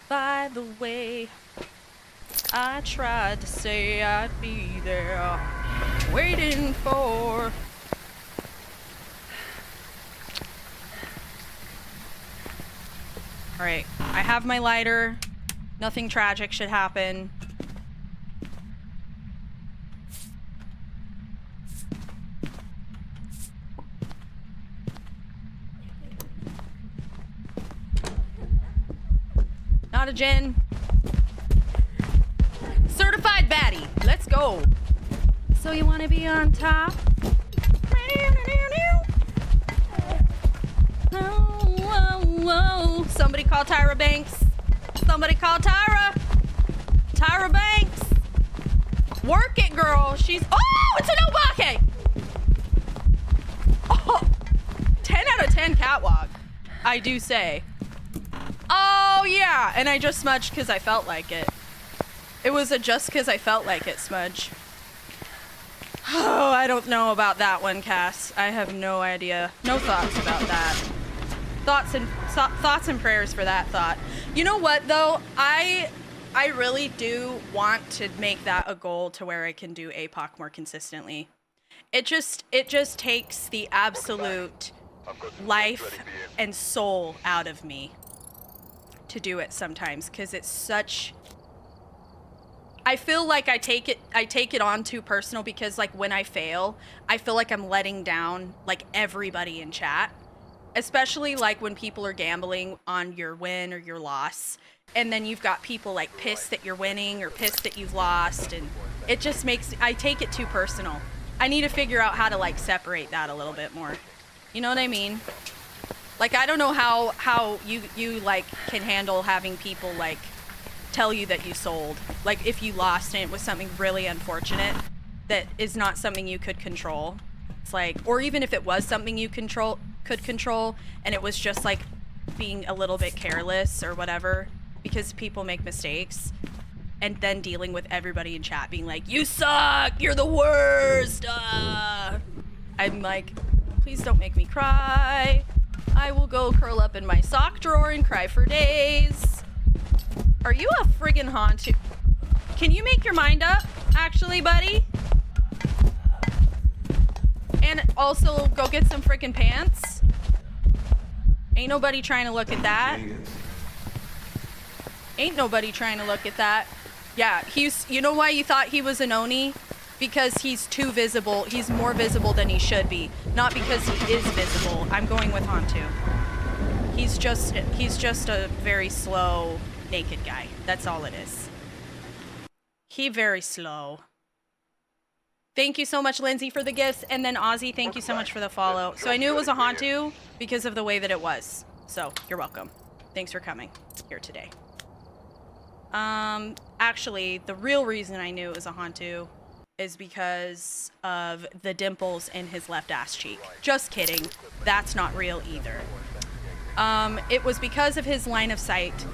By the way, I tried to say I'd be there, waiting for. Alright, I have my lighter. Nothing tragic should happen. Not a Jinn. Certified baddie. Let's go. So you want to be on top? Whoa. Somebody call Tyra Banks. Somebody call Tyra. Tyra Banks. Work it, girl. She's... Oh, it's an Obake. Oh, 10 out of 10 catwalk. I do say. Oh, yeah. And I just smudged because I felt like it. It was a just because I felt like it smudge. Oh, I don't know about that one, Cass. I have no idea. No thoughts about that. Thoughts and prayers for that thought. You know what, though? I really do want to make that a goal to where I can do APOC more consistently. It just takes the absolute life and soul out of me to do it sometimes, because it's such... I feel like I take it on too personal, because like when I fail, I feel like I'm letting down like everybody in chat, especially like when people are gambling on your win or your loss, and then you've got people like pissed that you're winning or pissed that you've lost, and it just makes... I take it too personal. I need to figure out how to like separate that a little bit more. You know what I mean? Like, I don't know how you like can handle having people like tell you that you sold. Like, if you lost and it was something really unfortunate that is not something you could control. It's like, or even if it was something you could control and it was just like being a little bit careless or whatever, because people make mistakes, and then dealing with everybody in chat being like, you suck, you're the worst. I'm like, please don't make me cry. I will go curl up in my sock drawer and cry for days. Are you a friggin' haunt? Can you make your mind up, actually, buddy? And also go get some friggin' pants. Ain't nobody trying to look at that. Ain't nobody trying to look at that. Yeah, you know why you thought he was an Oni? Because he's too visible. He's more visible than he should be. Not because he is visible. I'm going with Hantu. He's just a very slow, naked guy. That's all it is. He very slow. Thank you so much, Lindsay, for the gifts. And then Ozzy, thank you so much for the follow. So I knew it was a Hantu because of the way that it was. So you're welcome. Thanks for coming here today. Actually, the real reason I knew it was a Hantu is because of the dimples in his left ass cheek. Just kidding. That's not real either. It was because of his line of sight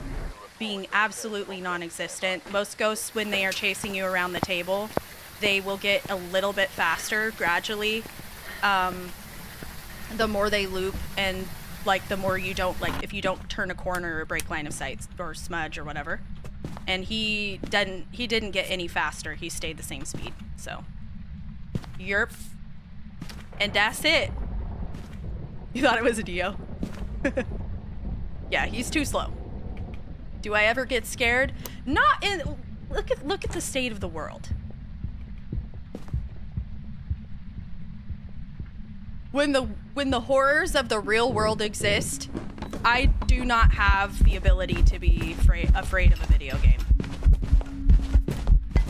being absolutely non-existent. Most ghosts, when they are chasing you around the table, they will get a little bit faster gradually. The more they loop, and like the more you don't, like if you don't turn a corner or break line of sight or smudge or whatever. And he didn't get any faster. He stayed the same speed. So, yerp. And that's it. You thought it was a Dio? Yeah, he's too slow. Do I ever get scared? Not in. Look at the state of the world. When the horrors of the real world exist, I do not have the ability to be afraid of a video game.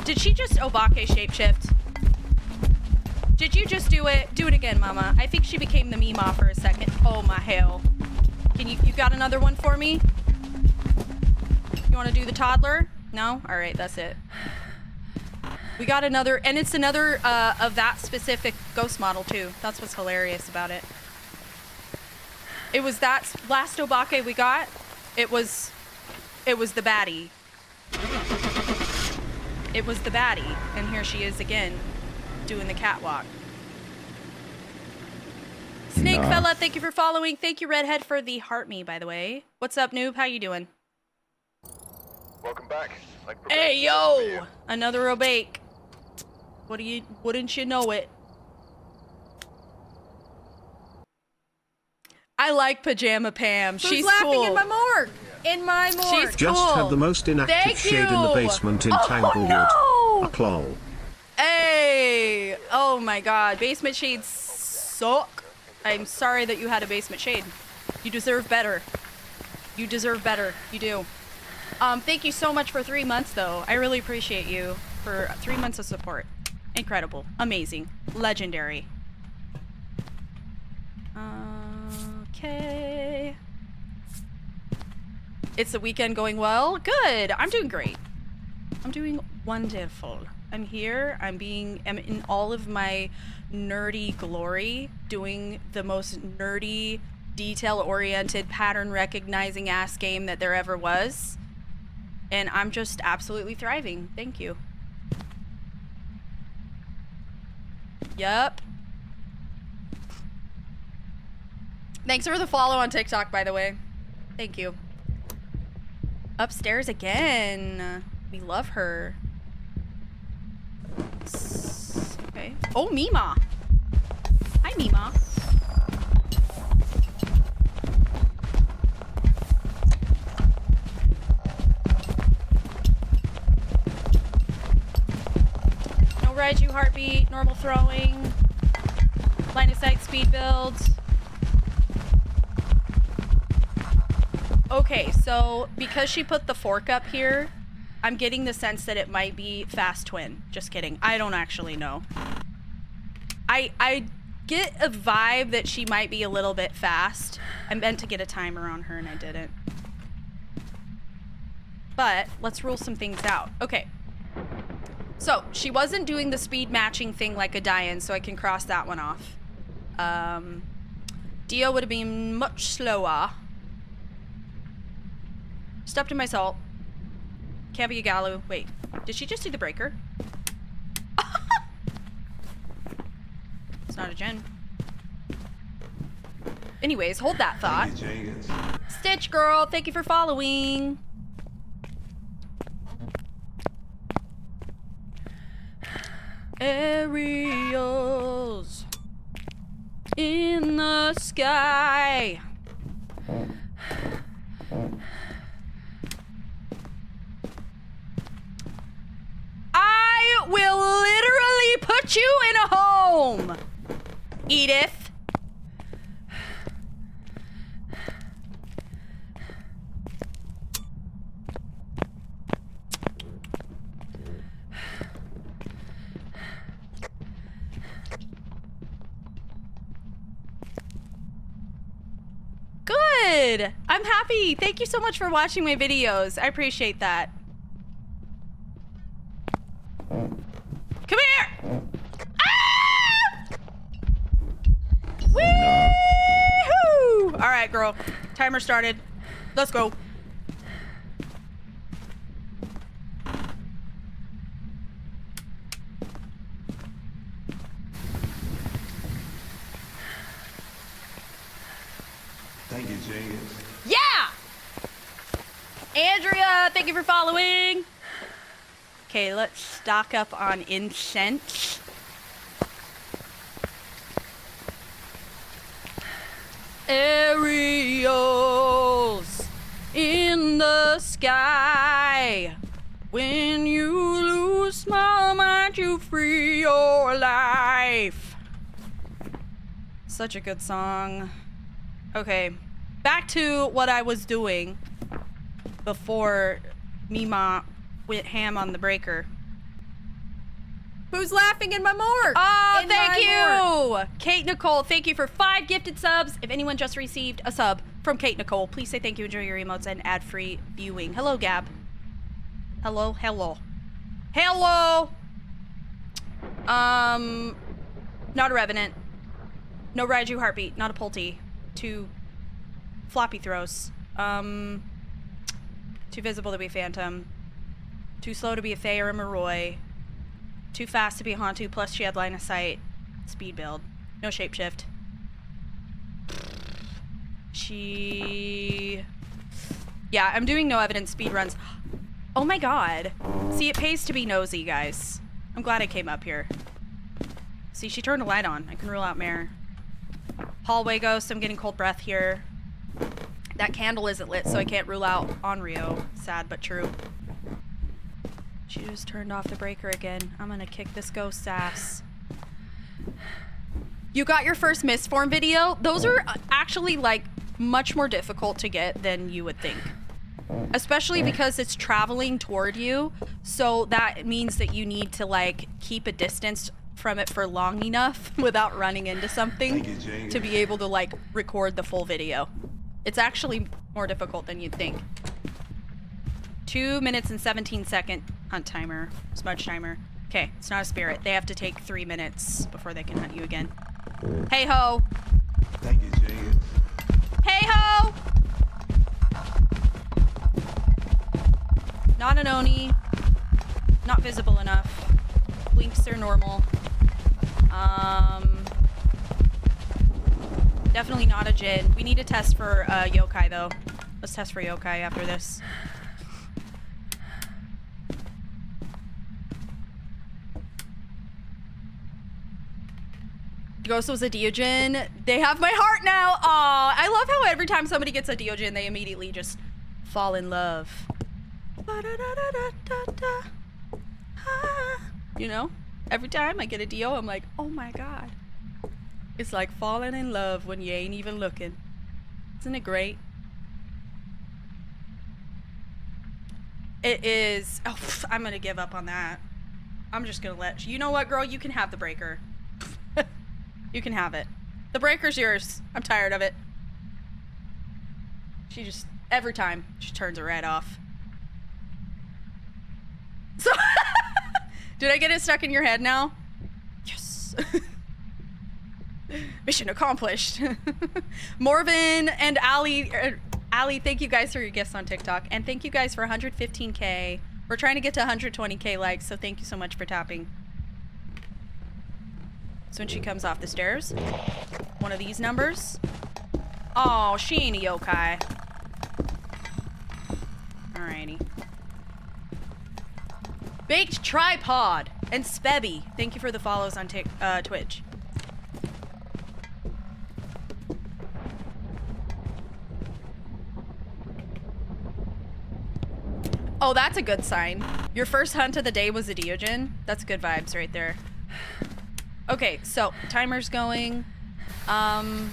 Did she just Obake shapeshift? Did you just do it? Do it again, Mama. I think she became the Mima for a second. Oh my hell. Can you got another one for me? You want to do the toddler? No? All right, that's it. We got another, and it's another of that specific ghost model too. That's what's hilarious about it. It was that last Obake we got. It was the baddie. It was the baddie, and here she is again, doing the catwalk. Snake fella, thank you for following. Thank you, Redhead, for the heart me, by the way. What's up, noob? How you doing? Welcome back. Hey, yo! Another Obake. Wouldn't you know it? I like Pajama Pam. Who's She's laughing cool. in my morgue? In my morgue. She's Just cool. had the most inactive Thank shade in the you. basement in Oh, Tanglewood. no. A claw. Hey! Oh my god, basement shades suck. I'm sorry that you had a basement shade. You deserve better. You deserve better. You do. Thank you so much for 3 months, though. I really appreciate you for 3 months of support. Incredible. Amazing. Legendary. Okay. It's the weekend going well? Good. I'm doing great. I'm doing wonderful. I'm here. I'm in all of my nerdy glory, doing the most nerdy, detail-oriented, pattern-recognizing ass game that there ever was. And I'm just absolutely thriving. Thank you. Yup. Thanks for the follow on TikTok, by the way. Thank you. Upstairs again. We love her. Okay. Oh, Mima. Hi, Mima. No Raiju heartbeat, normal throwing, line of sight speed builds. Okay, so because she put the fork up here, I'm getting the sense that it might be fast twin. Just kidding. I don't actually know. I get a vibe that she might be a little bit fast. I meant to get a timer on her and I didn't. But let's rule some things out. Okay. So she wasn't doing the speed matching thing like a Diane, so I can cross that one off. Dio would have been much slower. Stepped in my salt. Can't be a Galu. Wait, did she just do the breaker? It's not a gen. Anyways, hold that thought. Thank you, Jenkins. Stitch girl, thank you for following. Aerials in the sky. I will literally put you in a home, Edith. Good. I'm happy. Thank you so much for watching my videos. I appreciate that. Come here! Ah! Woo! All right, right, girl. Timer started. Let's go. Thank you, James. Yeah! Andrea, thank you for following. Okay, let's stock up on incense. Aerials in the sky. When you lose my mind, you free your life. Such a good song. Okay, back to what I was doing before Mima went ham on the breaker. Who's laughing in my morgue? Oh, In thank my morgue. you! Kate Nicole, thank you for 5 gifted subs. If anyone just received a sub from Kate Nicole, please say thank you, enjoy your emotes, and ad-free viewing. Hello, Gab. Hello, hello. Hello! Not a Revenant. No Raiju Heartbeat, not a Pulte. 2 floppy throws. Too visible to be Phantom. Too slow to be a Faye or a Maroi. Too fast to be a Hantu, plus she had line of sight. Speed build. No shapeshift. Yeah, I'm doing no evidence speed runs. Oh my god. See, it pays to be nosy, guys. I'm glad I came up here. See, she turned a light on. I can rule out Mare. Hallway ghost, I'm getting cold breath here. That candle isn't lit, so I can't rule out Onryo. Sad but true. She just turned off the breaker again. I'm gonna kick this ghost's ass. You got your first misform video? Those are actually, like, much more difficult to get than you would think. Especially because it's traveling toward you, so that means that you need to, like, keep a distance from it for long enough without running into something Thank you, Jane. to be able to, like, record the full video. It's actually more difficult than you'd think. 2 minutes and 17-second hunt timer, smudge timer. Okay, it's not a spirit. They have to take 3 minutes before they can hunt you again. Hey ho! Thank you, James. Hey ho! Not an Oni. Not visible enough. Blinks are normal. Definitely not a Jin. We need to test for yokai though. Let's test for yokai after this. Ghost was a Deogen. They have my heart now. Aw, I love how every time somebody gets a Deogen, they immediately just fall in love. You know? Every time I get a Dio, I'm like, oh my god. It's like falling in love when you ain't even looking. Isn't it great? It is. Oh, I'm gonna give up on that. I'm just gonna let you know what, girl? You can have the breaker. You can have it. The breaker's yours. I'm tired of it. She just, every time, she turns her red off. So, did I get it stuck in your head now? Yes. Mission accomplished. Morven and Ali, thank you guys for your gifts on TikTok. And thank you guys for 115K. We're trying to get to 120K likes, so thank you so much for tapping. So when she comes off the stairs, one of these numbers. Oh, she ain't a yokai. Alrighty. Baked Tripod and Spebby, thank you for the follows on Twitch. Oh, that's a good sign. Your first hunt of the day was a Deogen. That's good vibes right there. Okay, so timer's going. I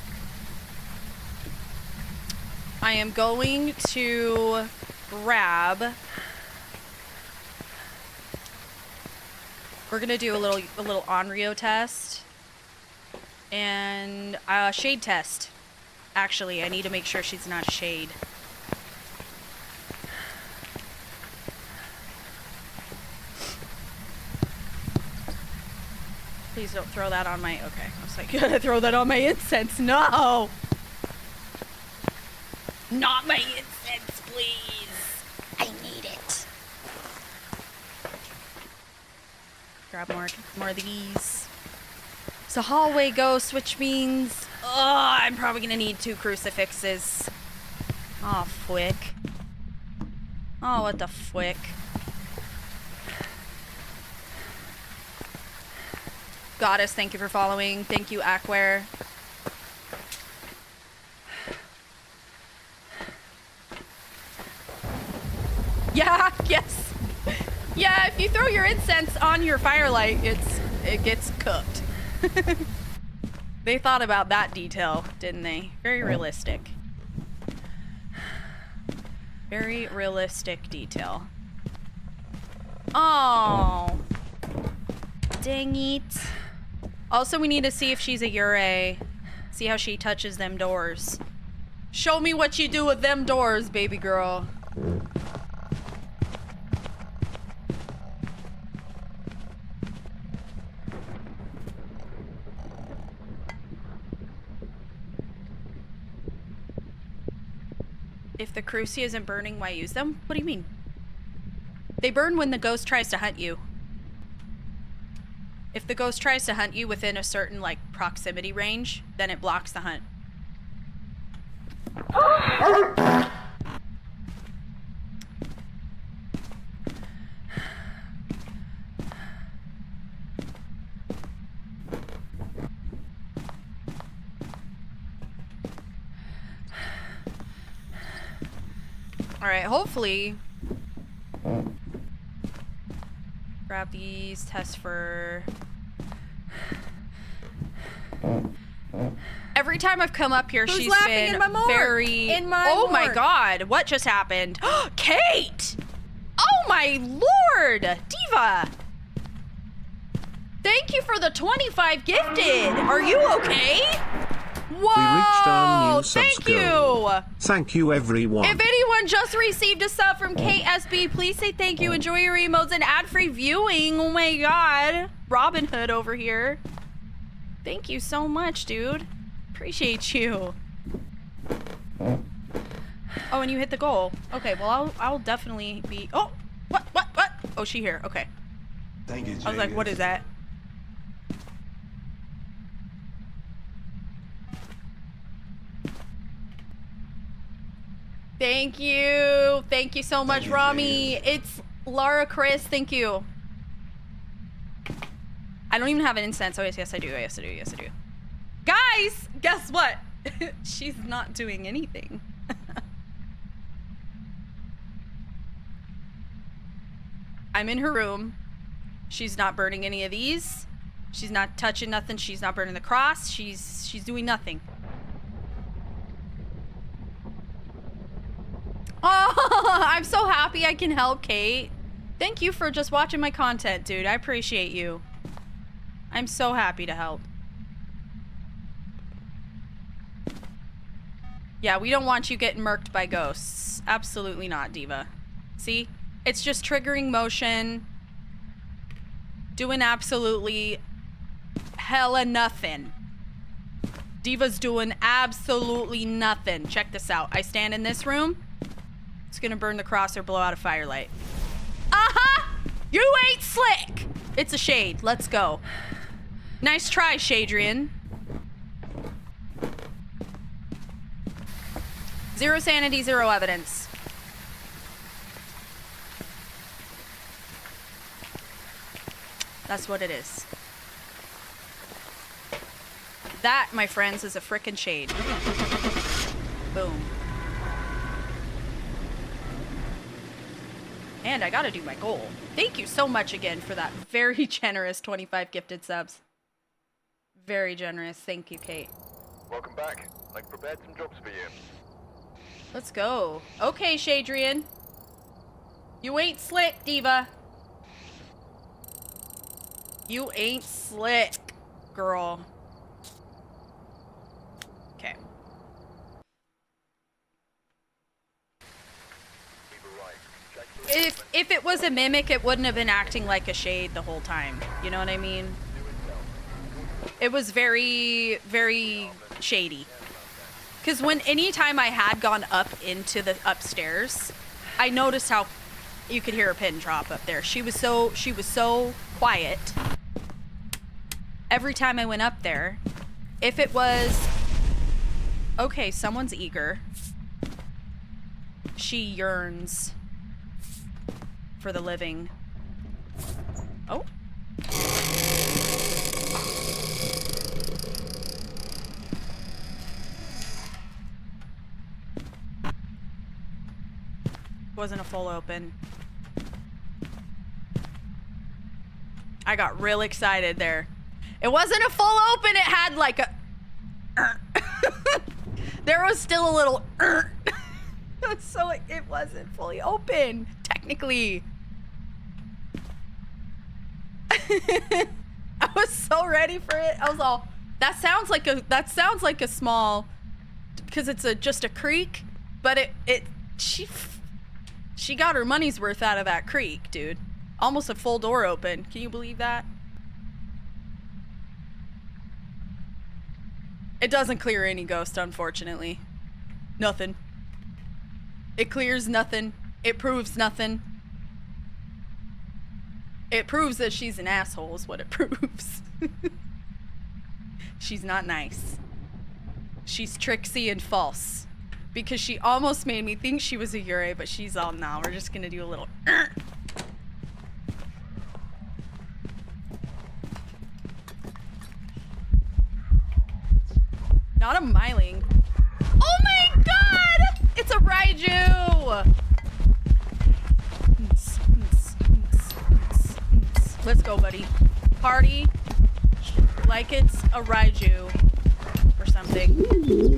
am going to grab. We're gonna do a little Onryo test and a shade test. Actually, I need to make sure she's not shade. Please don't throw that on my, okay. I was like, you gotta throw that on my incense. No! Not my incense, please. I need it. Grab more of these. It's a hallway ghost, which means I'm probably gonna need 2 crucifixes. Oh, fwick. Oh, what the fwick. Goddess, thank you for following. Thank you, Ackware. Yeah, yes. Yeah, if you throw your incense on your firelight, it gets cooked. They thought about that detail, didn't they? Very realistic. Very realistic detail. Oh. Dang it. Also, we need to see if she's a Yurei. See how she touches them doors. Show me what you do with them doors, baby girl. If the cruci isn't burning, why use them? What do you mean? They burn when the ghost tries to hunt you. If the ghost tries to hunt you within a certain, like, proximity range, then it blocks the hunt. Alright, hopefully... Grab these, test for... Every time I've come up here, she's been very... Oh my god, what just happened? Kate! Oh my lord! Diva! Thank you for the 25 gifted! Are you okay? Whoa! We reached our new thank you! Thank you, everyone. If anyone just received a sub from KSB, please say thank you. Enjoy your emotes and ad-free viewing. Oh my god. Robin Hood over here. Thank you so much, dude. Appreciate you. Oh, and you hit the goal. Okay, well, I'll definitely be... Oh! What? Oh, she here. Okay. Thank you, Jay. I was like, what is that? Thank you. Thank you so much, Rami. It's Lara Chris. Thank you. I don't even have an incense. Oh, yes, I do. Yes, I do. Yes, I do. Guys, guess what? She's not doing anything. I'm in her room. She's not burning any of these. She's not touching nothing. She's not burning the cross. She's doing nothing. Oh, I'm so happy I can help, Kate. Thank you for just watching my content, dude. I appreciate you. I'm so happy to help. Yeah, we don't want you getting murked by ghosts. Absolutely not, Diva. See? It's just triggering motion. Doing absolutely hella nothing. Diva's doing absolutely nothing. Check this out. I stand in this room. It's gonna burn the cross or blow out a firelight. Uh-huh! You ain't slick! It's a shade. Let's go. Nice try, Shadrian. 0 sanity, 0 evidence. That's what it is. That, my friends, is a frickin' shade. Boom. And I gotta do my goal. Thank you so much again for that very generous 25 gifted subs. Very generous. Thank you, Kate. Welcome back. I've prepared some jobs for you. Let's go. Okay, Shadrian. You ain't slick, Diva. You ain't slick, girl. Okay. If it was a mimic, it wouldn't have been acting like a shade the whole time. You know what I mean? It was very, very shady. Because anytime I had gone up into the upstairs, I noticed how you could hear a pin drop up there. She was so quiet. Every time I went up there, if it was, okay, someone's eager. She yearns for the living. Oh. Wasn't a full open. I got real excited there. It wasn't a full open, it had like a there was still a little so it wasn't fully open, technically. I was so ready for it. I was all, that sounds like a small, because it's just a creak, but she got her money's worth out of that creak, dude. Almost a full door open. Can you believe that? It doesn't clear any ghost, unfortunately. Nothing. It clears nothing. It proves nothing. It proves that she's an asshole is what it proves. She's not nice. She's tricksy and false. Because she almost made me think she was a Yurei, but she's all, nah, we're just gonna do a little Not a Myling. Oh my god! It's a Raiju! Let's go, buddy. Party like it's a Raiju or something.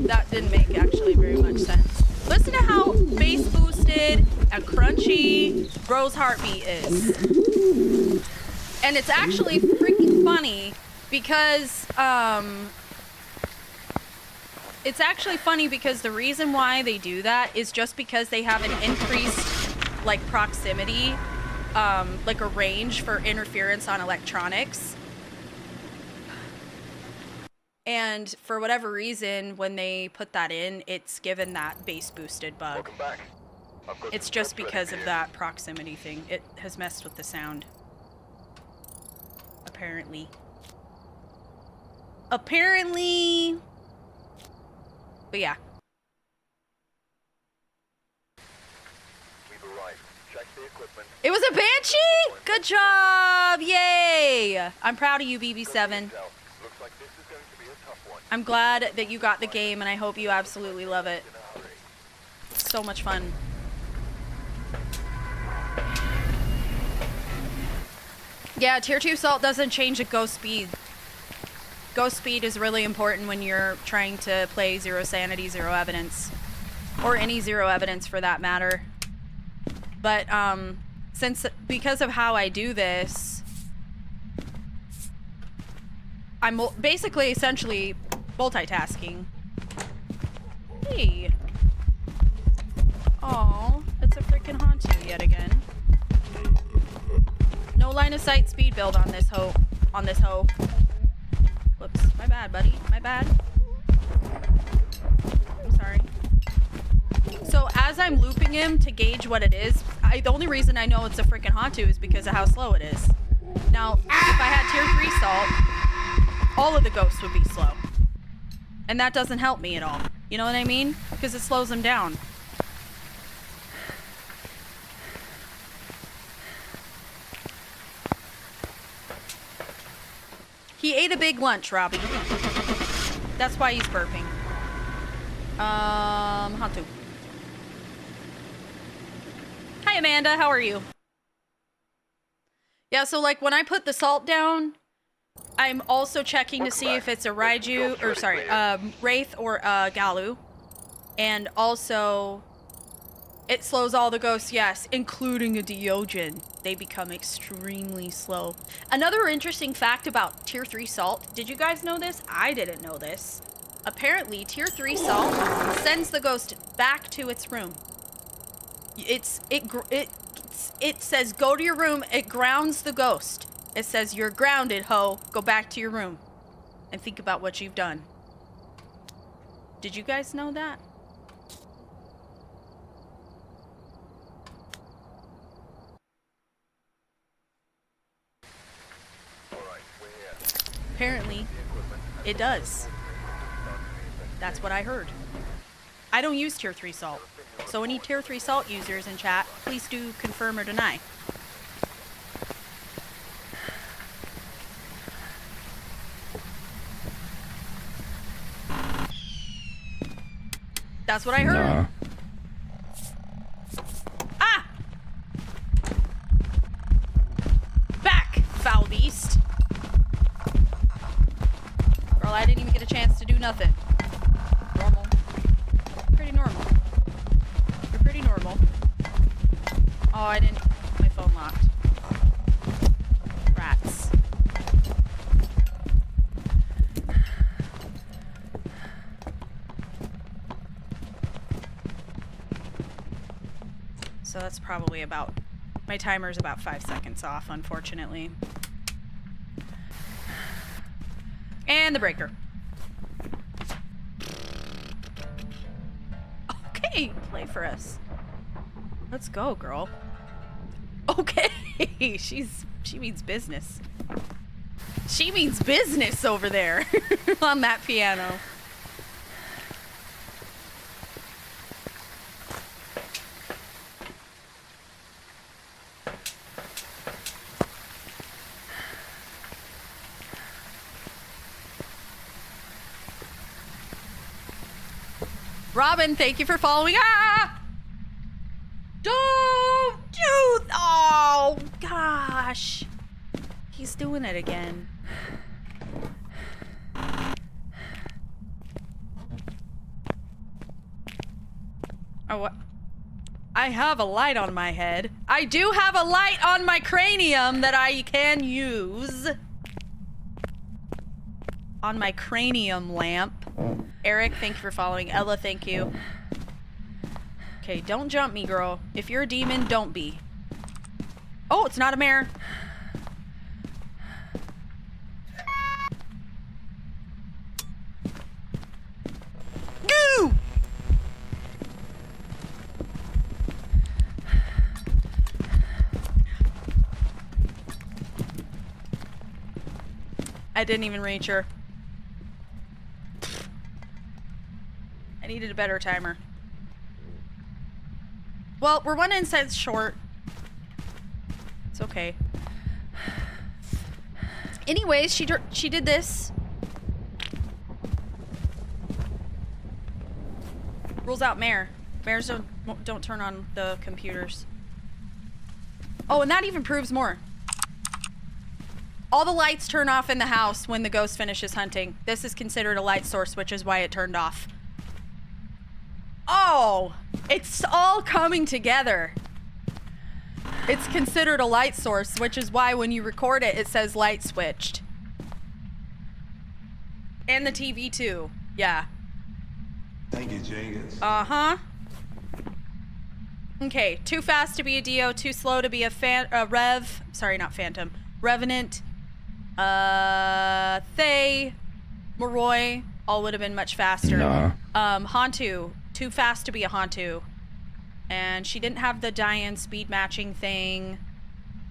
That didn't make actually very much sense. Listen to how bass boosted and crunchy Bro's heartbeat is. And it's actually freaking funny because, the reason why they do that is just because they have an increased, like, proximity, like a range for interference on electronics. And for whatever reason, when they put that in, it's given that bass boosted bug. Welcome back. I've got It's some just scopes ready because for of you. that proximity thing. It has messed with the sound. Apparently. Apparently. But yeah. We've arrived. Check the equipment. It was a Banshee? Good job! Yay! I'm proud of you, BB7. Looks like this is going to be a tough one. I'm glad that you got the game, and I hope you absolutely love it. In a hurry. It's so much fun. Yeah, tier 2 salt doesn't change the ghost speed. Ghost speed is really important when you're trying to play zero sanity, zero evidence. Or any zero evidence for that matter. But, because of how I do this, I'm basically essentially multitasking. Hey. Oh, it's a freaking Hantu yet again. No line of sight speed build on this hoe. Whoops, my bad, buddy. My bad. I'm sorry. So as I'm looping him to gauge what it is, the only reason I know it's a freaking Hantu is because of how slow it is. Now, if I had tier 3 salt, all of the ghosts would be slow. And that doesn't help me at all. You know what I mean? Because it slows them down. He ate a big lunch, Robbie. That's why he's burping. Hantu. Hi, Amanda. How are you? Yeah, so like when I put the salt down, I'm also checking to see if it's a Raiju, or sorry, Wraith or Galu. And also, it slows all the ghosts, yes, including a Deogen. They become extremely slow. Another interesting fact about tier 3 salt, did you guys know this? I didn't know this. Apparently, tier 3 salt sends the ghost back to its room. It says go to your room, it grounds the ghost. It says you're grounded, ho, go back to your room. And think about what you've done. Did you guys know that? Apparently, it does. That's what I heard. I don't use tier 3 salt. So any tier 3 salt users in chat, please do confirm or deny. That's what I heard. Nah. Ah! Back, foul beast. Girl, I didn't even get a chance to do nothing. Normal. Pretty normal. You're pretty normal. Oh, I didn't. My phone locked. Rats. So that's probably about, my timer's about 5 seconds off, unfortunately. And the breaker. Okay, play for us. Let's go, girl. Okay, she means business. She means business over there on that piano. Robin, thank you for following. Ah! Don't do. Oh, gosh. He's doing it again. Oh, what? I have a light on my head. I do have a light on my cranium that I can use. On my cranium lamp. Eric, thank you for following. Ella, thank you. Okay, don't jump me, girl. If you're a demon, don't be. Oh, it's not a mare. Goo! I didn't even reach her. I needed a better timer. Well, we're 1 incense short. It's okay. Anyways, she did this. Rules out mare. Mares don't turn on the computers. Oh, and that even proves more. All the lights turn off in the house when the ghost finishes hunting. This is considered a light source, which is why it turned off. Oh, it's all coming together. It's considered a light source, which is why when you record it, it says light switched. And the TV too. Yeah. Thank you, Jenkins. Uh-huh. Okay, too fast to be a Dio, too slow to be a Rev. Sorry, not Phantom. Revenant. Thay. Moroi. All would have been much faster. Nah. Hantu. Too fast to be a Hantu. And she didn't have the Diane speed matching thing.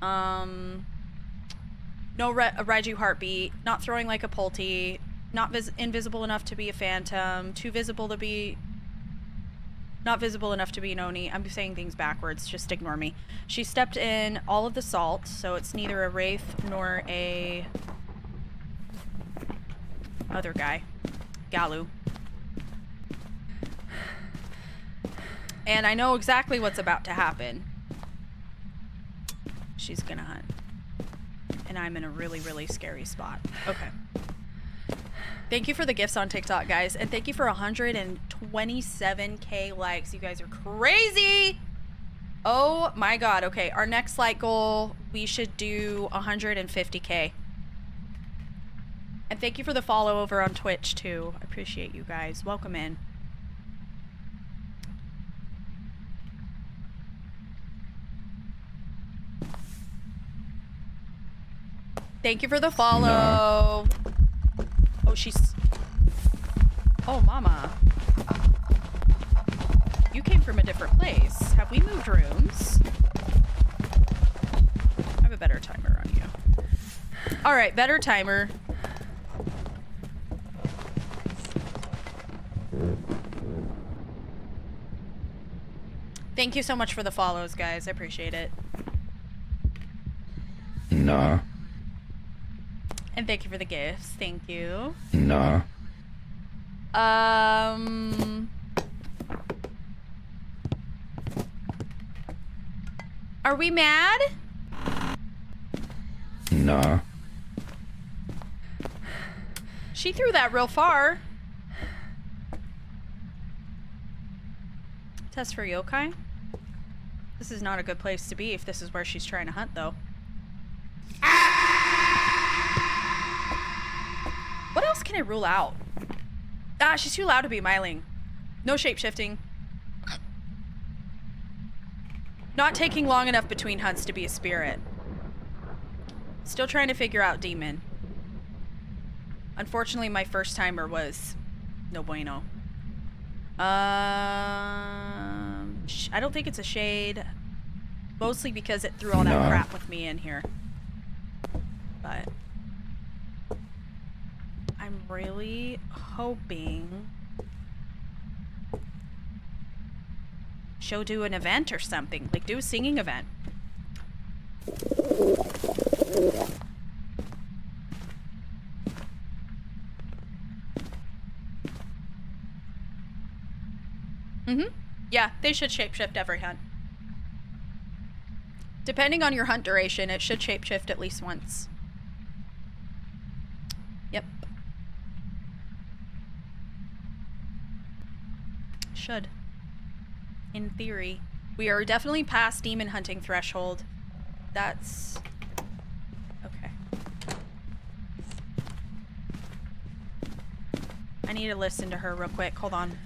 No Raiju heartbeat. Not throwing like a Pulte. Not invisible enough to be a Phantom. Too visible to be... Not visible enough to be an Oni. I'm saying things backwards. Just ignore me. She stepped in all of the salt, so it's neither a Wraith nor a... other guy. Galu. And I know exactly what's about to happen. She's gonna hunt. And I'm in a really, really scary spot. Okay. Thank you for the gifts on TikTok, guys. And thank you for 127K likes. You guys are crazy. Oh my God. Okay, our next like goal, we should do 150K. And thank you for the follow over on Twitch too. I appreciate you guys. Welcome in. Thank you for the follow. Oh, she's... Oh, mama. came from a different place. Have we moved rooms? I have a better timer on you. All right, better timer. Thank you so much for the follows, guys. I appreciate it. Nah. And thank you for the gifts. Thank you. Nah. Are we mad? Nah. She threw that real far. Test for yokai? This is not a good place to be if this is where she's trying to hunt, though. What else can I rule out? Ah, she's too loud to be Myling. No shape-shifting. Not taking long enough between hunts to be a spirit. Still trying to figure out demon. Unfortunately, my first timer was no bueno. I don't think it's a shade. Mostly because it threw all that No. crap with me in here. But I'm really hoping she'll do an event or something. Like do a singing event. Mm-hmm. Yeah, they should shapeshift every hunt. Depending on your hunt duration, it should shapeshift at least once. Yep. Should. In theory. We are definitely past demon hunting threshold. That's... okay. I need to listen to her real quick. Hold on.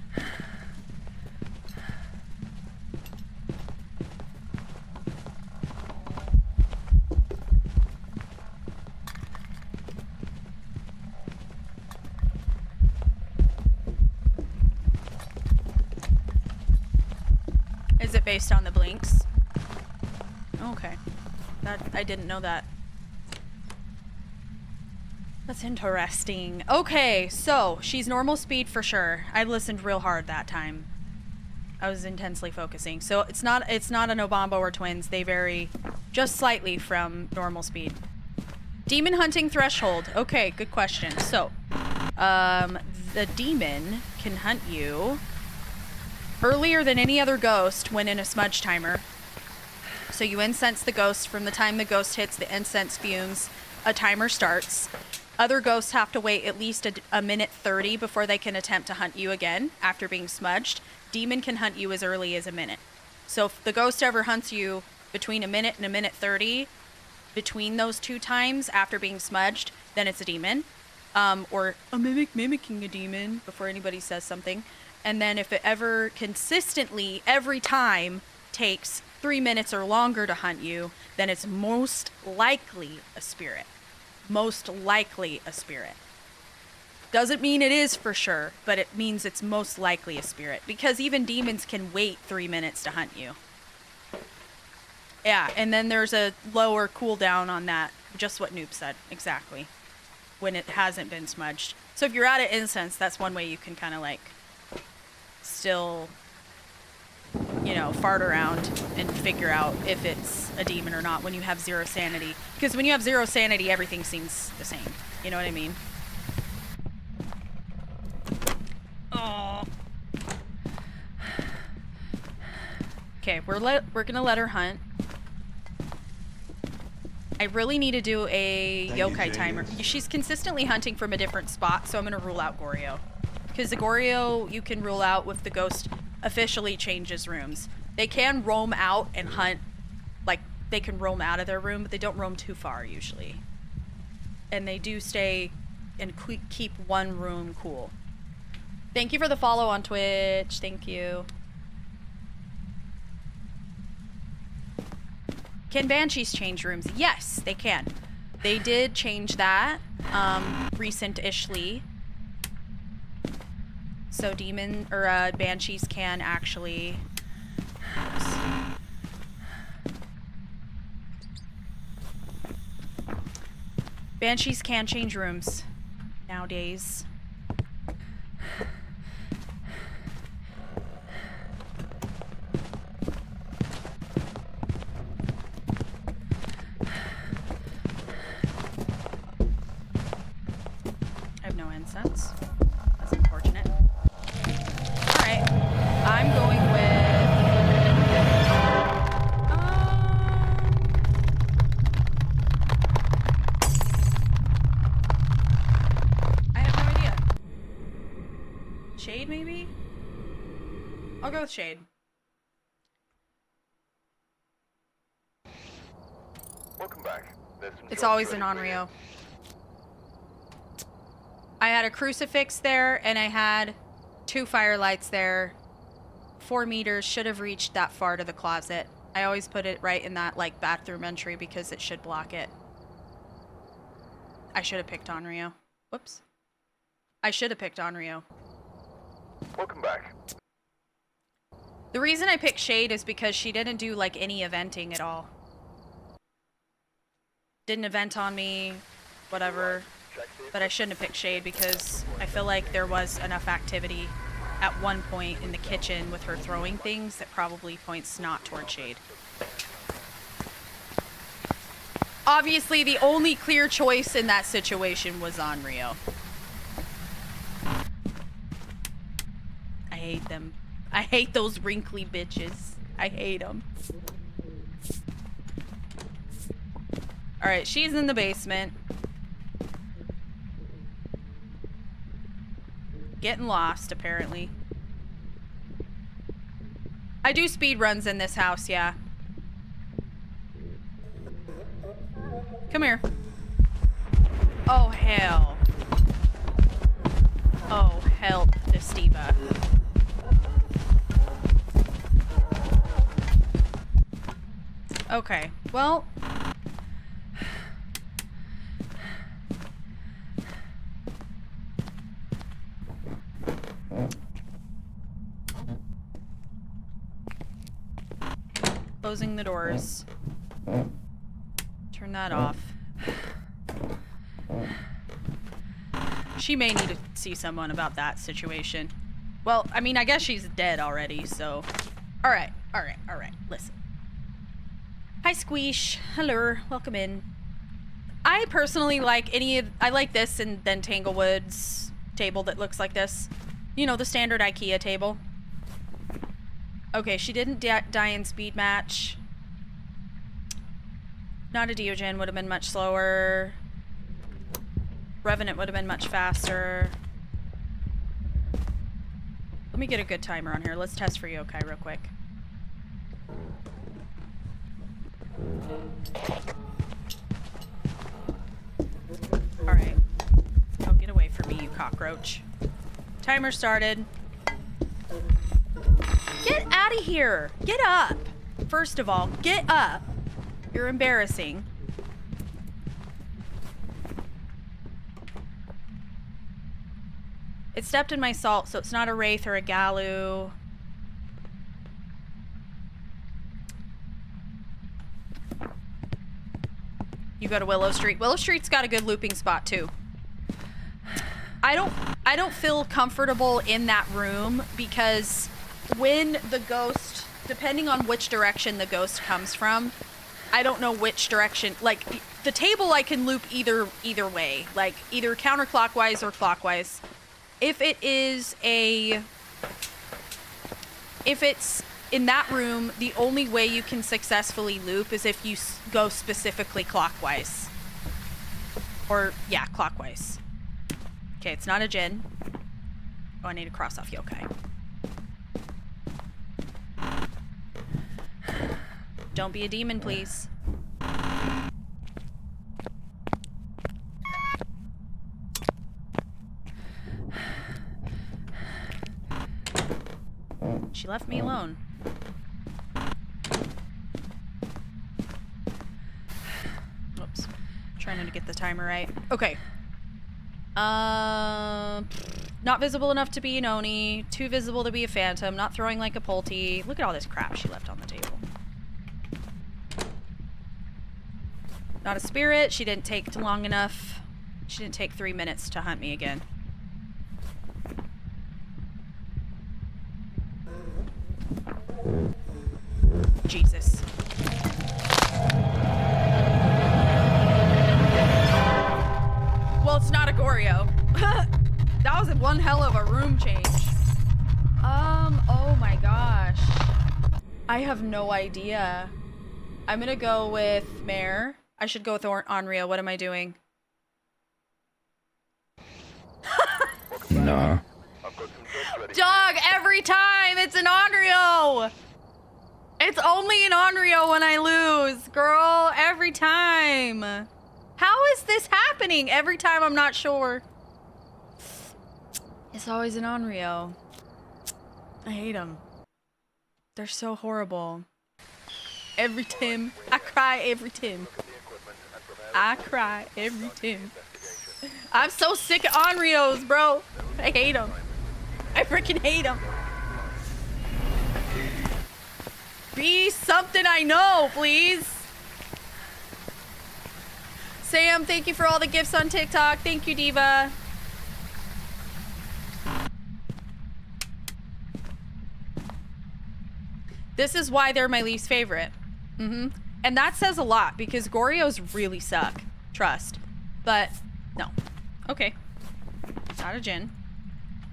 Is it based on the blinks? Okay. I didn't know that. That's interesting. Okay, so she's normal speed for sure. I listened real hard that time. I was intensely focusing. So it's not an Obambo or twins. They vary just slightly from normal speed. Demon hunting threshold. Okay, good question. So, the demon can hunt you earlier than any other ghost when in a smudge timer. So you incense the ghost. From the time the ghost hits the incense fumes, a timer starts. Other ghosts have to wait at least a minute 30 before they can attempt to hunt you again after being smudged. Demon can hunt you as early as a minute. So if the ghost ever hunts you between a minute and a minute 30, between those two times after being smudged, then it's a demon. Or a mimic mimicking a demon before anybody says something. And then if it ever consistently, every time, takes 3 minutes or longer to hunt you, then it's most likely a spirit. Most likely a spirit. Doesn't mean it is for sure, but it means it's most likely a spirit. Because even demons can wait 3 minutes to hunt you. Yeah, and then there's a lower cooldown on that. Just what Noob said, exactly. When it hasn't been smudged. So if you're out of incense, that's one way you can kind of like still, you know, fart around and figure out if it's a demon or not when you have 0 sanity. Because when you have 0 sanity, everything seems the same. You know what I mean? Oh. Okay, we're gonna let her hunt. I really need to do a Thank you, yokai timer. James. She's consistently hunting from a different spot, so I'm gonna rule out Goryo. Because the Goryo you can rule out if the ghost officially changes rooms. They can roam out and hunt, like they can roam out of their room, but they don't roam too far usually. And they do stay and keep one room cool. Thank you for the follow on Twitch. Thank you. Can banshees change rooms? Yes, they can. They did change that recent-ishly. So demon or banshees can actually. Oops. Banshees can change rooms nowadays. I have no incense. That's unfortunate. Alright. I'm going with... I have no idea. Shade, maybe? I'll go with Shade. Welcome back. There's some It's jobs always ready an for you. Onryo. I had a crucifix there, and I had 2 firelights there. 4 meters should have reached that far to the closet. I always put it right in that, like, bathroom entry because it should block it. I should have picked Onryo. Whoops. I should have picked Onryo. Welcome back. The reason I picked Shade is because she didn't do, like, any eventing at all. Didn't event on me, whatever. But I shouldn't have picked Shade because I feel like there was enough activity at one point in the kitchen with her throwing things that probably points not toward Shade. Obviously, the only clear choice in that situation was Onryo. I hate them. I hate those wrinkly bitches. I hate them. Alright, she's in the basement. Getting lost, apparently. I do speed runs in this house, yeah. Come here. Oh, hell. Oh, help, Estiva. Okay, well... Closing the doors. Turn that off. She may need to see someone about that situation. Well, I mean, I guess she's dead already, so... Alright, alright, alright. Listen. Hi, Squeesh. Hello. Welcome in. I personally like I like this and then Tanglewood's table that looks like this. You know, the standard IKEA table. Okay, she didn't die in speed match. Not a Diogen would have been much slower. Revenant would have been much faster. Let me get a good timer on here. Let's test for yokai real quick. Alright. Oh, get away from me, you cockroach. Timer started. Get out of here! Get up! First of all, get up. You're embarrassing. It stepped in my salt, so it's not a Wraith or a Galu. You go to Willow Street. Willow Street's got a good looping spot too. I don't feel comfortable in that room because when the ghost, depending on which direction the ghost comes from, I don't know which direction. Like the table I can loop either way, like either counterclockwise or clockwise. If it's in that room, the only way you can successfully loop is if you go specifically clockwise. Or, yeah, clockwise. Okay, it's not a Jin. Oh, I need to cross off yokai. Don't be a demon, please. She left me alone. Trying to get the timer right. Okay. Not visible enough to be an Oni. Too visible to be a phantom. Not throwing like a Polty. Look at all this crap she left on the table. Not a spirit. She didn't take long enough. She didn't take 3 minutes to hunt me again. Jesus. Well, it's not a Goryo. That was one hell of a room change. Oh my gosh. I have no idea. I'm gonna go with Mare. I should go with Onryo. What am I doing? Nah. Dog, every time it's an Onryo! It's only an Onryo when I lose, girl. Every time. How is this happening? Every time I'm not sure. It's always an Onryo. I hate them. They're so horrible. Every Tim. I cry every Tim. I cry every Tim. I'm so sick of Onryos, bro. I hate them. I freaking hate them. Be something I know, please. Sam, thank you for all the gifts on TikTok. Thank you, Diva. This is why they're my least favorite. And that says a lot because Goryos really suck. Trust. But no. Okay. Not a Jin.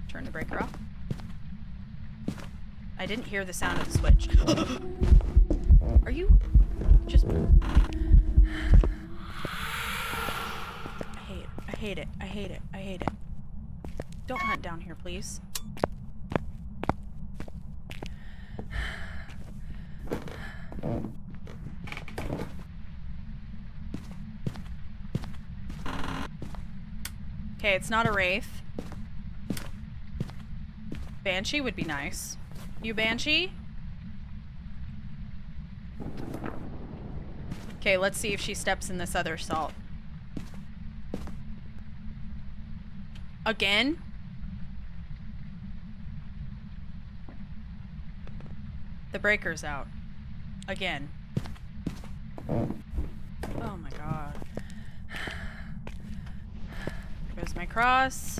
Turn the breaker off. I didn't hear the sound of the switch. Are you just... I hate it. I hate it. I hate it. Don't hunt down here, please. Okay, it's not a Wraith. Banshee would be nice. You Banshee? Okay, let's see if she steps in this other salt. Again? The breaker's out. Again. Oh my god. There goes my cross.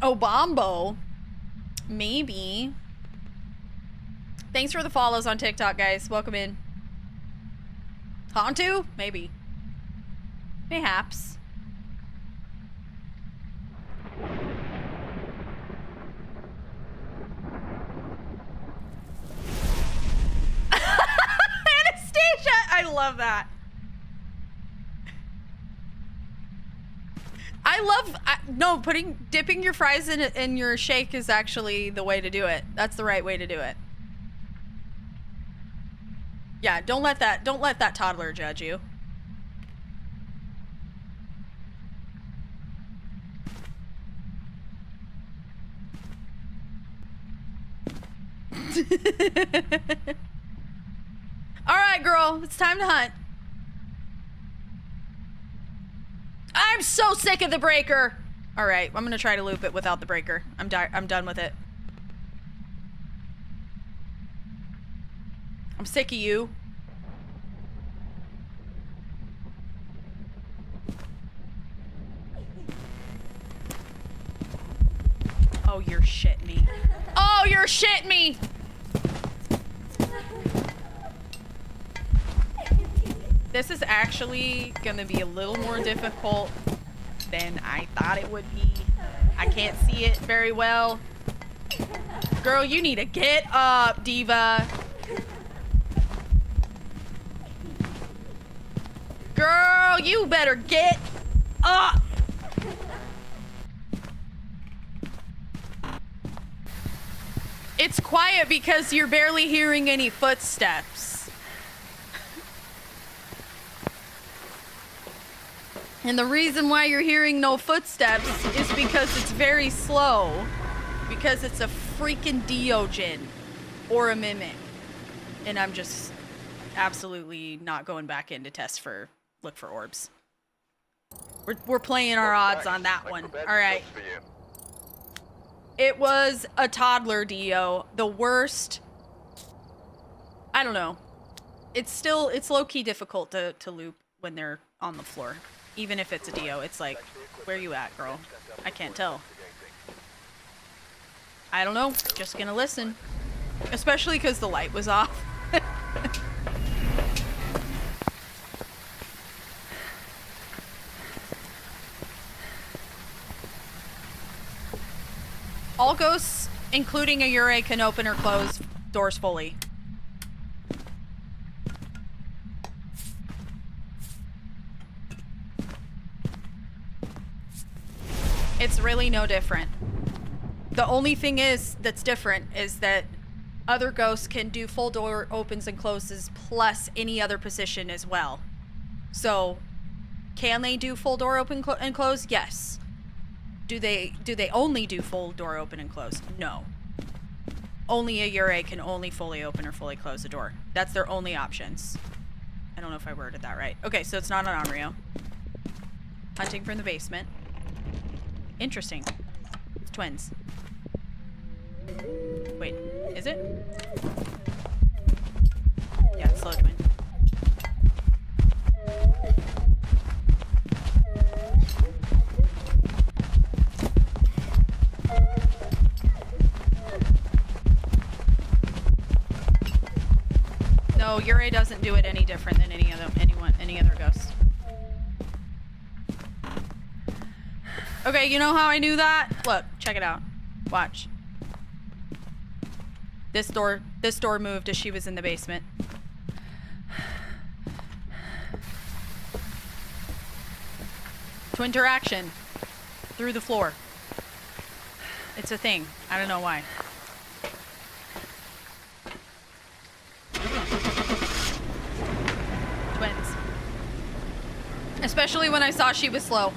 Oh, Bombo. Maybe. Thanks for the follows on TikTok, guys. Welcome in. Hantu? Maybe. Mayhaps. Anastasia! I love that. No, dipping your fries in your shake is actually the way to do it. That's the right way to do it. Yeah, don't let that toddler judge you. All right, girl, it's time to hunt. I'm so sick of the breaker. All right, I'm gonna try to loop it without the breaker. I'm done with it. I'm sick of you. Oh, you're shitting me. Oh, you're shitting me. This is actually gonna be a little more difficult than I thought it would be. I can't see it very well. Girl, you need to get up, Diva. Girl, you better get up. It's quiet because you're barely hearing any footsteps. And the reason why you're hearing no footsteps is because it's very slow. Because it's a freaking Deogen. Or a Mimic. And I'm just absolutely not going back in to look for orbs. We're playing our odds on that one. Alright. It was a toddler Dio. The worst. I don't know. It's low-key difficult to loop when they're on the floor. Even if it's a Dio, it's like, where you at, girl? I can't tell. I don't know. Just gonna listen. Especially because the light was off. All ghosts, including a Yurei, can open or close doors fully. It's really no different. The only thing that's different is that other ghosts can do full door opens and closes plus any other position as well. So, can they do full door open and close? Yes. Do they only do full door open and close? No. Only a Yurei can only fully open or fully close the door. That's their only options. I don't know if I worded that right. Okay, so it's not an Onryo. Hunting from the basement. Interesting. It's twins. Wait, is it? Yeah, it's slow twin. No, Yurei doesn't do it any different than any other ghost. Okay, you know how I knew that? Look, check it out. Watch. This door moved as she was in the basement. To interaction through the floor. It's a thing. I don't know why. Twins. Especially when I saw she was slow.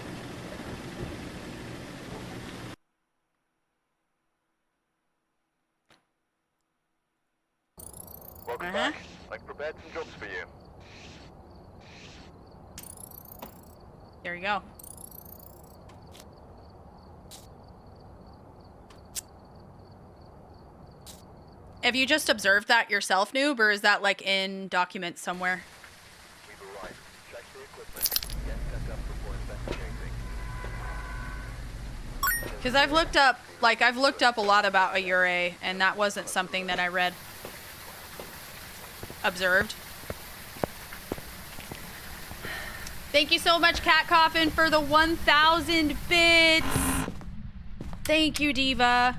Welcome back. I've prepared some jobs for you. There you go. Have you just observed that yourself, noob, or is that like in documents somewhere? We've arrived. Check the equipment. Get set up before investigating. Because I've looked up a lot about a Yurei, and that wasn't something that I read. Observed. Thank you so much, Cat Coffin, for the 1,000 bits. Thank you, Diva.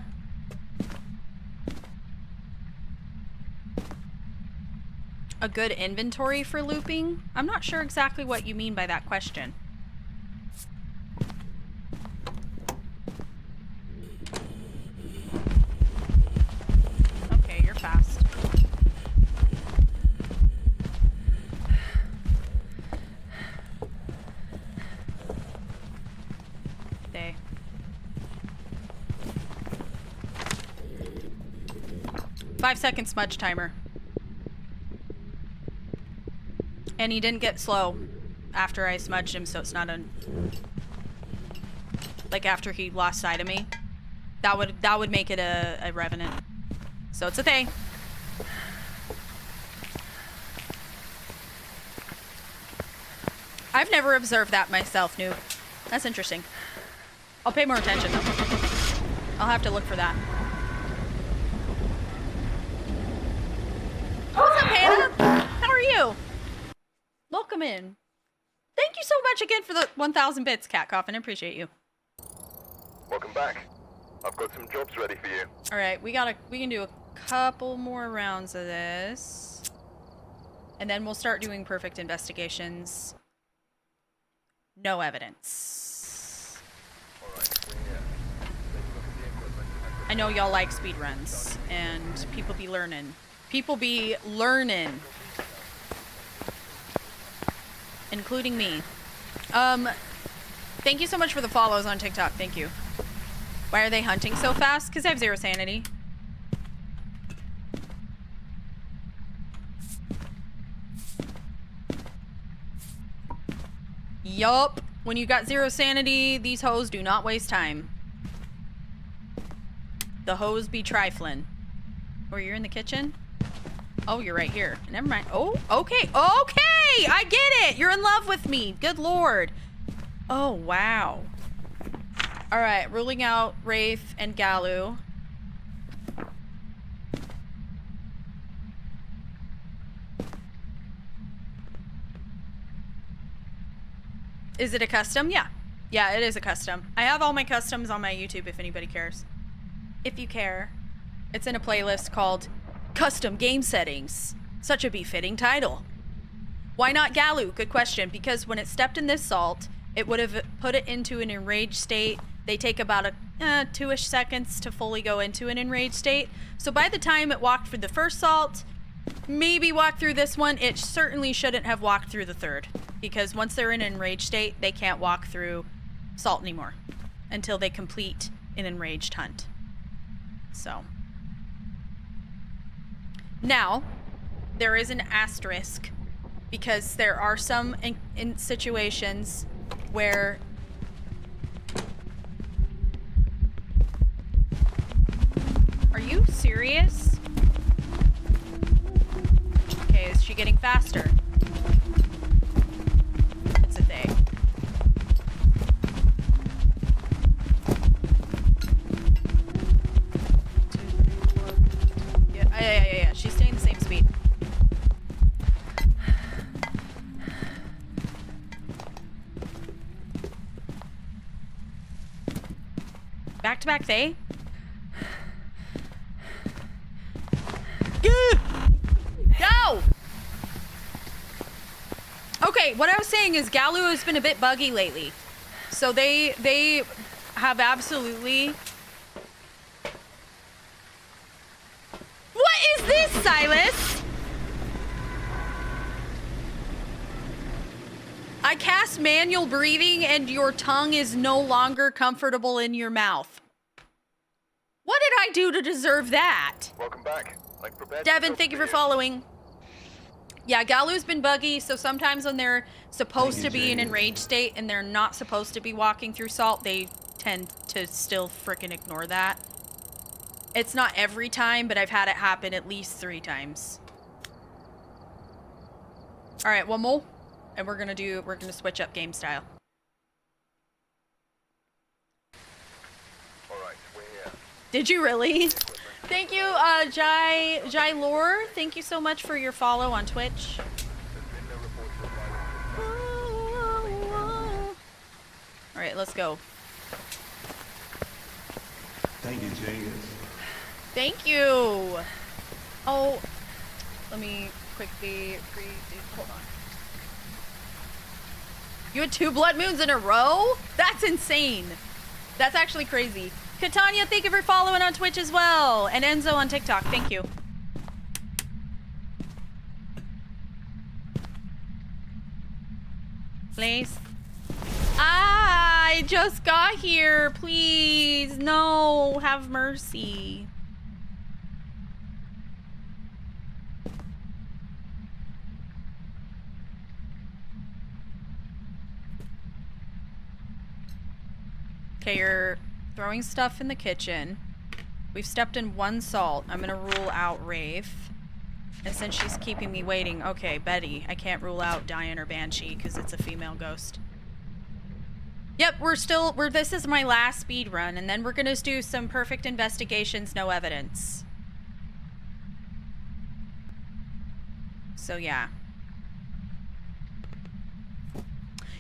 A good inventory for looping? I'm not sure exactly what you mean by that question. Okay, you're fast. Stay. Five-second smudge timer. And he didn't get slow after I smudged him, so it's not like after he lost sight of me. That would make it a revenant. So it's a thing. I've never observed that myself, noob. That's interesting. I'll pay more attention though. I'll have to look for that. What's up, Hannah? How are you? Welcome in. Thank you so much again for the 1,000 bits, Cat Coffin. I appreciate you. Welcome back. I've got some jobs ready for you. All right, we can do a couple more rounds of this, and then we'll start doing perfect investigations. No evidence. All right, we're here. Take a look at the equipment. I know y'all like speed runs, and people be learning. People be learning. Including me. thank you so much for the follows on TikTok. Thank you. Why are they hunting so fast? Because I have 0 sanity. Yup. When you got 0 sanity, these hoes do not waste time. The hoes be trifling. Or you're in the kitchen? Oh, you're right here. Never mind. Oh, okay. Okay! I get it! You're in love with me. Good lord. Oh, wow. Alright, ruling out Wraith and Galu. Is it a custom? Yeah. Yeah, it is a custom. I have all my customs on my YouTube if anybody cares. If you care. It's in a playlist called Custom Game Settings. Such a befitting title. Why not Galu? Good question. Because when it stepped in this salt, it would have put it into an enraged state. They take about 2-ish seconds to fully go into an enraged state. So by the time it walked through the first salt, maybe walked through this one, it certainly shouldn't have walked through the third. Because once they're in an enraged state, they can't walk through salt anymore until they complete an enraged hunt. So. Now, there is an asterisk because there are some in situations where Are you serious? Okay, is she getting faster? It's a they. Yeah. She's staying the same speed. Back to back they? Go! Okay, what I was saying is Galu has been a bit buggy lately. So they have absolutely... What is this, Silas? I cast manual breathing and your tongue is no longer comfortable in your mouth. What did I do to deserve that? Welcome back. Like prepared. Devin, thank you for following. Yeah, Galu's been buggy, so sometimes when they're supposed to be in an enraged state and they're not supposed to be walking through salt, they tend to still frickin' ignore that. It's not every time, but I've had it happen at least 3 times. All right, one more, and we're gonna switch up game style. All right, we're here. Did you really? Thank you, Jai Lore. Thank you so much for your follow on Twitch. All right, let's go. Thank you, Jenkins. Thank you. Oh, let me quickly hold on. You had 2 blood moons in a row? That's insane. That's actually crazy. Katanya, thank you for following on Twitch as well. And Enzo on TikTok, thank you. Please. I just got here. Please. No, have mercy. Okay, you're throwing stuff in the kitchen. We've stepped in 1 salt. I'm gonna rule out Rafe. And since she's keeping me waiting, okay, Betty. I can't rule out Diane or Banshee because it's a female ghost. Yep, this is my last speed run, and then we're gonna do some perfect investigations, no evidence. So yeah.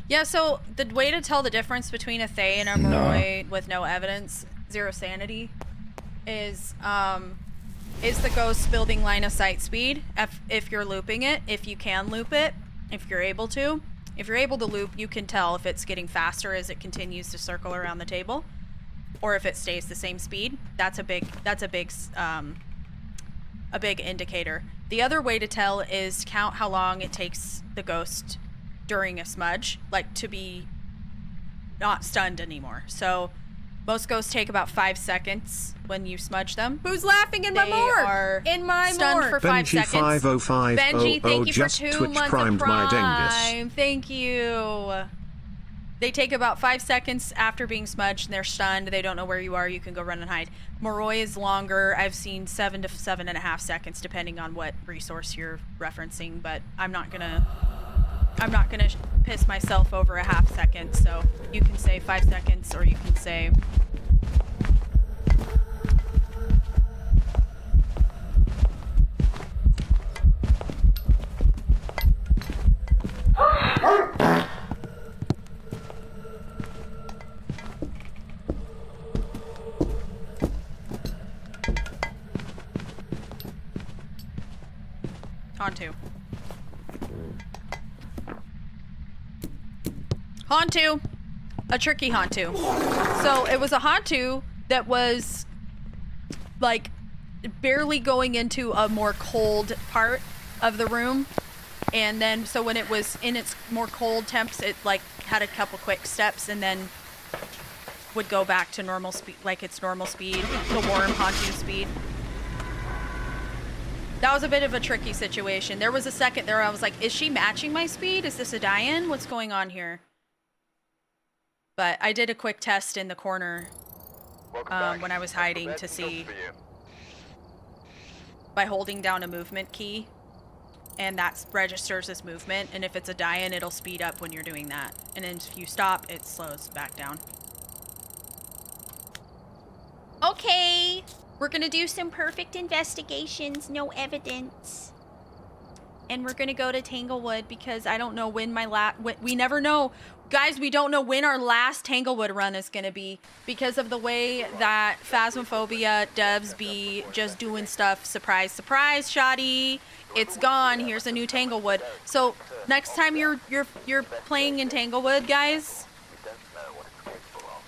Yeah, so the way to tell the difference between a Thay and a Moroi with no evidence, 0 sanity, is the ghost building line of sight speed, if you're looping it, if you can loop it, if you're able to. If you're able to loop, you can tell if it's getting faster as it continues to circle around the table, or if it stays the same speed. That's a big indicator. The other way to tell is count how long it takes the ghost during a smudge, like to be not stunned anymore. So most ghosts take about 5 seconds when you smudge them. Who's laughing in my They morgue? are In my stunned morgue. for 5 seconds. Benji50500 Benji, thank you for just 2 Twitch months primed of my Prime. dingus. Thank you. They take about 5 seconds after being smudged and they're stunned. They don't know where you are. You can go run and hide. Moroi is longer. I've seen 7 to 7.5 seconds depending on what resource you're referencing, but I'm not gonna piss myself over a half second, so you can say 5 seconds or you can say Hantu. Hantu. A tricky Hantu. So it was a Hantu that was like barely going into a more cold part of the room. And then so when it was in its more cold temps, it like had a couple quick steps and then would go back to normal speed, like its normal speed, the warm Hantu speed. That was a bit of a tricky situation. There was a second there I was like, is she matching my speed? Is this a die-in? What's going on here? But I did a quick test in the corner when I was hiding to see by holding down a movement key, and that registers as movement, and if it's a die-in, it'll speed up when you're doing that. And then if you stop, it slows back down. Okay. We're gonna do some perfect investigations, no evidence. And we're gonna go to Tanglewood because I don't know when we never know. Guys, we don't know when our last Tanglewood run is gonna be because of the way that Phasmophobia devs be just doing stuff. Surprise, surprise, shoddy. It's gone. Here's a new Tanglewood. So next time you're playing in Tanglewood, guys,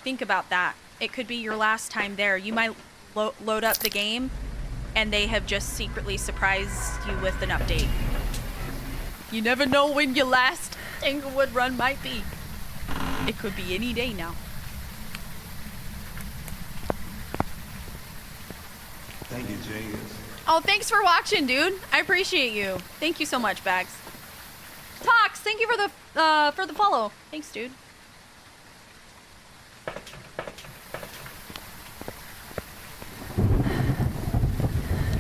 think about that. It could be your last time there. You might load up the game and they have just secretly surprised you with an update. You never know when your last Tanglewood run might be. It could be any day now. Thank you, Genius. Oh, thanks for watching, dude. I appreciate you. Thank you so much, Bags. Tox, thank you for the follow. Thanks, dude.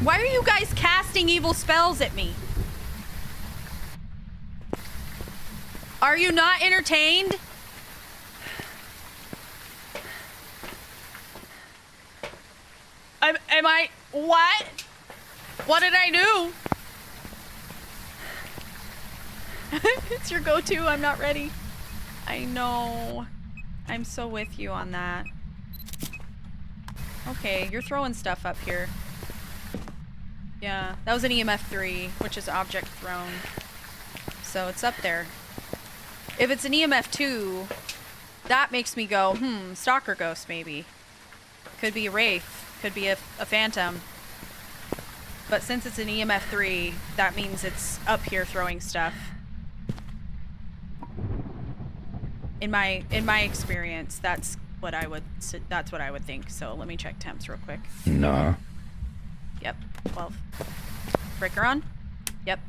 Why are you guys casting evil spells at me? Are you not entertained? Am I... What? What did I do? It's your go-to. I'm not ready. I know. I'm so with you on that. Okay, you're throwing stuff up here. Yeah, that was an EMF 3, which is object thrown. So it's up there. If it's an EMF 2, that makes me go, stalker ghost maybe. Could be a wraith. Could be a phantom. But since it's an EMF 3, that means it's up here throwing stuff. In my experience, that's what I would think. So let me check temps real quick. Nah. Yep, 12. Breaker on? Yep.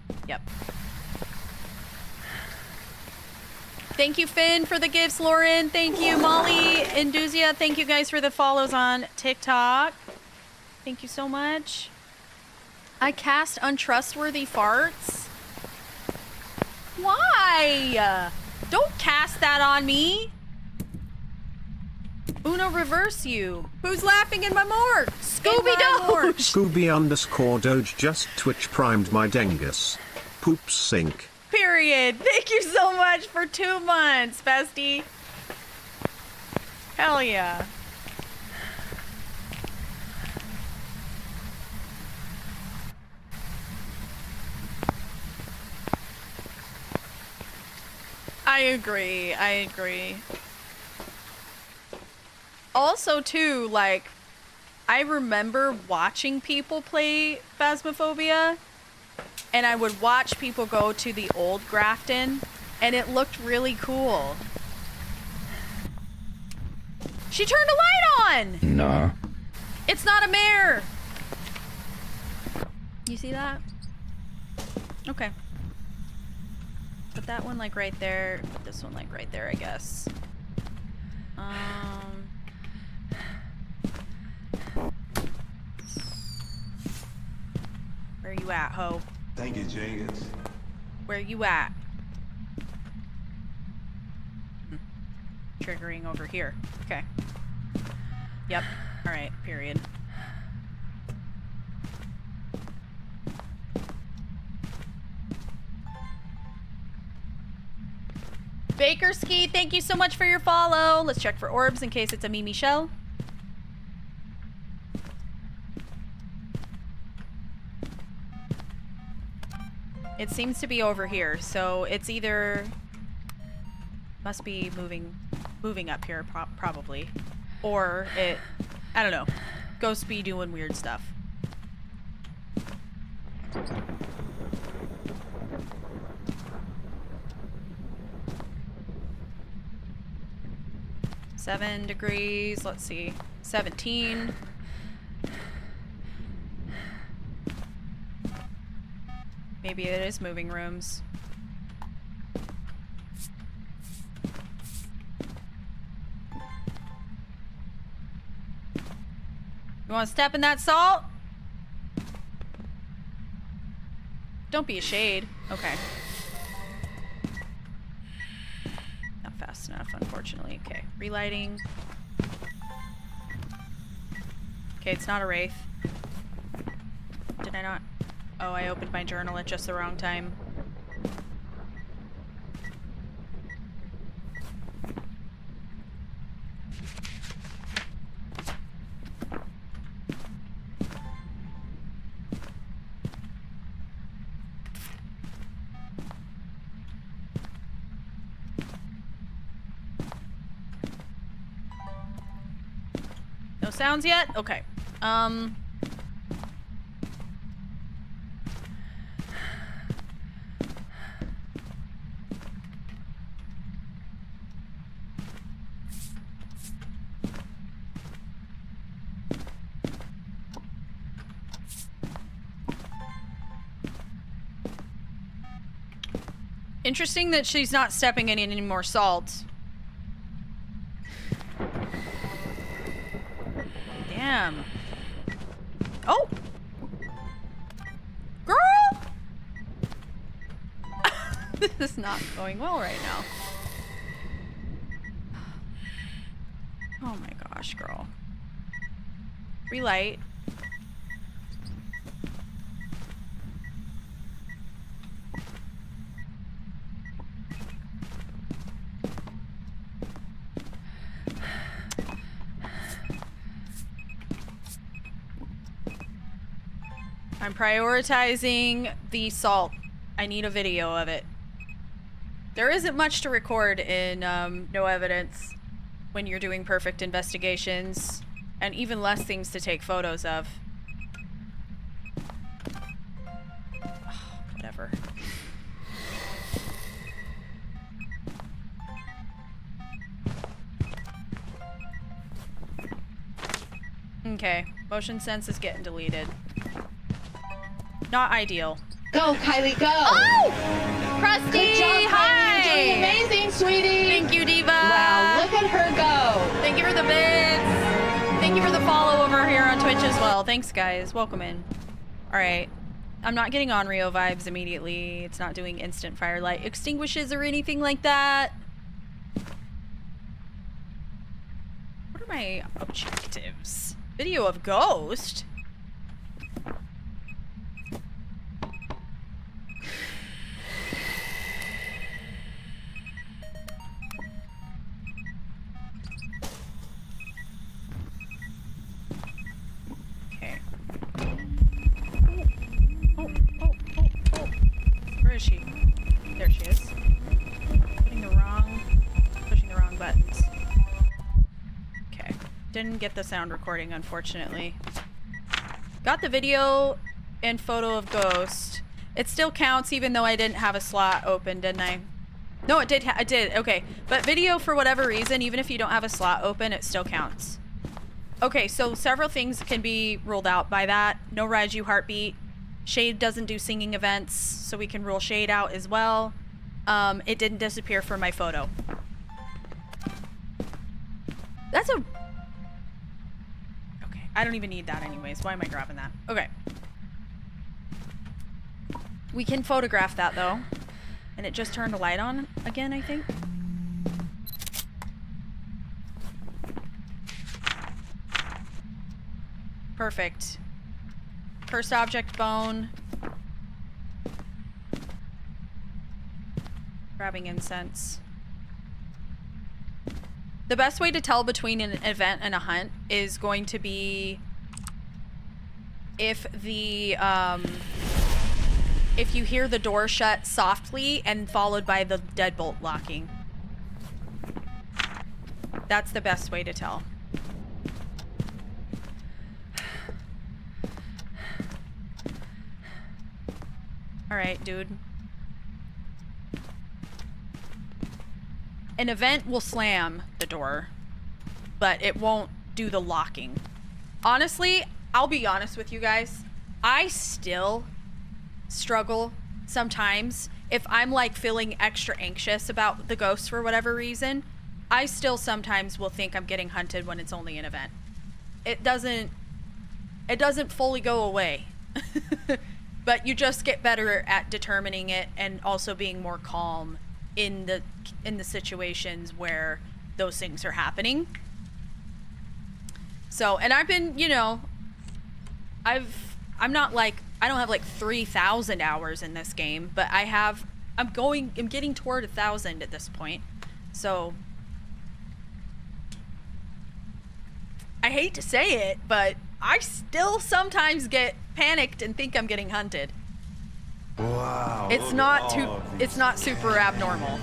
Thank you, Finn, for the gifts. Lauren, thank you. Molly, Induzia, thank you guys for the follows on TikTok. Thank you so much. I cast untrustworthy farts? Why? Don't cast that on me. Uno reverse you. Who's laughing in my morgue? Scooby-Doo! Scooby_Doge just Twitch primed my dingus. Poop sink. Period. Thank you so much for 2 months, bestie. Hell yeah. I agree. Also, too, like, I remember watching people play Phasmophobia, and I would watch people go to the old Grafton, and it looked really cool. She turned a light on! Nah. It's not a mare! You see that? Okay. Put that one like right there. Put this one like right there, I guess. Where you at, ho? Thank you, Jenkins. Where you at? Triggering over here. Okay. Yep. Alright, period. Bakerski, thank you so much for your follow. Let's check for orbs in case it's a Mimi shell. It seems to be over here, so it's either must be moving up here probably, or I don't know. Ghost be doing weird stuff. $7 degrees, let's see, 17. Maybe it is moving rooms. You want to step in that salt? Don't be a shade. Okay. Not fast enough, unfortunately. Okay, relighting. Okay, it's not a wraith. Did I not? Oh, I opened my journal at just the wrong time. No sounds yet? Okay. Interesting that she's not stepping in any more salt. Damn. Oh! Girl! This is not going well right now. Oh my gosh, girl. Relight. I'm prioritizing the salt. I need a video of it. There isn't much to record in no evidence when you're doing perfect investigations, and even less things to take photos of. Whatever. Okay, motion sense is getting deleted. Not ideal. Go, Kylie, go! Oh! Krusty, Good job, Kylie. hi! You're doing amazing, sweetie! Thank you, Diva! Wow, look at her go! Thank you for the bits! Thank you for the follow over here on Twitch as well. Thanks, guys. Welcome in. Alright. I'm not getting on Rio vibes immediately. It's not doing instant firelight extinguishes or anything like that. What are my objectives? Video of ghost? Okay. Oh. Where is she? There she is. Pushing the wrong buttons. Okay. Didn't get the sound recording, unfortunately. Got the video and photo of ghost. It still counts even though I didn't have a slot open, didn't I? No, it did. It did. Okay. But video, for whatever reason, even if you don't have a slot open, it still counts. Okay, so several things can be ruled out by that. No Raiju heartbeat. Shade doesn't do singing events, so we can rule Shade out as well. It didn't disappear from my photo. That's a... Okay, I don't even need that anyways. Why am I grabbing that? Okay. We can photograph that, though. And it just turned the light on again, I think. Perfect. Cursed object bone. Grabbing incense. The best way to tell between an event and a hunt is going to be if the, if you hear the door shut softly and followed by the deadbolt locking. That's the best way to tell. Alright, dude. An event will slam the door, but it won't do the locking. Honestly, I'll be honest with you guys. I still struggle sometimes if I'm like feeling extra anxious about the ghosts for whatever reason. I still sometimes will think I'm getting hunted when it's only an event. It doesn't fully go away. But you just get better at determining it and also being more calm in the situations where those things are happening. So, and I've been, you know, I don't have like 3,000 hours in this game, but I'm getting toward 1,000 at this point. So I hate to say it, but I still sometimes get panicked and think I'm getting hunted. Wow. It's not super abnormal.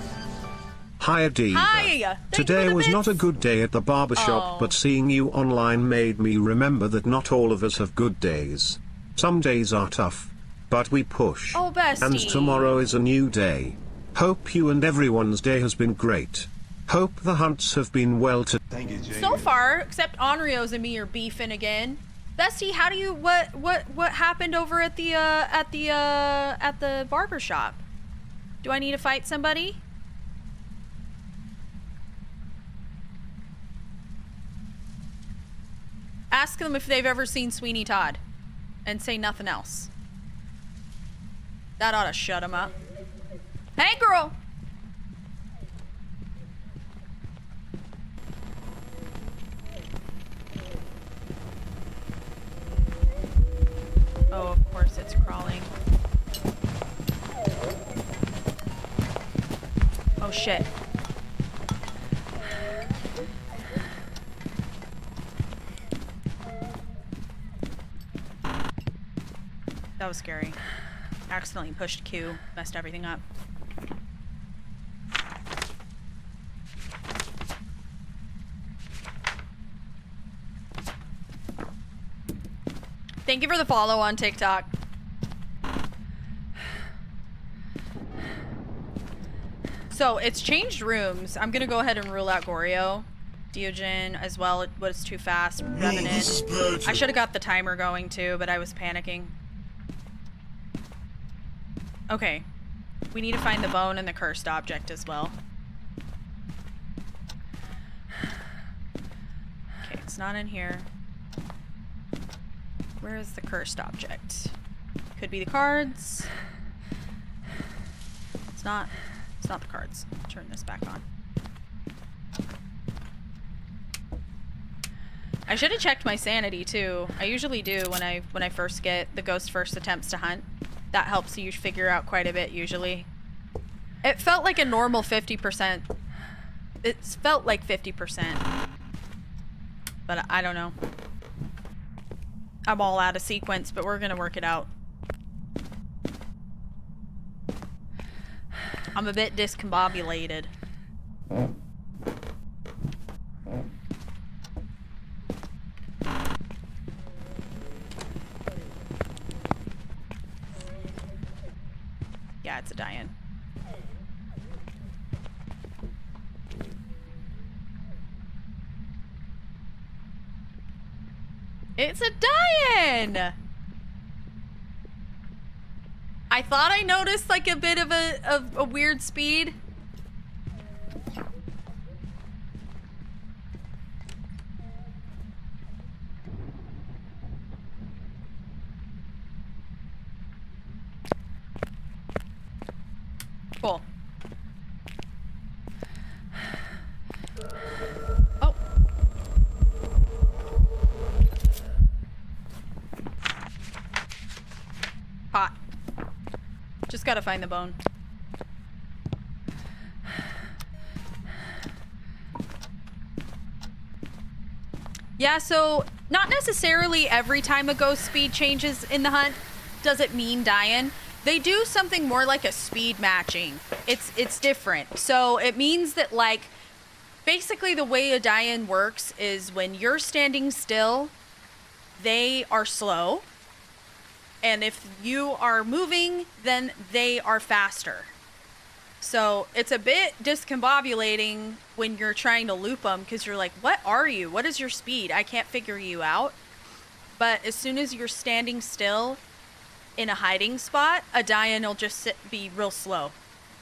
Hi, Adiva. Hi! Today was not a good day at the barbershop, but seeing you online made me remember that not all of us have good days. Some days are tough, but we push. Oh, bestie. And tomorrow is a new day. Hope you and everyone's day has been great. Hope the hunts have been well to— Thank you, Jay. So far, except Onryo's and me are beefing again. Bestie, how do you what happened over at the barber shop? Do I need to fight somebody? Ask them if they've ever seen Sweeney Todd and say nothing else. That ought to shut them up. Hey, girl! Oh, of course it's crawling. Oh, shit. That was scary. Accidentally pushed Q, messed everything up. Thank you for the follow on TikTok. So it's changed rooms. I'm gonna go ahead and rule out Goryo. Diogen as well. It was too fast. Revenant. I should have got the timer going too, but I was panicking. Okay. We need to find the bone and the cursed object as well. Okay, it's not in here. Where is the cursed object? Could be the cards. It's not the cards. Turn this back on. I should have checked my sanity too. I usually do when I first get the ghost first attempts to hunt. That helps you figure out quite a bit usually. It felt like a normal 50%. It felt like 50%. But I don't know. I'm all out of sequence, but we're gonna work it out. I'm a bit discombobulated. Yeah, it's a die-in. It's a Diane! I thought I noticed like a bit of a weird speed. Cool. Oh. Hot. Just gotta find the bone. Yeah, so not necessarily every time a ghost speed changes in the hunt does it mean dying. They do something more like a speed matching. It's different. So it means that like basically the way a die-in works is when you're standing still, they are slow. And if you are moving, then they are faster. So it's a bit discombobulating when you're trying to loop them because you're like, what are you? What is your speed? I can't figure you out. But as soon as you're standing still in a hiding spot, a die-in will just be real slow.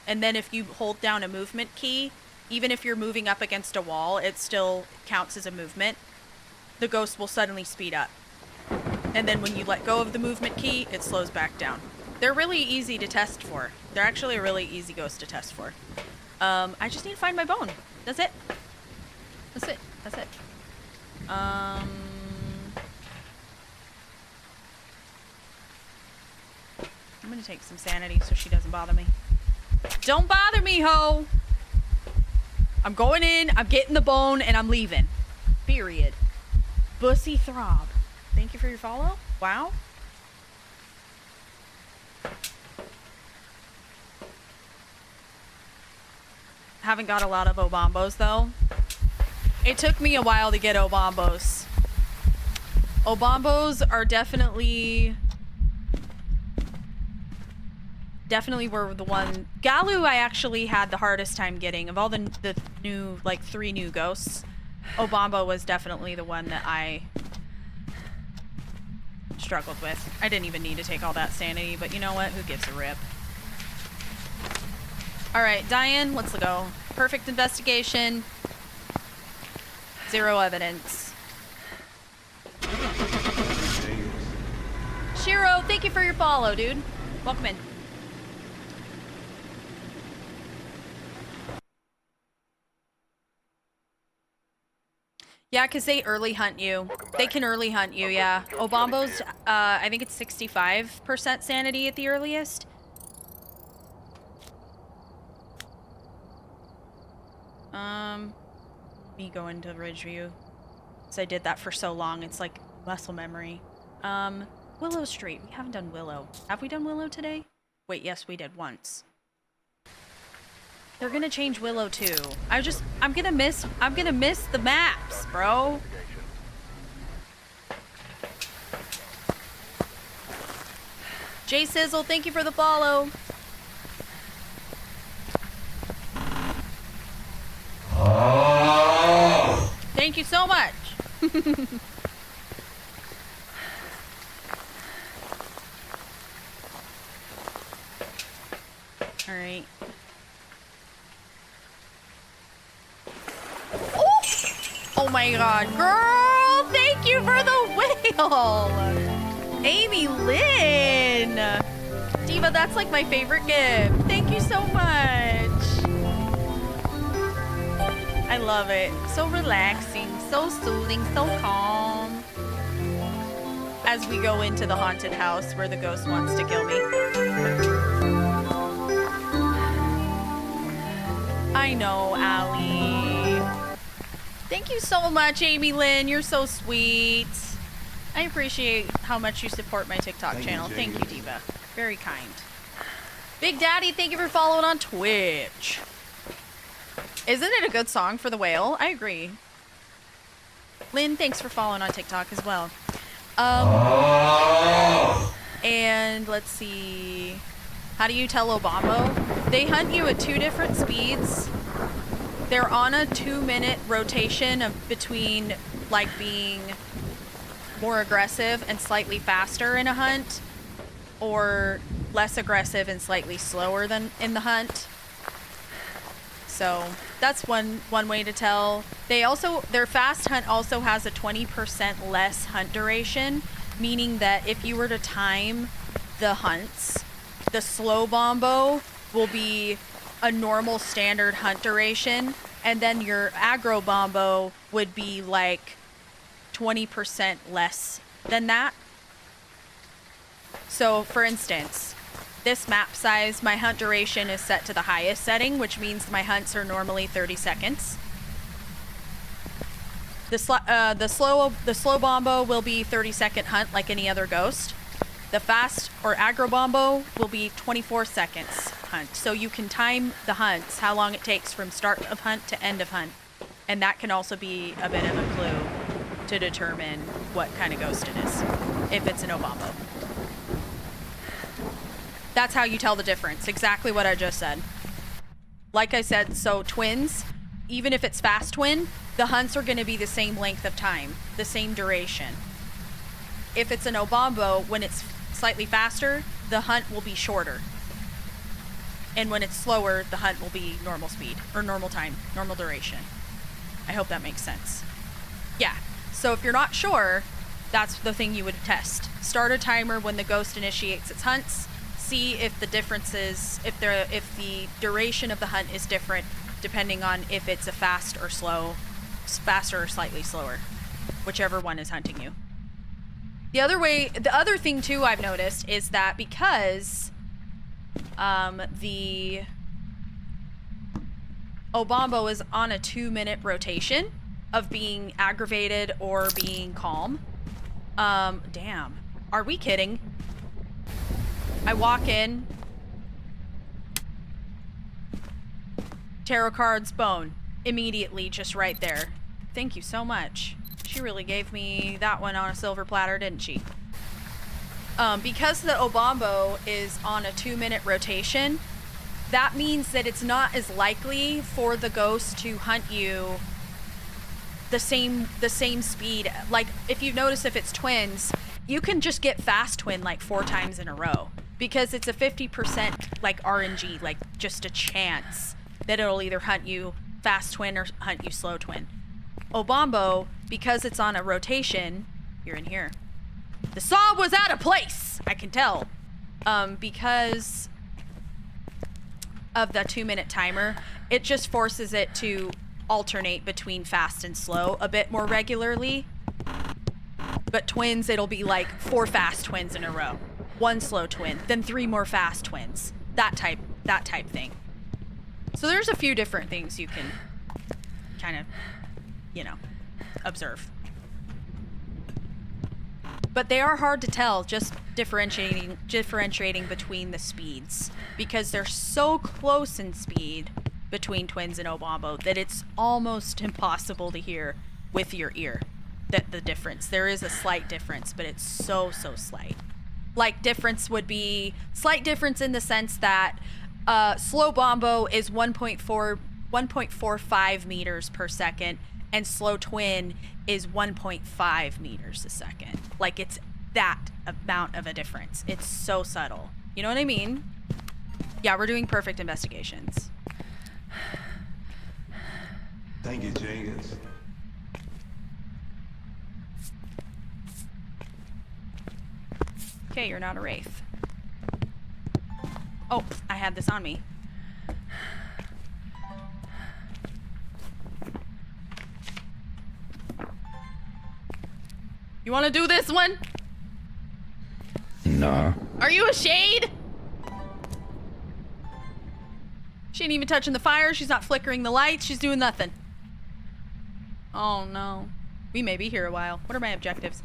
And then if you hold down a movement key, even if you're moving up against a wall, it still counts as a movement. The ghost will suddenly speed up. And then when you let go of the movement key, it slows back down. They're really easy to test for. They're actually a really easy ghost to test for. I just need to find my bone. That's it. That's it. That's it. I'm gonna take some sanity so she doesn't bother me. Don't bother me, ho! I'm going in, I'm getting the bone, and I'm leaving. Period. Bussy Throb. Thank you for your follow. Wow. Haven't got a lot of Obombos, though. It took me a while to get Obombos. Obombos are definitely were the one. Galu I actually had the hardest time getting. Of all the new, like 3 new ghosts, Obombo was definitely the one that I struggled with. I didn't even need to take all that sanity, but you know what? Who gives a rip? Alright, Diane, let's go. Perfect investigation. 0 evidence. Shiro, thank you for your follow, dude. Welcome in. Yeah, because they early hunt you. They can early hunt you, yeah. Obombo's, I think it's 65% sanity at the earliest. Me go into Ridgeview. Because I did that for so long, it's like muscle memory. Willow Street. We haven't done Willow. Have we done Willow today? Wait, yes, we did once. They're gonna change Willow too. I'm gonna miss the maps, bro. Jay Sizzle, thank you for the follow. Thank you so much. All right. Oh my god, girl! Thank you for the whale! Amy Lynn! Diva, that's like my favorite gift. Thank you so much. I love it. So relaxing, so soothing, so calm. As we go into the haunted house where the ghost wants to kill me. I know, Allie. Thank you so much, Amy Lynn. You're so sweet. I appreciate how much you support my TikTok channel. Thank you, Diva. Very kind. Big Daddy, thank you for following on Twitch. Isn't it a good song for the whale? I agree. Lynn, thanks for following on TikTok as well. And let's see. How do you tell Obombo? They hunt you at 2 different speeds. They're on a 2-minute rotation of between like being more aggressive and slightly faster in a hunt, or less aggressive and slightly slower than in the hunt. So that's one way to tell. Their fast hunt also has a 20% less hunt duration, meaning that if you were to time the hunts, the slow bombo will be a normal standard hunt duration, and then your aggro bombo would be like 20% less than that. So for instance, this map size, my hunt duration is set to the highest setting, which means my hunts are normally 30 seconds. The slow bombo will be 30-second hunt like any other ghost. The fast or aggro bombo will be 24 seconds hunt. So you can time the hunts, how long it takes from start of hunt to end of hunt. And that can also be a bit of a clue to determine what kind of ghost it is, if it's an Obombo. That's how you tell the difference. Exactly what I just said. Like I said, so twins, even if it's fast twin, the hunts are going to be the same length of time, the same duration. If it's an Obombo, when it's slightly faster, the hunt will be shorter. And when it's slower, the hunt will be normal speed, or normal time, normal duration. I hope that makes sense. Yeah, so if you're not sure, that's the thing you would test. Start a timer when the ghost initiates its hunts. See if the differences, if the duration of the hunt is different depending on if it's a fast or slow, faster or slightly slower, whichever one is hunting you. The other thing too I've noticed is that because the Obombo is on a 2-minute rotation of being aggravated or being calm. Damn. Are we kidding? I walk in. Tarot cards, bone. Immediately, just right there. Thank you so much. She really gave me that one on a silver platter, didn't she? Because the Obombo is on a 2-minute rotation, that means that it's not as likely for the ghost to hunt you the same speed. Like, if you notice, if it's twins, you can just get fast twin like 4 times in a row. Because it's a 50% like RNG, like just a chance that it'll either hunt you fast twin or hunt you slow twin. Obombo, because it's on a rotation, you're in here. The saw was out of place, I can tell. Because of the 2-minute timer, it just forces it to alternate between fast and slow a bit more regularly. But twins, it'll be like 4 fast twins in a row. 1 slow twin, then 3 more fast twins. That type thing. So there's a few different things you can kind of, observe. But they are hard to tell, just differentiating between the speeds, because they're so close in speed between twins and Obombo that it's almost impossible to hear with your ear that the difference. There is a slight difference, but it's so slight. Like, difference would be slight difference in the sense that slow bombo is 1.45 meters per second, and slow twin is 1.5 meters a second. Like, it's that amount of a difference. It's so subtle. You know what I mean? Yeah, we're doing perfect investigations. Thank you, Jenkins. Okay, you're not a wraith. Oh, I had this on me. You want to do this one? No. Are you a shade? She ain't even touching the fire. She's not flickering the lights. She's doing nothing. Oh, no. We may be here a while. What are my objectives?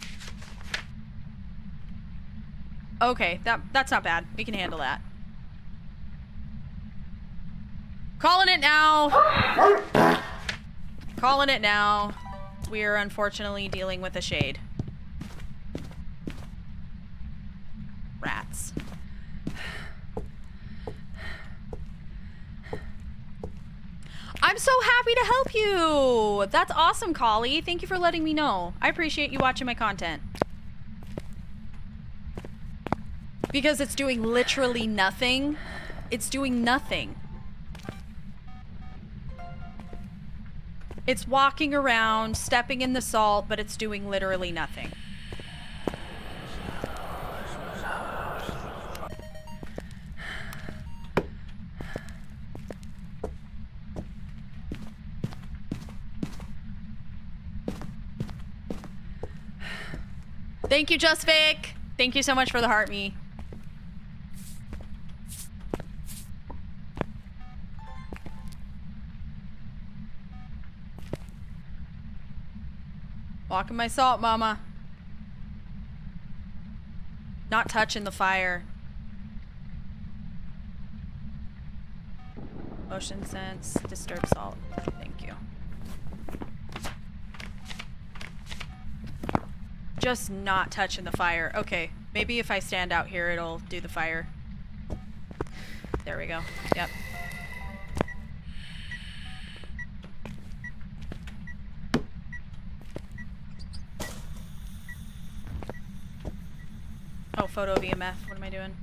Okay, that's not bad. We can handle that. Calling it now. Calling it now. We are unfortunately dealing with a shade. Rats. I'm so happy to help you. That's awesome, Collie. Thank you for letting me know. I appreciate you watching my content. Because it's doing literally nothing. It's doing nothing. It's walking around, stepping in the salt, but it's doing literally nothing. Thank you, Just Vic. Thank you so much for the heart me. Walking my salt, mama. Not touching the fire. Motion sense, disturb salt. Thank you. Just not touching the fire. Okay, maybe if I stand out here, it'll do the fire. There we go. Yep. Oh, photo of EMF. What am I doing?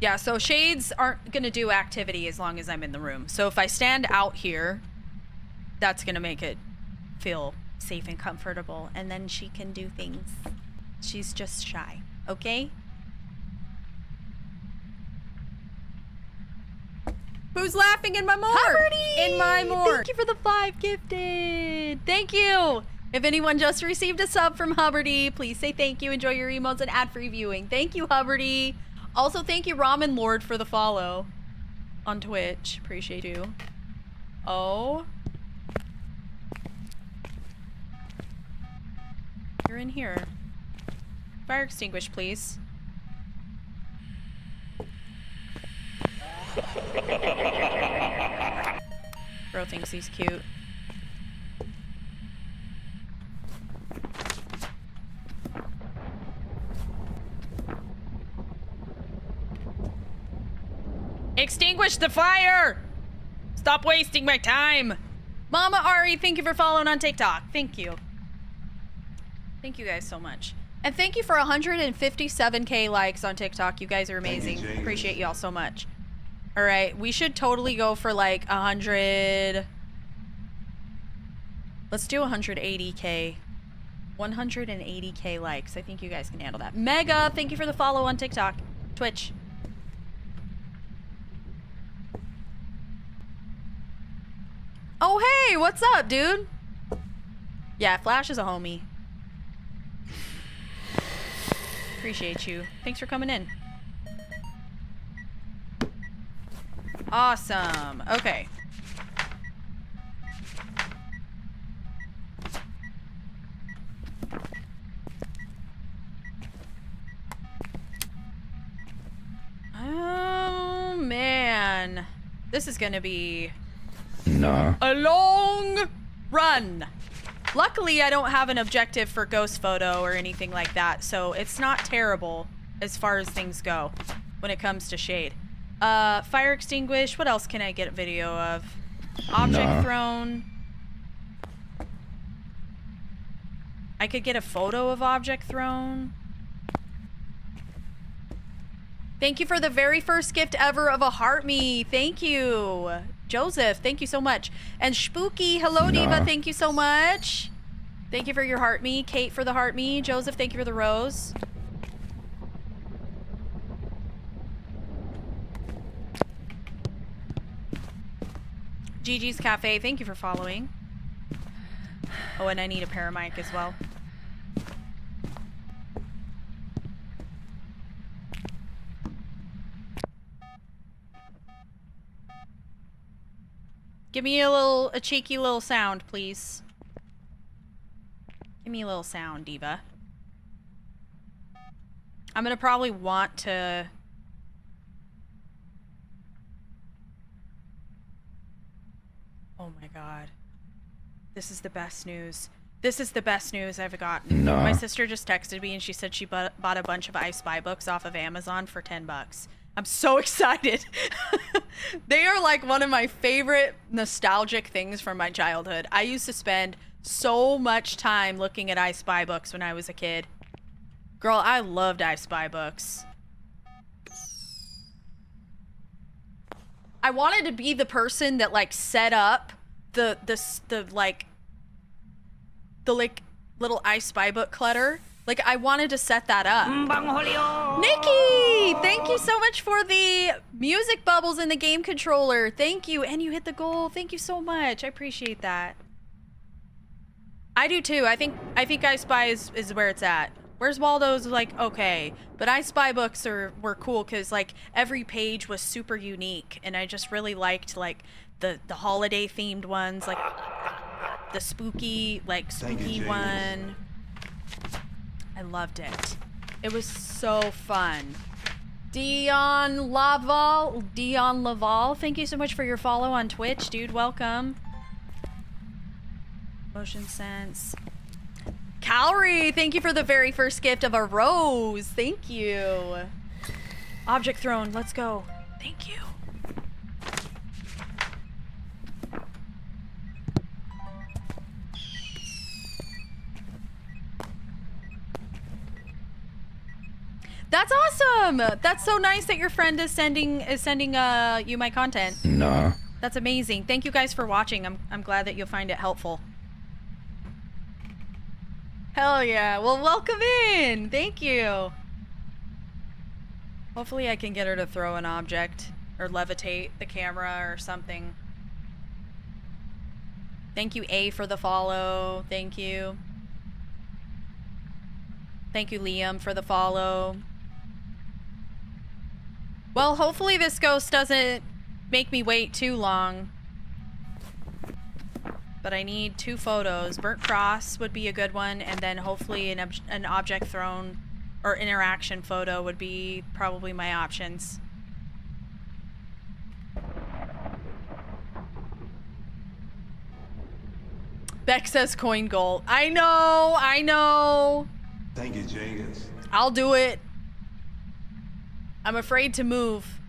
Yeah, so shades aren't gonna do activity as long as I'm in the room. So if I stand out here, that's gonna make it feel safe and comfortable, and then she can do things. She's just shy, okay? Who's laughing in my morgue? Hubbardy! In my morgue. Thank you for the 5 gifted. Thank you. If anyone just received a sub from Hubbardy, please say thank you. Enjoy your emotes and ad-free viewing. Thank you, Hubbardy. Also, thank you, Ramen Lord, for the follow on Twitch. Appreciate you. Oh. You're in here. Fire extinguish, please. Bro thinks he's cute. Extinguish the fire! Stop wasting my time! Mama Ari, thank you for following on TikTok. Thank you. Thank you guys so much. And thank you for 157k likes on TikTok. You guys are amazing. Appreciate y'all so much. All right, we should totally go for like 100. Let's do 180k. 180k likes. I think you guys can handle that. Mega, thank you for the follow on TikTok. Twitch. Oh, hey, what's up, dude? Yeah, Flash is a homie. Appreciate you. Thanks for coming in. Awesome. Okay. Oh, man. This is gonna be a long run. Luckily, I don't have an objective for ghost photo or anything like that, so it's not terrible as far as things go when it comes to shade. Fire extinguish. What else can I get a video of? Object thrown. I could get a photo of object thrown. Thank you for the very first gift ever of a heart me. Thank you. Joseph, thank you so much. And Spooky, hello Diva, thank you so much. Thank you for your heart me. Kate for the heart me. Joseph, thank you for the rose. Gigi's Cafe, thank you for following. Oh, and I need a paramic as well. Give me a cheeky little sound, please. Give me a little sound, Diva. I'm gonna probably want to... Oh my god. This is the best news. This is the best news I've gotten. My sister just texted me and she said she bought a bunch of I Spy books off of Amazon for $10. I'm so excited. They are like one of my favorite nostalgic things from my childhood. I used to spend so much time looking at I Spy books when I was a kid. Girl, I loved I Spy books. I wanted to be the person that like set up the little I Spy book clutter. Like I wanted to set that up. Nikki, thank you so much for the music bubbles in the game controller. Thank you, and you hit the goal. Thank you so much. I appreciate that. I do too. I think I Spy is where it's at. Where's Waldo's like okay, but I Spy books were cool because like every page was super unique, and I just really liked like the holiday themed ones, like the spooky one. I loved it. It was so fun. Dion Laval, thank you so much for your follow on Twitch, dude. Welcome. Motion sense. Calorie, thank you for the very first gift of a rose. Thank you. Object thrown, let's go. Thank you. That's awesome. That's so nice that your friend is sending you my content. Nah. That's amazing. Thank you guys for watching. I'm glad that you'll find it helpful. Hell yeah. Well, welcome in. Thank you. Hopefully I can get her to throw an object or levitate the camera or something. Thank you, A, for the follow. Thank you. Thank you, Liam, for the follow. Well, hopefully this ghost doesn't make me wait too long. But I need 2 photos. Burnt cross would be a good one, and then hopefully an object thrown or interaction photo would be probably my options. Beck says coin goal. I know. Thank you, Jenkins. I'll do it. I'm afraid to move.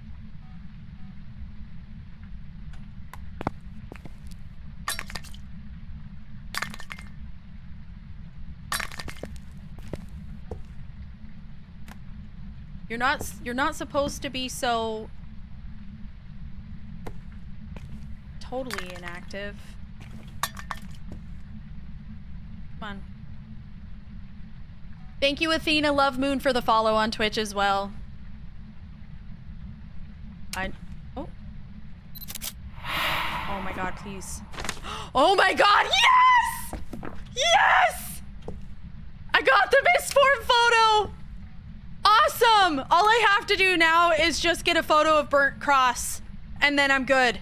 You're not supposed to be so totally inactive. Come on. Thank you, Athena Love Moon, for the follow on Twitch as well. Oh my god, please. Oh my god, yes! Yes! I got the misform photo! Awesome! All I have to do now is just get a photo of Burnt Cross, and then I'm good.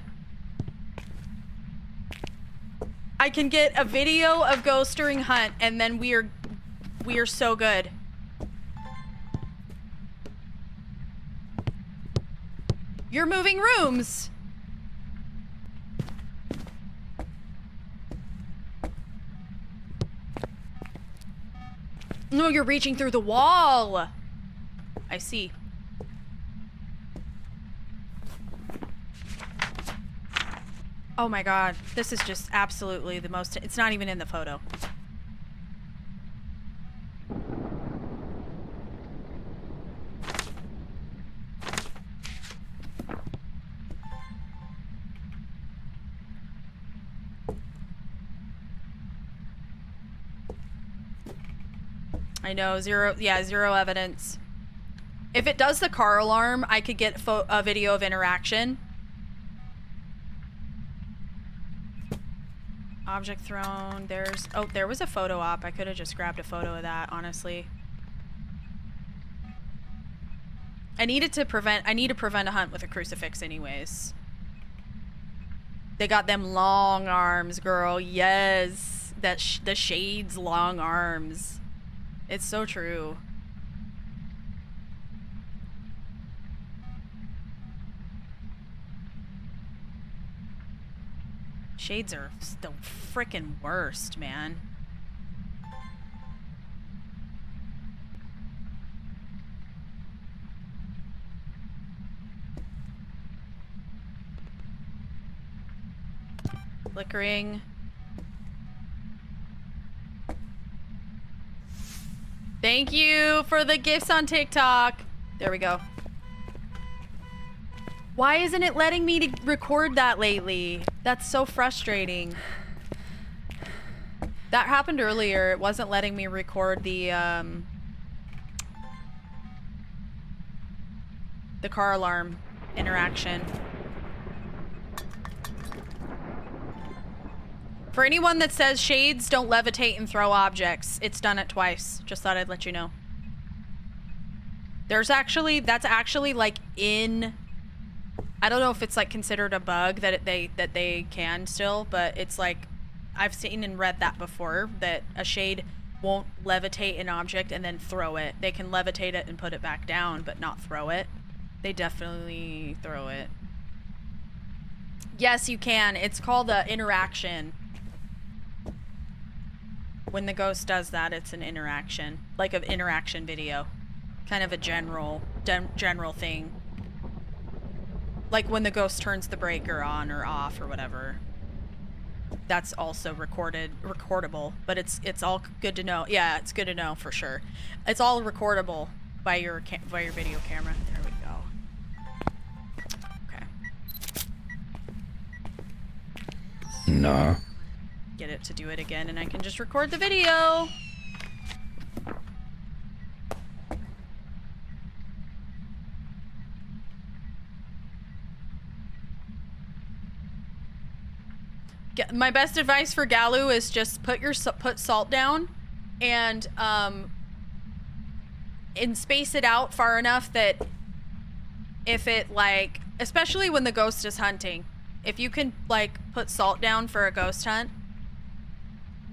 I can get a video of Ghost during hunt, and then we are so good. You're moving rooms. No, you're reaching through the wall. I see. Oh my god, this is just absolutely the most, it's not even in the photo. I know, zero evidence. If it does the car alarm, I could get a video of interaction. Object thrown, there was a photo op. I could have just grabbed a photo of that, honestly. I need to prevent a hunt with a crucifix anyways. They got them long arms, girl. Yes. The Shade's long arms. It's so true. Shades are the frickin' worst, man. Flickering. Thank you for the gifts on TikTok. There we go. Why isn't it letting me to record that lately? That's so frustrating. That happened earlier. It wasn't letting me record the car alarm interaction. For anyone that says shades don't levitate and throw objects, it's done it twice. Just thought I'd let you know. That's actually like in, I don't know if it's like considered a bug that they can still, but it's like, I've seen and read that before, that a shade won't levitate an object and then throw it. They can levitate it and put it back down, but not throw it. They definitely throw it. Yes, you can. It's called an interaction. When the ghost does that, it's an interaction. Like an interaction video. Kind of a general thing. Like when the ghost turns the breaker on or off or whatever. That's also recordable, but it's all good to know. Yeah, it's good to know for sure. It's all recordable by your video camera. There we go. Okay. No. Get it to do it again, and I can just record the video. My best advice for Galu is just put salt down and space it out far enough that if it, like, especially when the ghost is hunting, if you can like put salt down for a ghost hunt,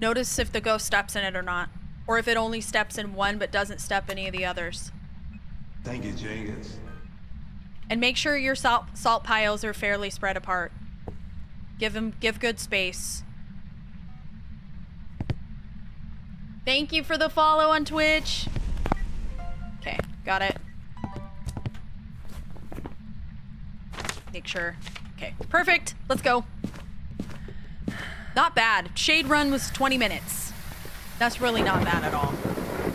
notice if the ghost steps in it or not, or if it only steps in one but doesn't step any of the others. Thank you, Jenkins. And make sure your salt piles are fairly spread apart. Give good space. Thank you for the follow on Twitch. Okay, got it. Make sure. Okay, perfect. Let's go. Not bad. Shade run was 20 minutes. That's really not bad at all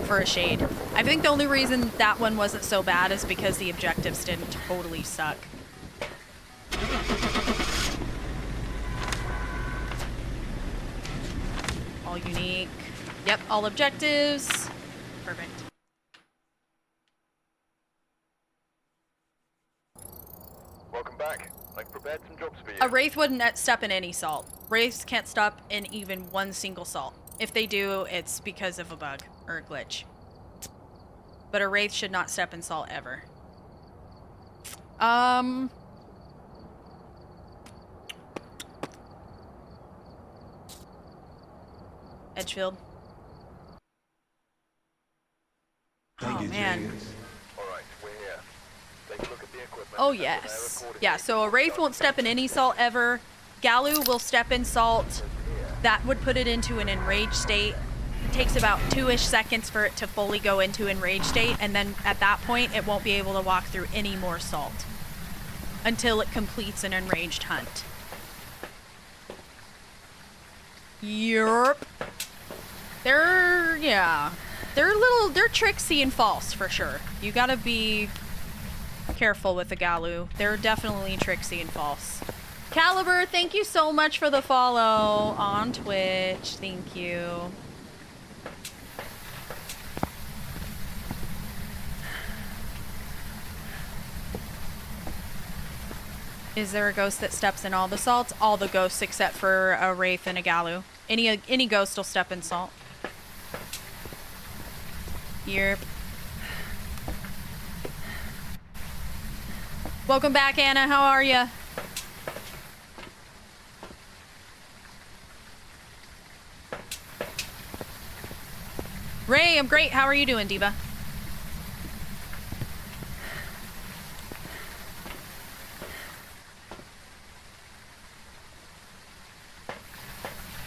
for a shade. I think the only reason that one wasn't so bad is because the objectives didn't totally suck. All unique. Yep, all objectives. Perfect. Welcome back. I've prepared some jobs for you. A wraith wouldn't step in any salt. Wraiths can't step in even one single salt. If they do, it's because of a bug or a glitch. But a wraith should not step in salt ever. Edgefield. Thank Oh you, man. Jenkins. Alright, we're here. Take a look at the equipment. Oh and yes. prepare accordingly. Yeah, so a wraith won't step in any salt ever. Galu will step in salt. That would put it into an enraged state. It takes about 2-ish seconds for it to fully go into enraged state, and then at that point it won't be able to walk through any more salt until it completes an enraged hunt. Yerp. They're tricksy and false for sure. You gotta be careful with the Galu. They're definitely tricksy and false. Caliber, thank you so much for the follow on Twitch. Thank you. Is there a ghost that steps in all the salts? All the ghosts except for a wraith and a Galu. Any ghost will step in salt. Yerp. Welcome back, Anna. How are ya? Ray, I'm great. How are you doing, Diva?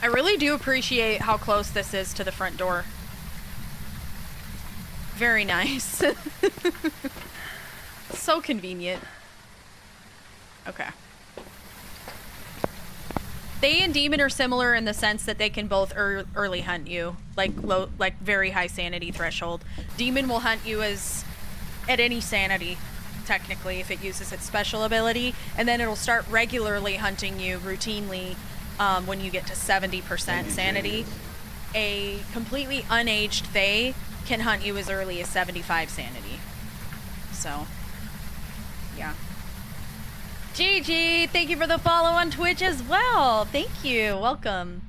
I really do appreciate how close this is to the front door. Very nice. So convenient. Okay. Fae and Demon are similar in the sense that they can both early hunt you, like low, like very high sanity threshold. Demon will hunt you as at any sanity, technically, if it uses its special ability, and then it'll start regularly hunting you routinely when you get to 70% sanity. A completely unaged Fae can hunt you as early as 75 sanity. So, yeah. Gigi, thank you for the follow on Twitch as well. Thank you. Welcome.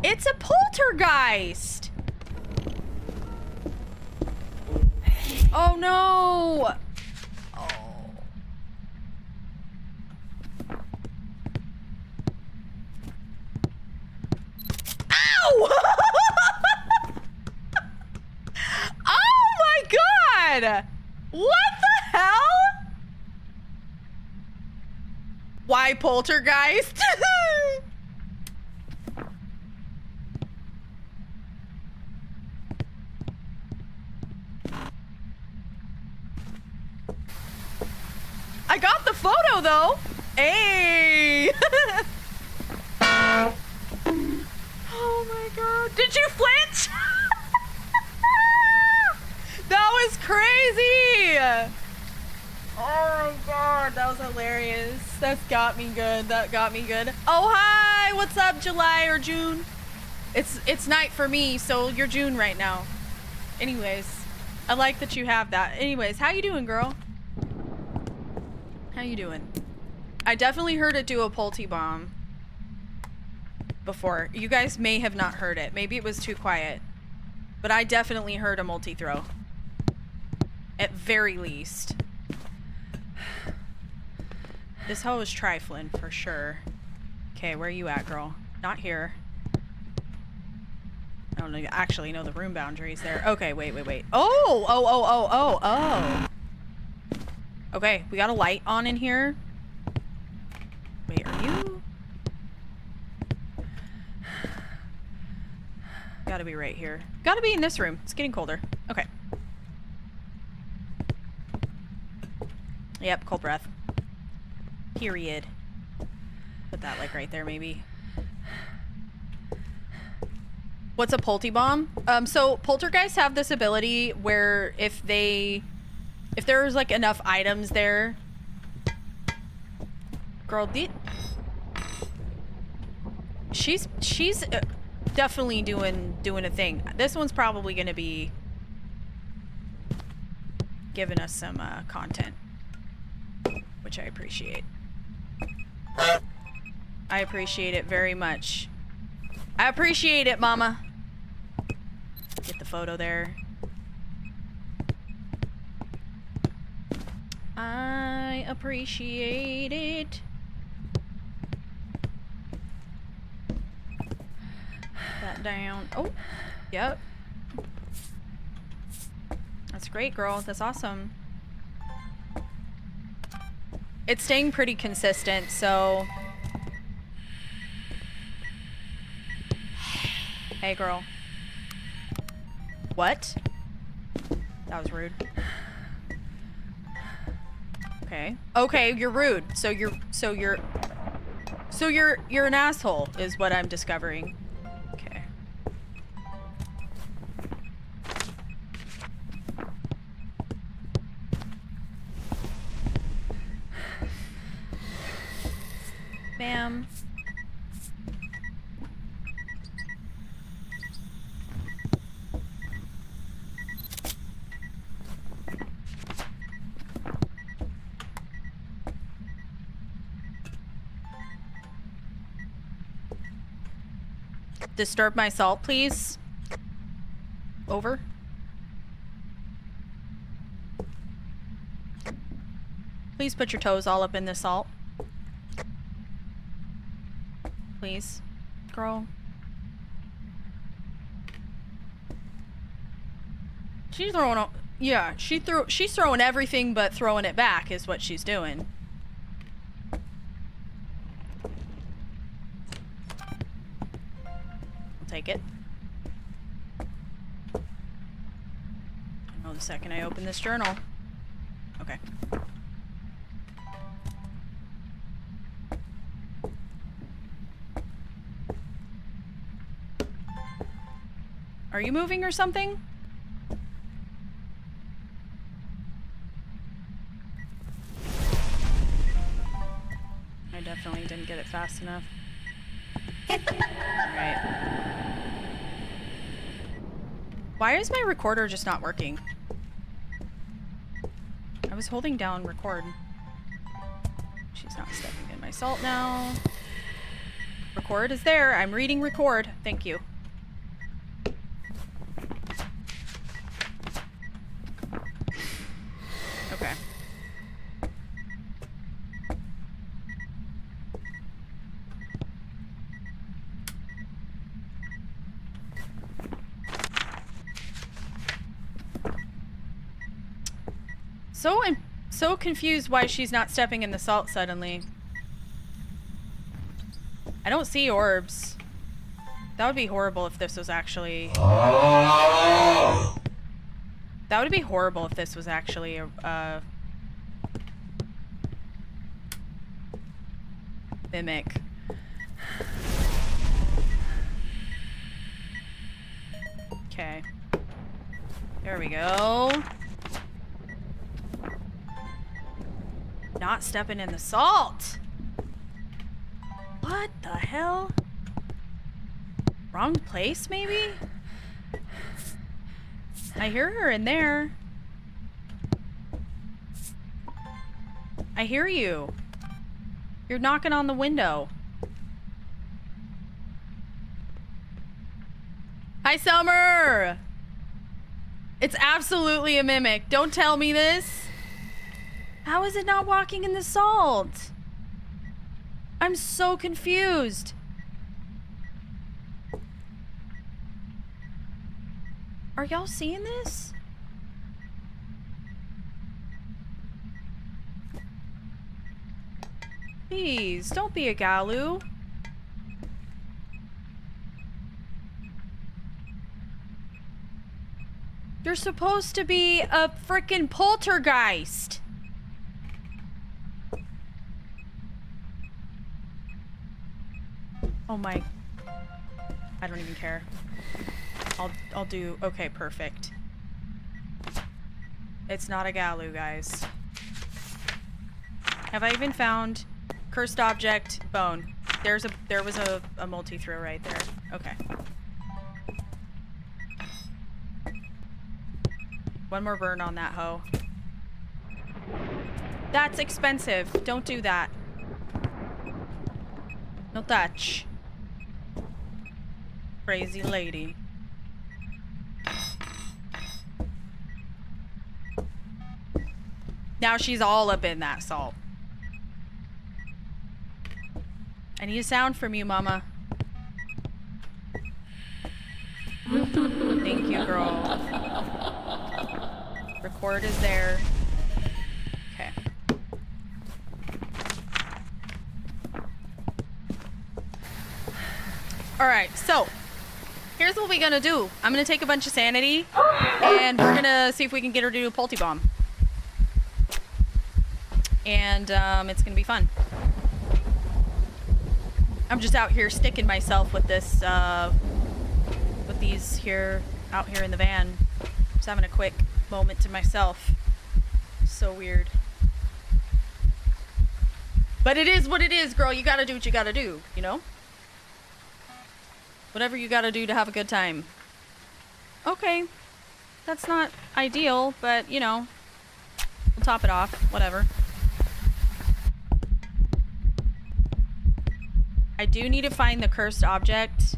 It's a poltergeist. Oh no. Oh. Ow! Oh my god! What the hell? Why poltergeist? I got the photo though. Hey! Oh my god. Did you flinch? That was crazy! Oh my god, that was hilarious. That's got me good. That got me good. Oh hi! What's up, July or June? It's night for me, so you're June right now. Anyways, I like that you have that. Anyways, how you doing, girl? How you doing? I definitely heard it do a Polty bomb before. You guys may have not heard it. Maybe it was too quiet. But I definitely heard a multi-throw. At very least. This hoe is trifling for sure. Okay, where are you at, girl? Not here. I don't know, actually know the room boundaries there. Okay, wait. Oh. Okay, we got a light on in here. Wait, are you? Gotta be right here. Gotta be in this room. It's getting colder. Okay. Yep, cold breath. Period. Put that like right there, maybe. What's a Polty bomb? So poltergeists have this ability where if there's like enough items there, girl, she's definitely doing a thing. This one's probably gonna be giving us some content, which I appreciate. I appreciate it very much. I appreciate it, mama. Get the photo there. I appreciate it. That down. Oh, yep. That's great, girl. That's awesome. It's staying pretty consistent, so... Hey, girl. What? That was rude. Okay. Okay, you're rude. So you're an asshole, is what I'm discovering. Okay. Bam. Disturb my salt, please. Over. Please put your toes all up in the salt. Please. Girl. She's throwing... Yeah, she's throwing everything but throwing it back is what she's doing. Take it. Oh, the second I open this journal. Okay. Are you moving or something? I definitely didn't get it fast enough. Alright. Why is my recorder just not working? I was holding down record. She's not stepping in my salt now. Record is there. I'm reading record. Thank you. Okay. I'm so confused why she's not stepping in the salt suddenly. I don't see orbs. That would be horrible if this was actually... That would be horrible if this was actually a mimic. Okay. There we go. Not stepping in the salt. What the hell? Wrong place, maybe? I hear her in there. I hear you. You're knocking on the window. Hi, Summer! It's absolutely a mimic. Don't tell me this. How is it not walking in the salt? I'm so confused. Are y'all seeing this? Please, don't be a Galu. You're supposed to be a frickin' poltergeist. Oh my... I don't even care. I'll do... Okay, perfect. It's not a Galu, guys. Have I even found cursed object bone? There was a multi-throw right there. Okay. One more burn on that hoe. That's expensive. Don't do that. No touch. Crazy lady. Now she's all up in that salt. I need a sound from you, Mama. Thank you, girl. Record is there. Okay. Alright, so here's what we're gonna do. I'm gonna take a bunch of sanity and we're gonna see if we can get her to do a Pulti Bomb. And it's gonna be fun. I'm just out here sticking myself with this, with these here, out here in the van. Just having a quick moment to myself. So weird. But it is what it is, girl. You gotta do what you gotta do, you know? Whatever you gotta do to have a good time. Okay. That's not ideal, but, you know, we'll top it off. Whatever. I do need to find the cursed object.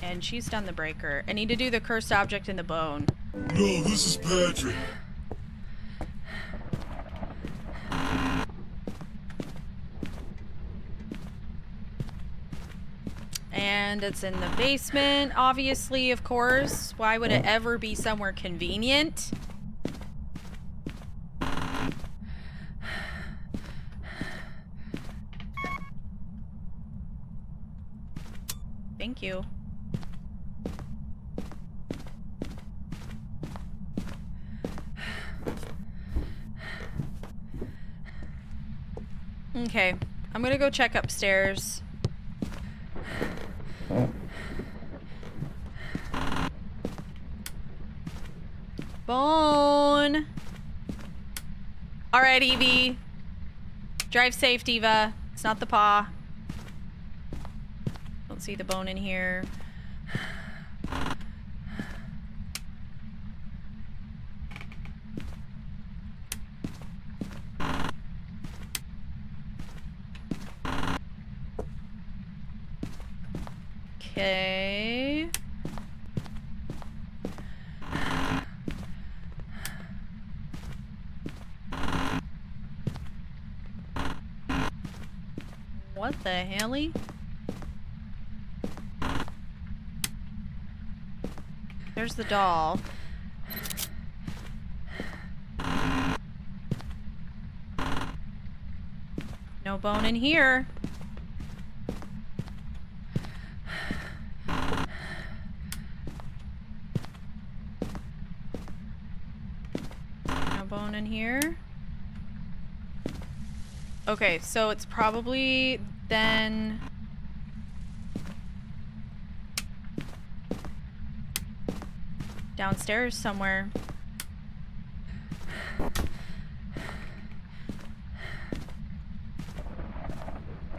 And she's done the breaker. I need to do the cursed object in the bone. No, this is Patrick. And it's in the basement, obviously, of course. Why would it ever be somewhere convenient? Thank you. Okay, I'm gonna go check upstairs. Bone. All right, Evie. Drive safe, Diva. It's not the paw. Don't see the bone in here. Okay. What the helly? There's the doll. No bone in here. No bone in here. Okay, so it's probably then downstairs somewhere.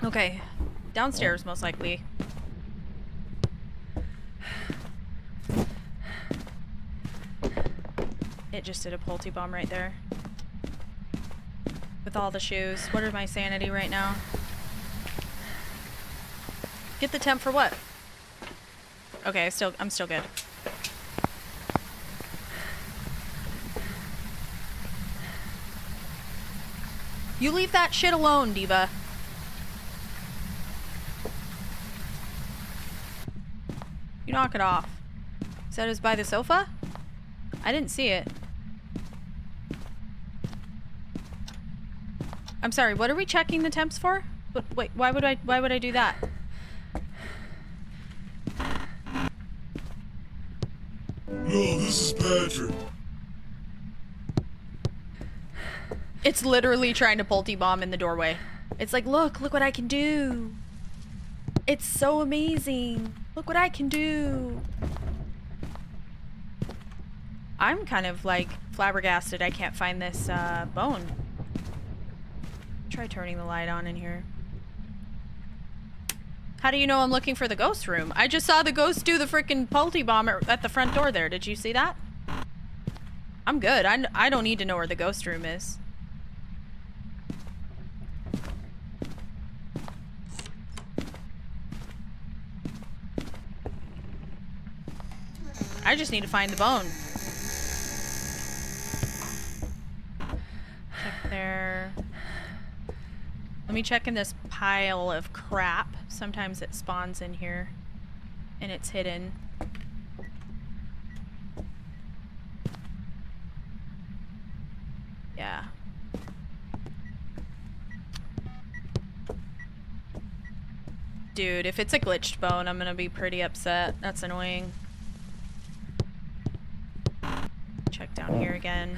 Okay, downstairs most likely. It just did a Pulte bomb right there. With all the shoes. What is my sanity right now? Get the temp for what? Okay, I'm still good. You leave that shit alone, Diva. You knock it off. Said it was by the sofa? I didn't see it. I'm sorry, what are we checking the temps for? Wait, why would I do that? No, this is Patrick. It's literally trying to Pulte bomb in the doorway. It's like, look what I can do. It's so amazing. Look what I can do. I'm kind of like flabbergasted I can't find this bone. Try turning the light on in here. How do you know I'm looking for the ghost room? I just saw the ghost do the freaking Pulte bomb at the front door there. Did you see that? I'm good. I don't need to know where the ghost room is. I just need to find the bone. Check there. Let me check in this pile of crap. Sometimes it spawns in here and it's hidden. Yeah. Dude, if it's a glitched bone, I'm gonna be pretty upset. That's annoying. Check down here again.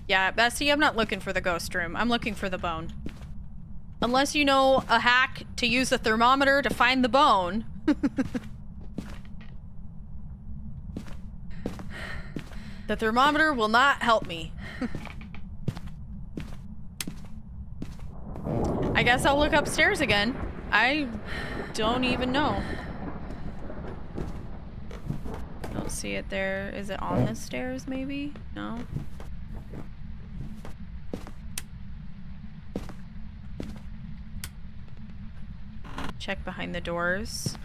Yeah, Bessie, I'm not looking for the ghost room. I'm looking for the bone. Unless you know a hack to use a thermometer to find the bone. The thermometer will not help me. I guess I'll look upstairs again. I don't even know. Don't see it there. Is it on the stairs maybe? No. Check behind the doors.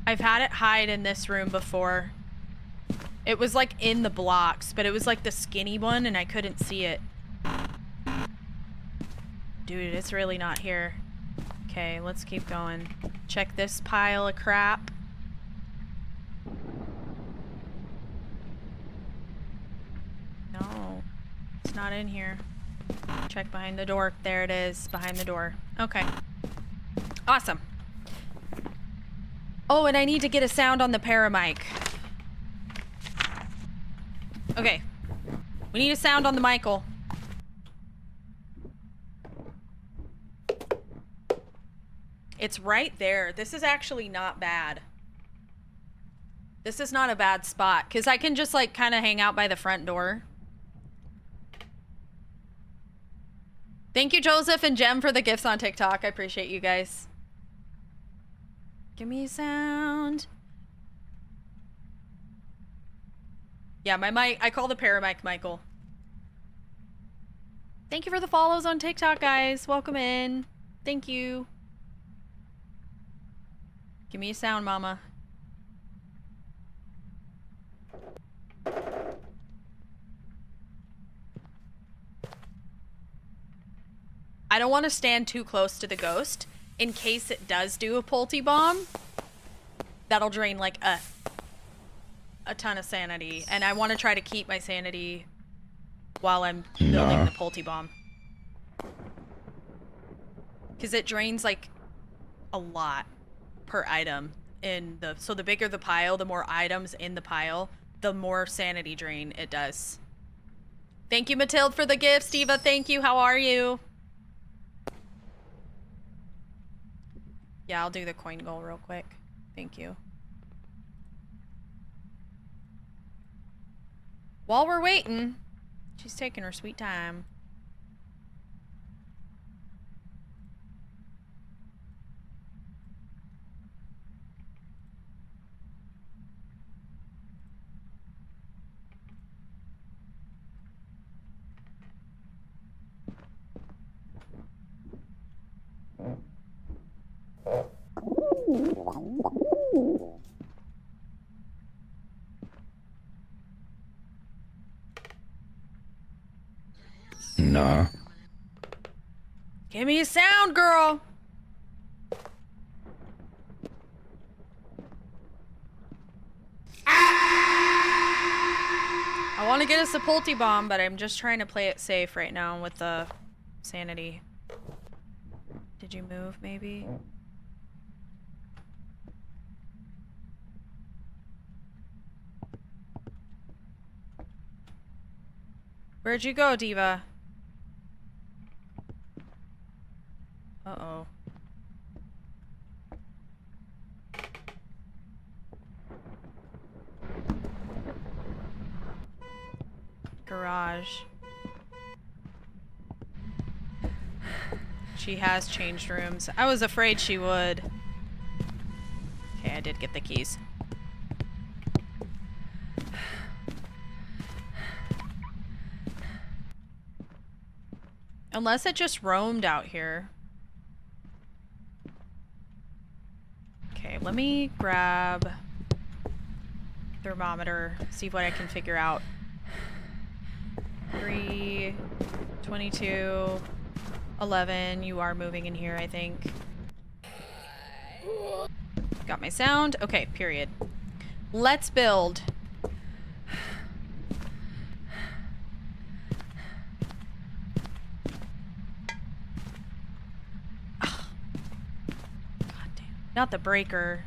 I've had it hide in this room before. It was like in the blocks, but it was like the skinny one and I couldn't see it. Dude, it's really not here. Okay, let's keep going. Check this pile of crap. No, it's not in here. Check behind the door. There it is, behind the door. Okay. Awesome. Oh, and I need to get a sound on the paramic. Okay. We need a sound on the Michael. It's right there. This is actually not bad. This is not a bad spot, because I can just, like, kind of hang out by the front door. Thank you, Joseph and Jem, for the gifts on TikTok. I appreciate you guys. Give me a sound. Yeah, my mic, I call the paramic Michael. Thank you for the follows on TikTok, guys. Welcome in. Thank you. Give me a sound, mama. I don't want to stand too close to the ghost in case it does do a Pulte bomb. That'll drain like a ton of sanity, and I want to try to keep my sanity while I'm building the Pulte bomb. Because it drains like a lot per item in the, so the bigger the pile, the more items in the pile, the more sanity drain it does. Thank you, Matilde, for the gift. Steva, thank you. How are you? Yeah, I'll do the coin goal real quick. Thank you. While we're waiting, she's taking her sweet time. No. Give me a sound, girl. I want to get us a Pulte bomb, but I'm just trying to play it safe right now with the sanity. Did you move, maybe? Where'd you go, Diva? Uh-oh. Garage. She has changed rooms. I was afraid she would. Okay, I did get the keys. Unless it just roamed out here. Okay, let me grab thermometer, see what I can figure out. 3, 22, 11. You are moving in here, I think. Got my sound. Okay, period. Let's build. Not the breaker.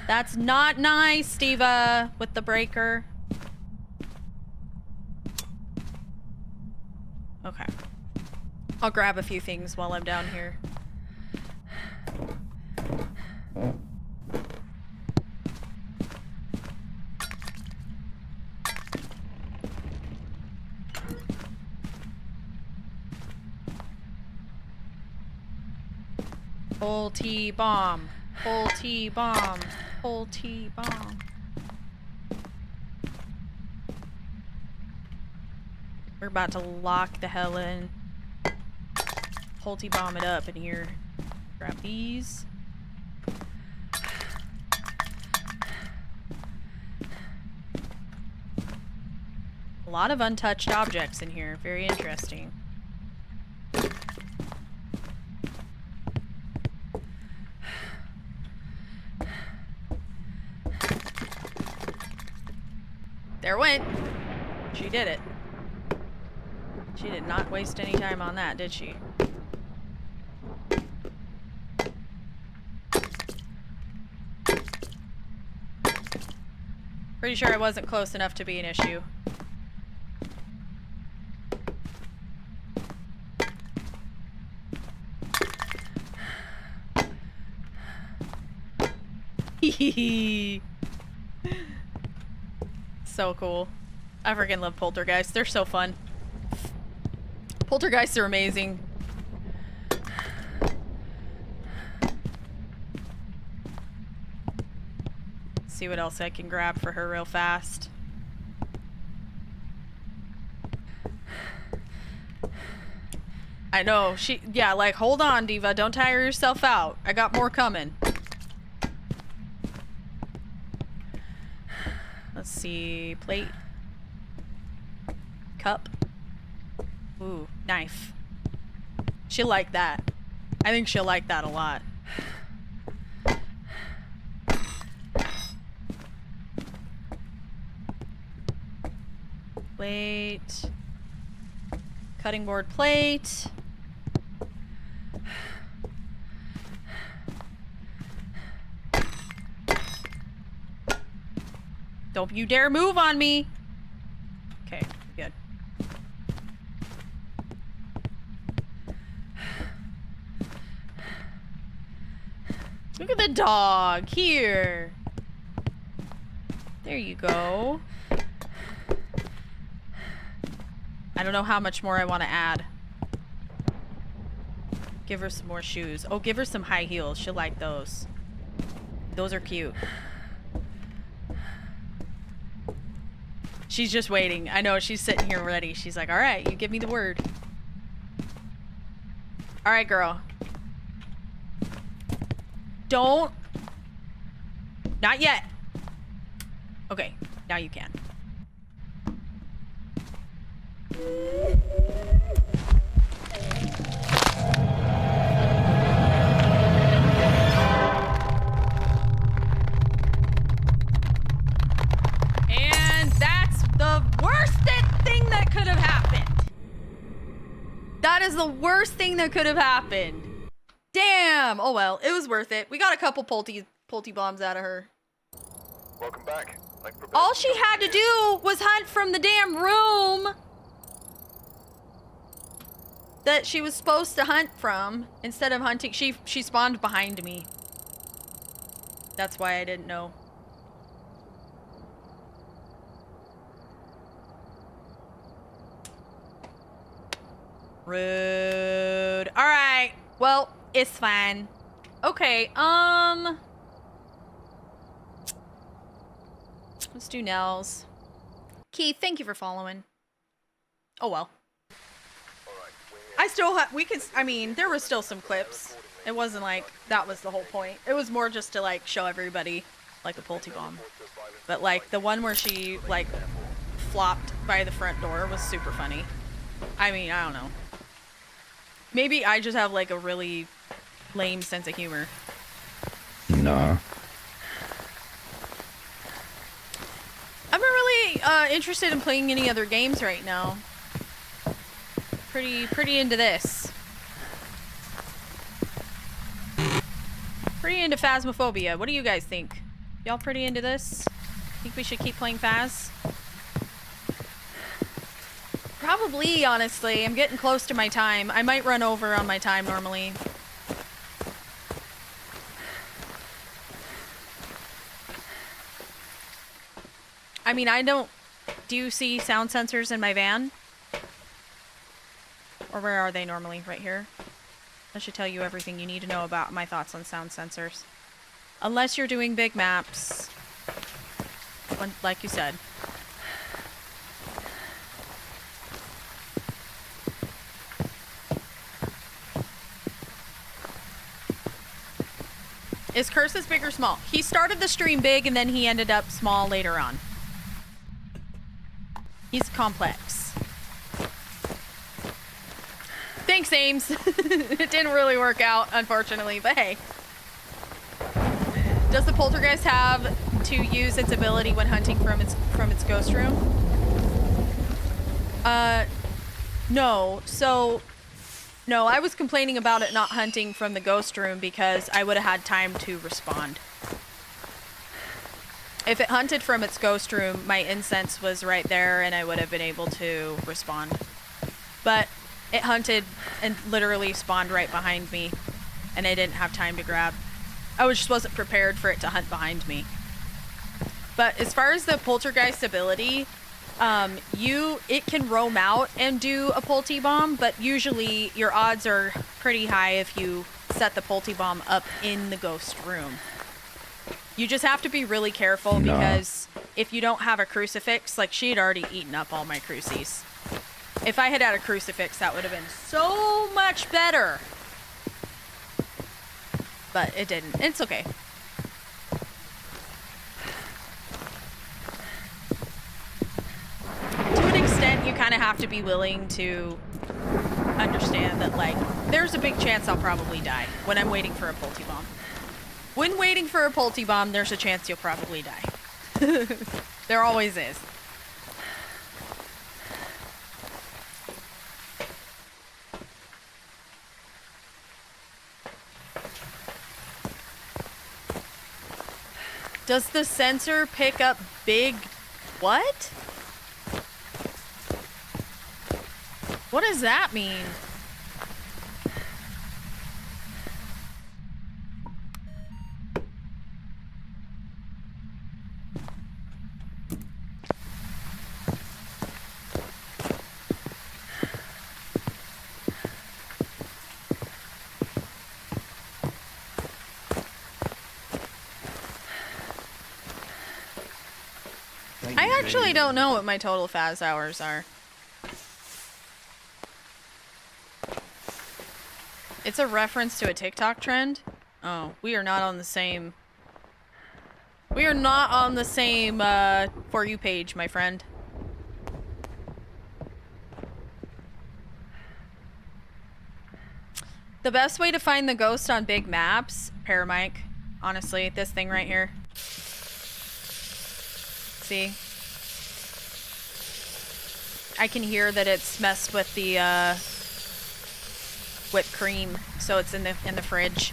That's not nice, Steva, with the breaker. Okay. I'll grab a few things while I'm down here. Pulte bomb. Pulte bomb. Pulte bomb. We're about to lock the hell in. Pulte bomb it up in here. Grab these. lot of untouched objects in here. Very interesting. There went. She did it. She did not waste any time on that, did she? Pretty sure I wasn't close enough to be an issue. So cool. I freaking love poltergeists. They're so fun. Poltergeists are amazing. See what else I can grab for her real fast. I know, yeah, like, hold on, Diva. Don't tire yourself out. I got more coming. Let's see. Plate. Cup. Ooh, knife. She'll like that. I think she'll like that a lot. Plate. Cutting board plate. Don't you dare move on me. Okay, good. Look at the dog. Here. There you go. I don't know how much more I want to add. Give her some more shoes. Oh, give her some high heels. She'll like those. Those are cute. She's just waiting. I know, she's sitting here ready. She's like, all right, you give me the word. All right, girl. Don't. Not yet. Okay, now you can. And that's the worst thing that could have happened. That is the worst thing that could have happened. Damn. Oh well, it was worth it. We got a couple pulty bombs out of her. Welcome back. All she had to do was hunt from the damn room that she was supposed to hunt from instead of hunting. She spawned behind me. That's why I didn't know. Rude. All right. Well, it's fine. Okay. Let's do Nels. Keith, thank you for following. Oh well. I still have, I mean, there were still some clips. It wasn't like that was the whole point. It was more just to like show everybody like a Pulte bomb. But like the one where she like flopped by the front door was super funny. I mean, I don't know. Maybe I just have like a really lame sense of humor. No. I'm not really interested in playing any other games right now. Pretty into this. Pretty into Phasmophobia. What do you guys think? Y'all pretty into this? Think we should keep playing Phas? Probably, honestly. I'm getting close to my time. I might run over on my time normally. I mean, I don't... Do you see sound sensors in my van? Or where are they normally? Right here? That should tell you everything you need to know about my thoughts on sound sensors. Unless you're doing big maps. Like you said. Is Curses big or small? He started the stream big and then he ended up small later on. He's complex. Thanks, Ames. It didn't really work out, unfortunately, but hey. Does the poltergeist have to use its ability when hunting from its ghost room? No. So, no, I was complaining about it not hunting from the ghost room because I would have had time to respond. If it hunted from its ghost room, my incense was right there and I would have been able to respond. But it hunted and literally spawned right behind me and I didn't have time to grab. I just wasn't prepared for it to hunt behind me. But as far as the poltergeist ability, it can roam out and do a Polty bomb, but usually your odds are pretty high if you set the Polty bomb up in the ghost room. You just have to be really careful because if you don't have a crucifix, like she had already eaten up all my crucies. If I had had a crucifix, that would have been so much better. But it didn't. It's okay. To an extent, you kind of have to be willing to understand that, like, there's a big chance I'll probably die when I'm waiting for a Polty bomb. When waiting for a Polty bomb, there's a chance you'll probably die. There always is. Does the sensor pick up big... What? What does that mean? I actually don't know what my total Phas hours are. It's a reference to a TikTok trend? Oh, we are not on the same... We are not on the same, For You page, my friend. The best way to find the ghost on big maps, Paramic, honestly, this thing right here. See? I can hear that it's messed with the whipped cream, so it's in the fridge.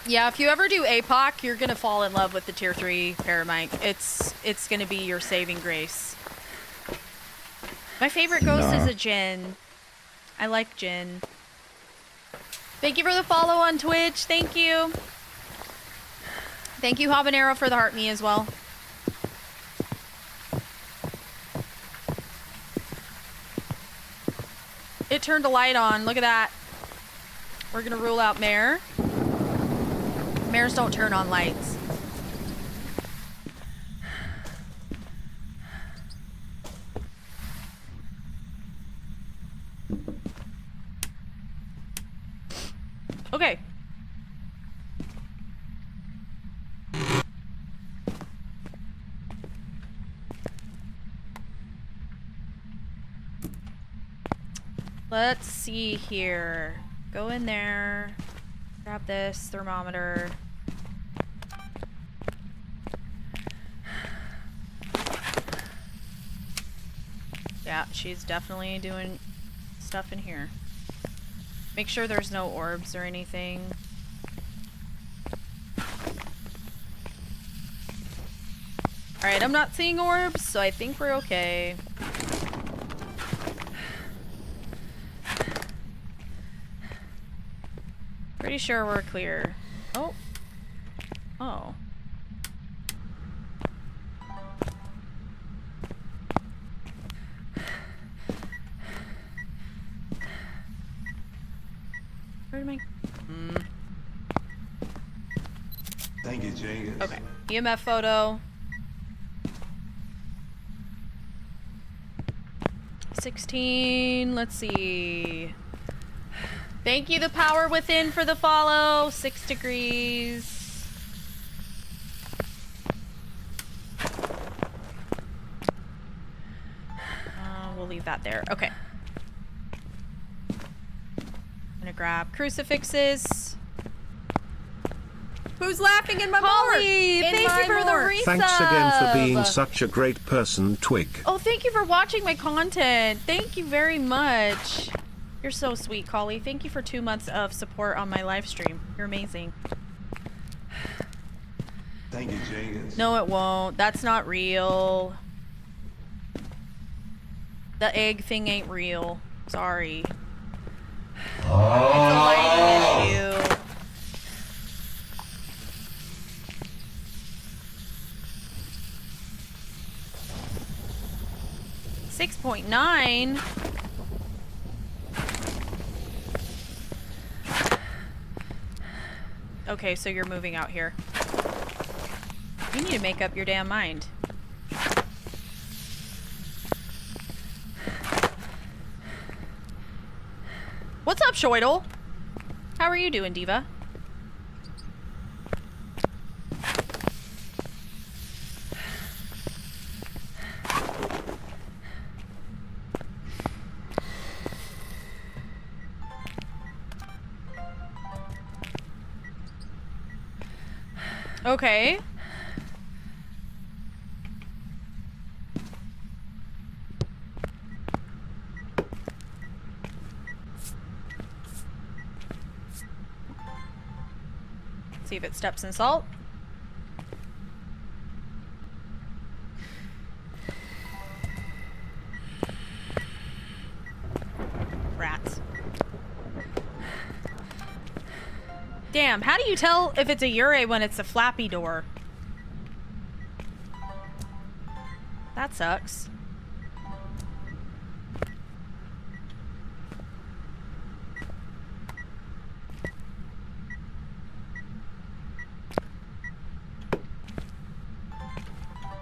Yeah, if you ever do APOC, you're gonna fall in love with the tier 3 Paramic. It's gonna be your saving grace. My favorite ghost is a Jinn. I like Jinn. Thank you for the follow on Twitch. Thank you. Thank you, Habanero, for the heart me as well. It turned a light on. Look at that. We're gonna rule out Mare. Mares don't turn on lights. Okay. Let's see here. Go in there. Grab this thermometer. Yeah, she's definitely doing stuff in here. Make sure there's no orbs or anything. Alright, I'm not seeing orbs, so I think we're okay. Pretty sure we're clear. Oh. Oh. Where am I? Thank you, Jenkins. Okay. EMF photo. 16. Let's see. Thank you, the power within, for the follow. 6 degrees. leave that there. Okay. I'm gonna grab crucifixes. Who's laughing in my Holly, morgue? thank you for the resub. Thanks again for being such a great person, Twig. Oh, thank you for watching my content. Thank you very much. You're so sweet, Holly. Thank you for 2 months of support on my live stream. You're amazing. Thank you, Jenkins. No, it won't. That's not real. The egg thing ain't real. Sorry. It's a lighting issue. $6.9. Okay, so you're moving out here. You need to make up your damn mind. What's up, Shoidle? How are you doing, Diva? Okay. See if it steps in salt. Rats. Damn, how do you tell if it's a Ure when it's a flappy door? That sucks.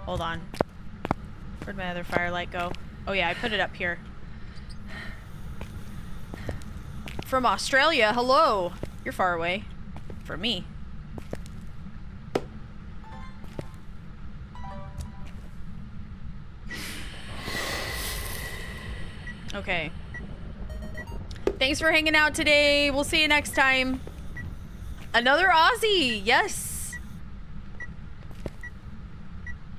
Hold on. Where'd my other firelight go? Oh yeah, I put it up here. From Australia, hello. You're far away. For me. Okay. Thanks for hanging out today. We'll see you next time. Another Aussie. Yes.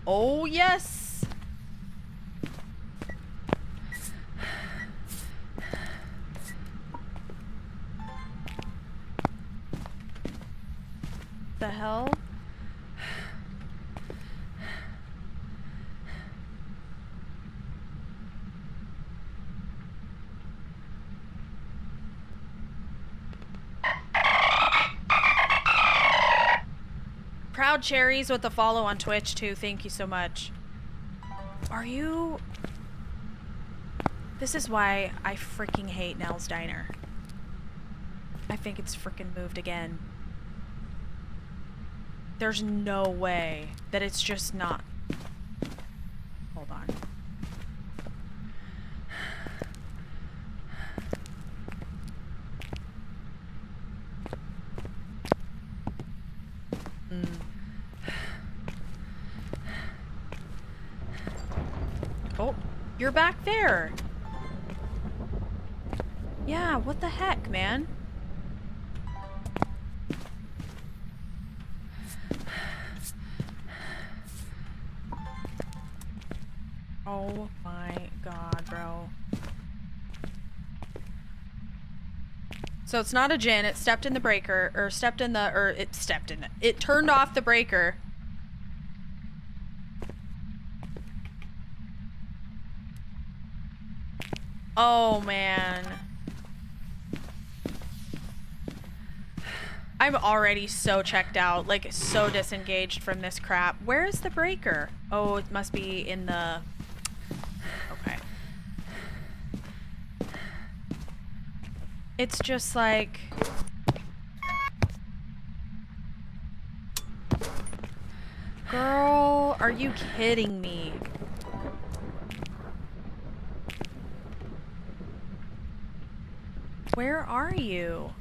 Oh, yes. The hell? Proud Cherries with the follow on Twitch too. Thank you so much. Are you... This is why I freaking hate Nell's Diner. I think it's freaking moved again. There's no way that it's just not... Hold on. Oh, you're back there. Yeah, what the heck, man? Oh my god, bro. So it's not a Jinn, it stepped in the breaker, or stepped in the, or it stepped in it. It turned off the breaker. Oh man. I'm already so checked out, like so disengaged from this crap. Where is the breaker? Oh, it must be in the... Okay. It's just like... Girl, are you kidding me? Where are you?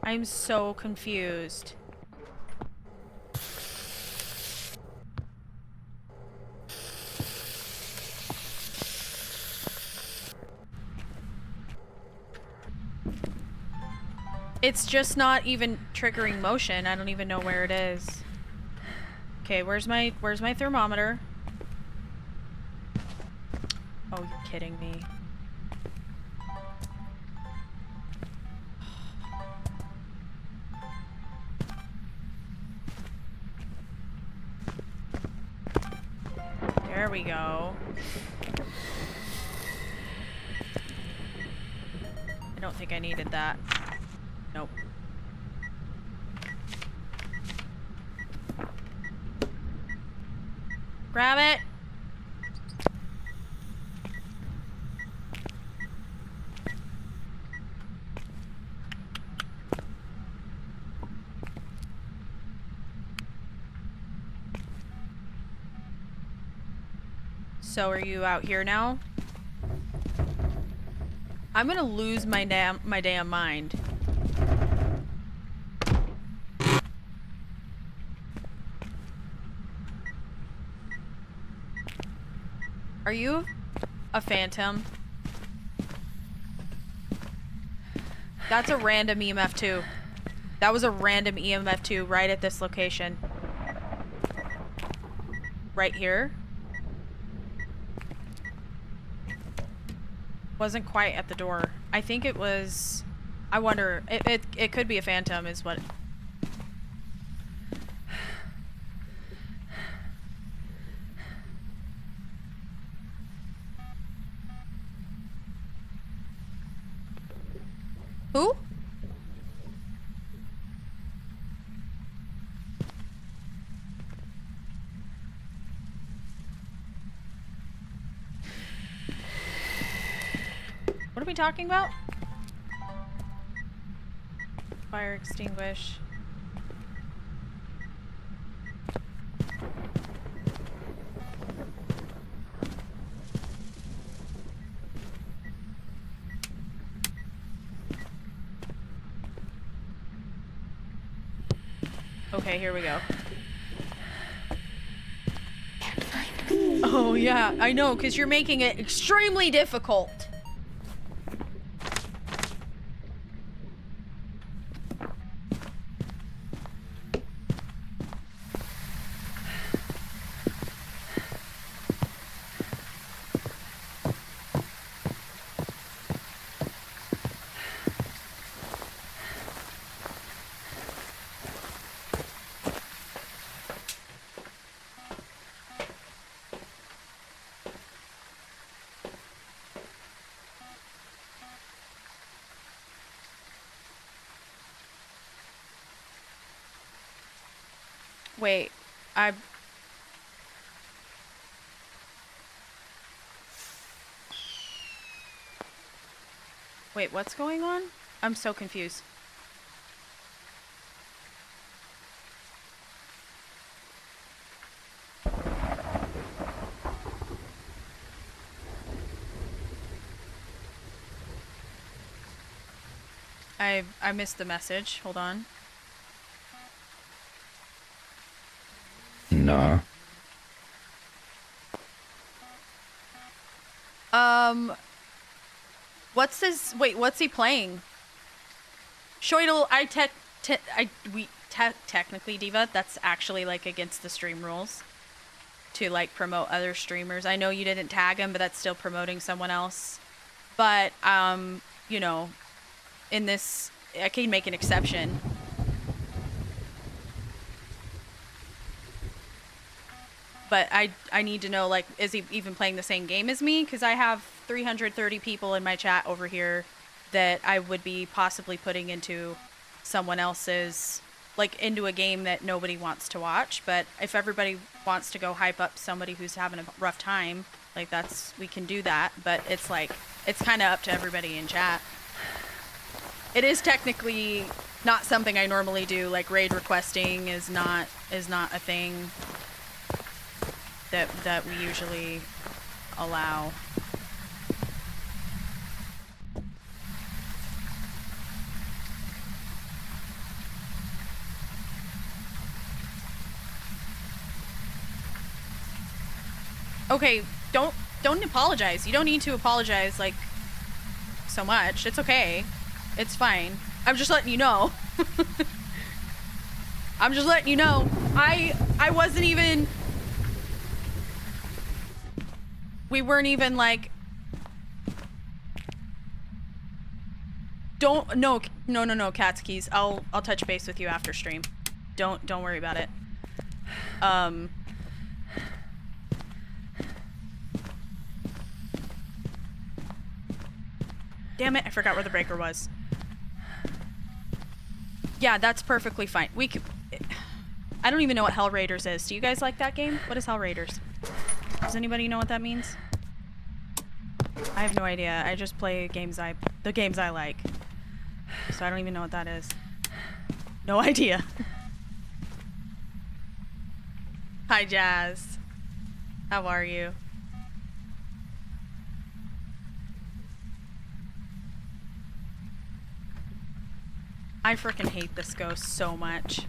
I'm so confused. It's just not even triggering motion. I don't even know where it is. Okay, where's my thermometer? Oh, you're kidding me. There we go. I don't think I needed that. Nope. Grab it. So are you out here now? I'm gonna lose my damn mind. Are you a phantom? That's a random EMF too. That was a random EMF too, right at this location. Right here. Wasn't quite at the door. I think it was... I wonder... It could be a phantom is what... Who? What are we talking about? Fire extinguish. Okay, here we go. Oh yeah, I know, because you're making it extremely difficult. Wait, Wait, what's going on? I'm so confused. I missed the message. Hold on. No. What's this? Wait, what's he playing? Shoidel, technically, Diva, that's actually like against the stream rules to like promote other streamers. I know you didn't tag him, but that's still promoting someone else. But, you know, in this, I can make an exception. But I need to know, like, is he even playing the same game as me? Because I have 330 people in my chat over here that I would be possibly putting into someone else's, like, into a game that nobody wants to watch. But if everybody wants to go hype up somebody who's having a rough time, like, we can do that. But it's like, it's kind of up to everybody in chat. It is technically not something I normally do. Like, raid requesting is not a thing that we usually allow. Okay, don't apologize. You don't need to apologize like so much. It's okay. It's fine. I'm just letting you know. I'm just letting you know. I wasn't even... We weren't even like... Don't... No, Cat's Keys. I'll touch base with you after stream. Don't worry about it. Damn it, I forgot where the breaker was. Yeah, that's perfectly fine. We could... I don't even know what Hell Raiders is. Do you guys like that game? What is Hell Raiders? Does anybody know what that means? I have no idea. I just play the games I like. So I don't even know what that is. No idea. Hi, Jazz. How are you? I freaking hate this ghost so much.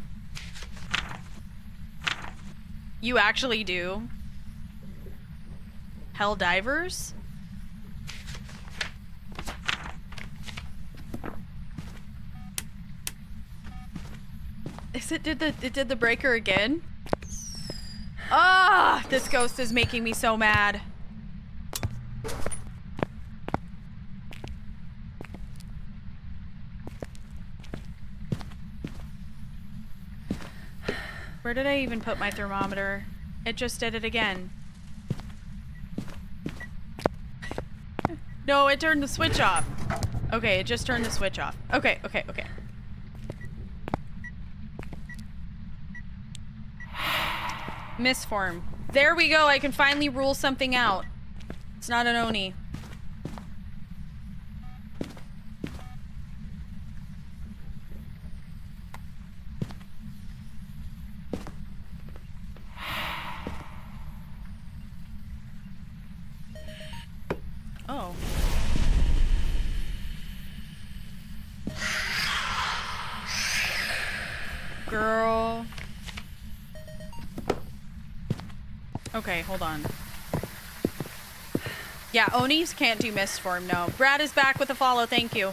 You actually do? Hell Divers? It did the breaker again? Ah, this ghost is making me so mad. Where did I even put my thermometer? It just did it again. No, it turned the switch off. Okay, it just turned the switch off. Okay. Misform. There we go. I can finally rule something out. It's not an Oni. Oh. Girl. Okay, hold on. Yeah, Onis can't do Mistform, no. Brad is back with a follow, thank you.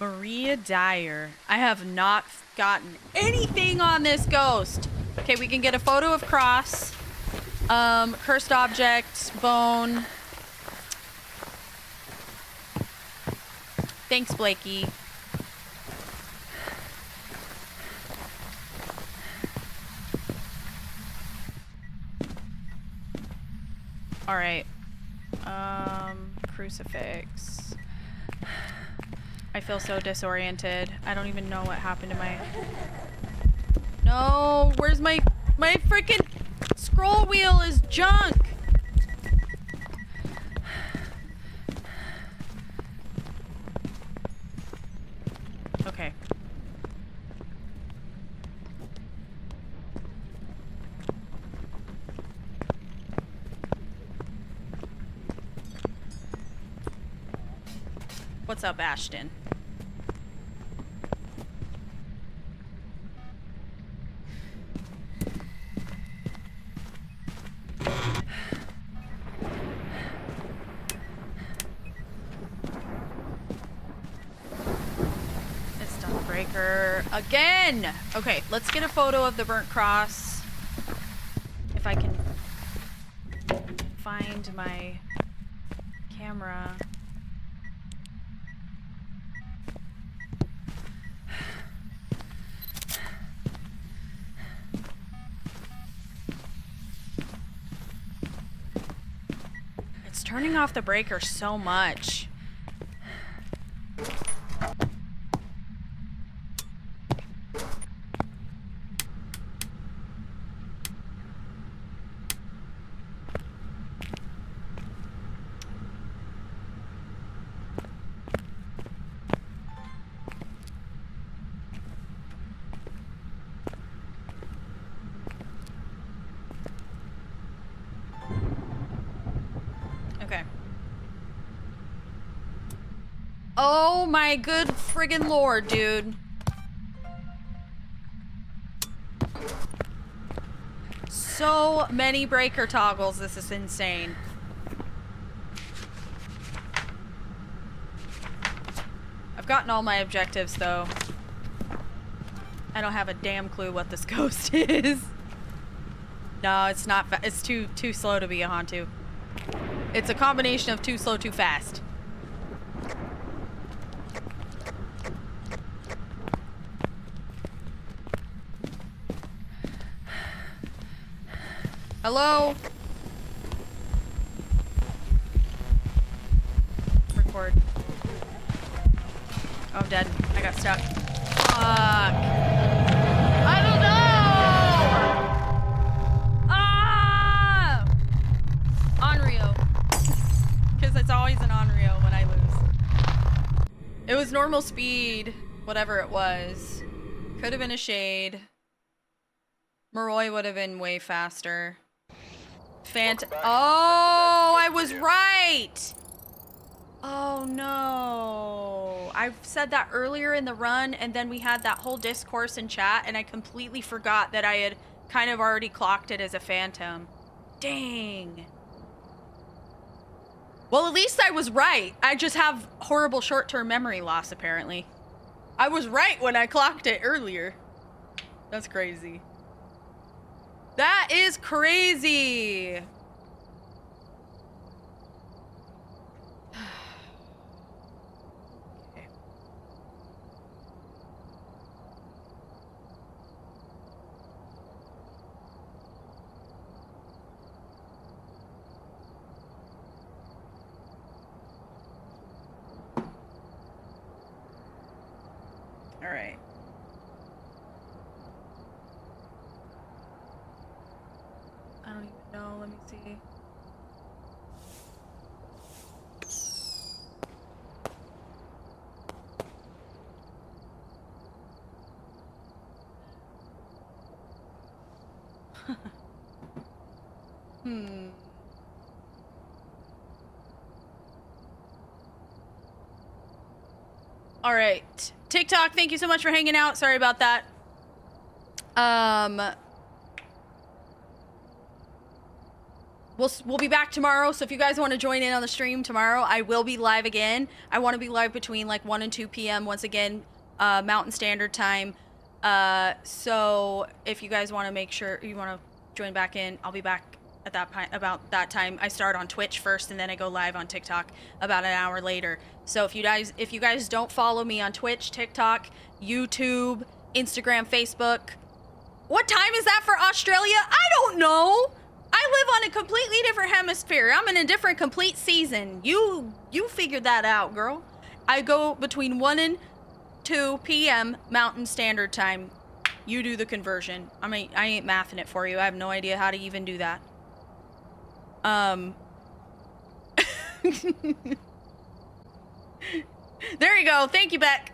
Maria Dyer. I have not gotten anything on this ghost. Okay, we can get a photo of Cross. Cursed object, bone. Thanks, Blakey. All right. Crucifix. I feel so disoriented. I don't even know what happened to my... No, where's my freaking scroll wheel is junk. Okay. What's up, Ashton? It's done the breaker again. Okay, let's get a photo of the burnt cross. If I can find my camera. Turning off the breaker so much. Oh my good friggin' lord, dude. so many breaker toggles. This is insane. I've gotten all my objectives, though. I don't have a damn clue what this ghost is. No, it's not. It's too slow to be a Hantu. It's a combination of too slow, too fast. Hello? Record. Oh, I'm dead. I got stuck. Fuck. I don't know! Ah! Onryo. Because it's always an Onryo when I lose. It was normal speed, whatever it was. Could have been a shade. Moroi would have been way faster. Oh, I was right! Oh no. I said that earlier in the run, and then we had that whole discourse in chat, and I completely forgot that I had kind of already clocked it as a phantom. Dang. Well, at least I was right. I just have horrible short-term memory loss, apparently. I was right when I clocked it earlier. That's crazy. That is crazy. Okay. All right. I don't even know. Let me see. All right. TikTok, thank you so much for hanging out. Sorry about that. We'll be back tomorrow, so if you guys want to join in on the stream tomorrow, I will be live again. I want to be live between like 1 and 2 p.m. once again, Mountain Standard Time. So if you guys want to make sure you want to join back in, I'll be back at about that time. I start on Twitch first, and then I go live on TikTok about an hour later. So if you guys don't follow me on Twitch, TikTok, YouTube, Instagram, Facebook, what time is that for Australia? I don't know. I live on a completely different hemisphere. I'm in a different complete season. You figured that out, girl. I go between 1 and 2 p.m. Mountain Standard Time. You do the conversion. I mean, I ain't mathing it for you. I have no idea how to even do that. There you go. Thank you, Beck.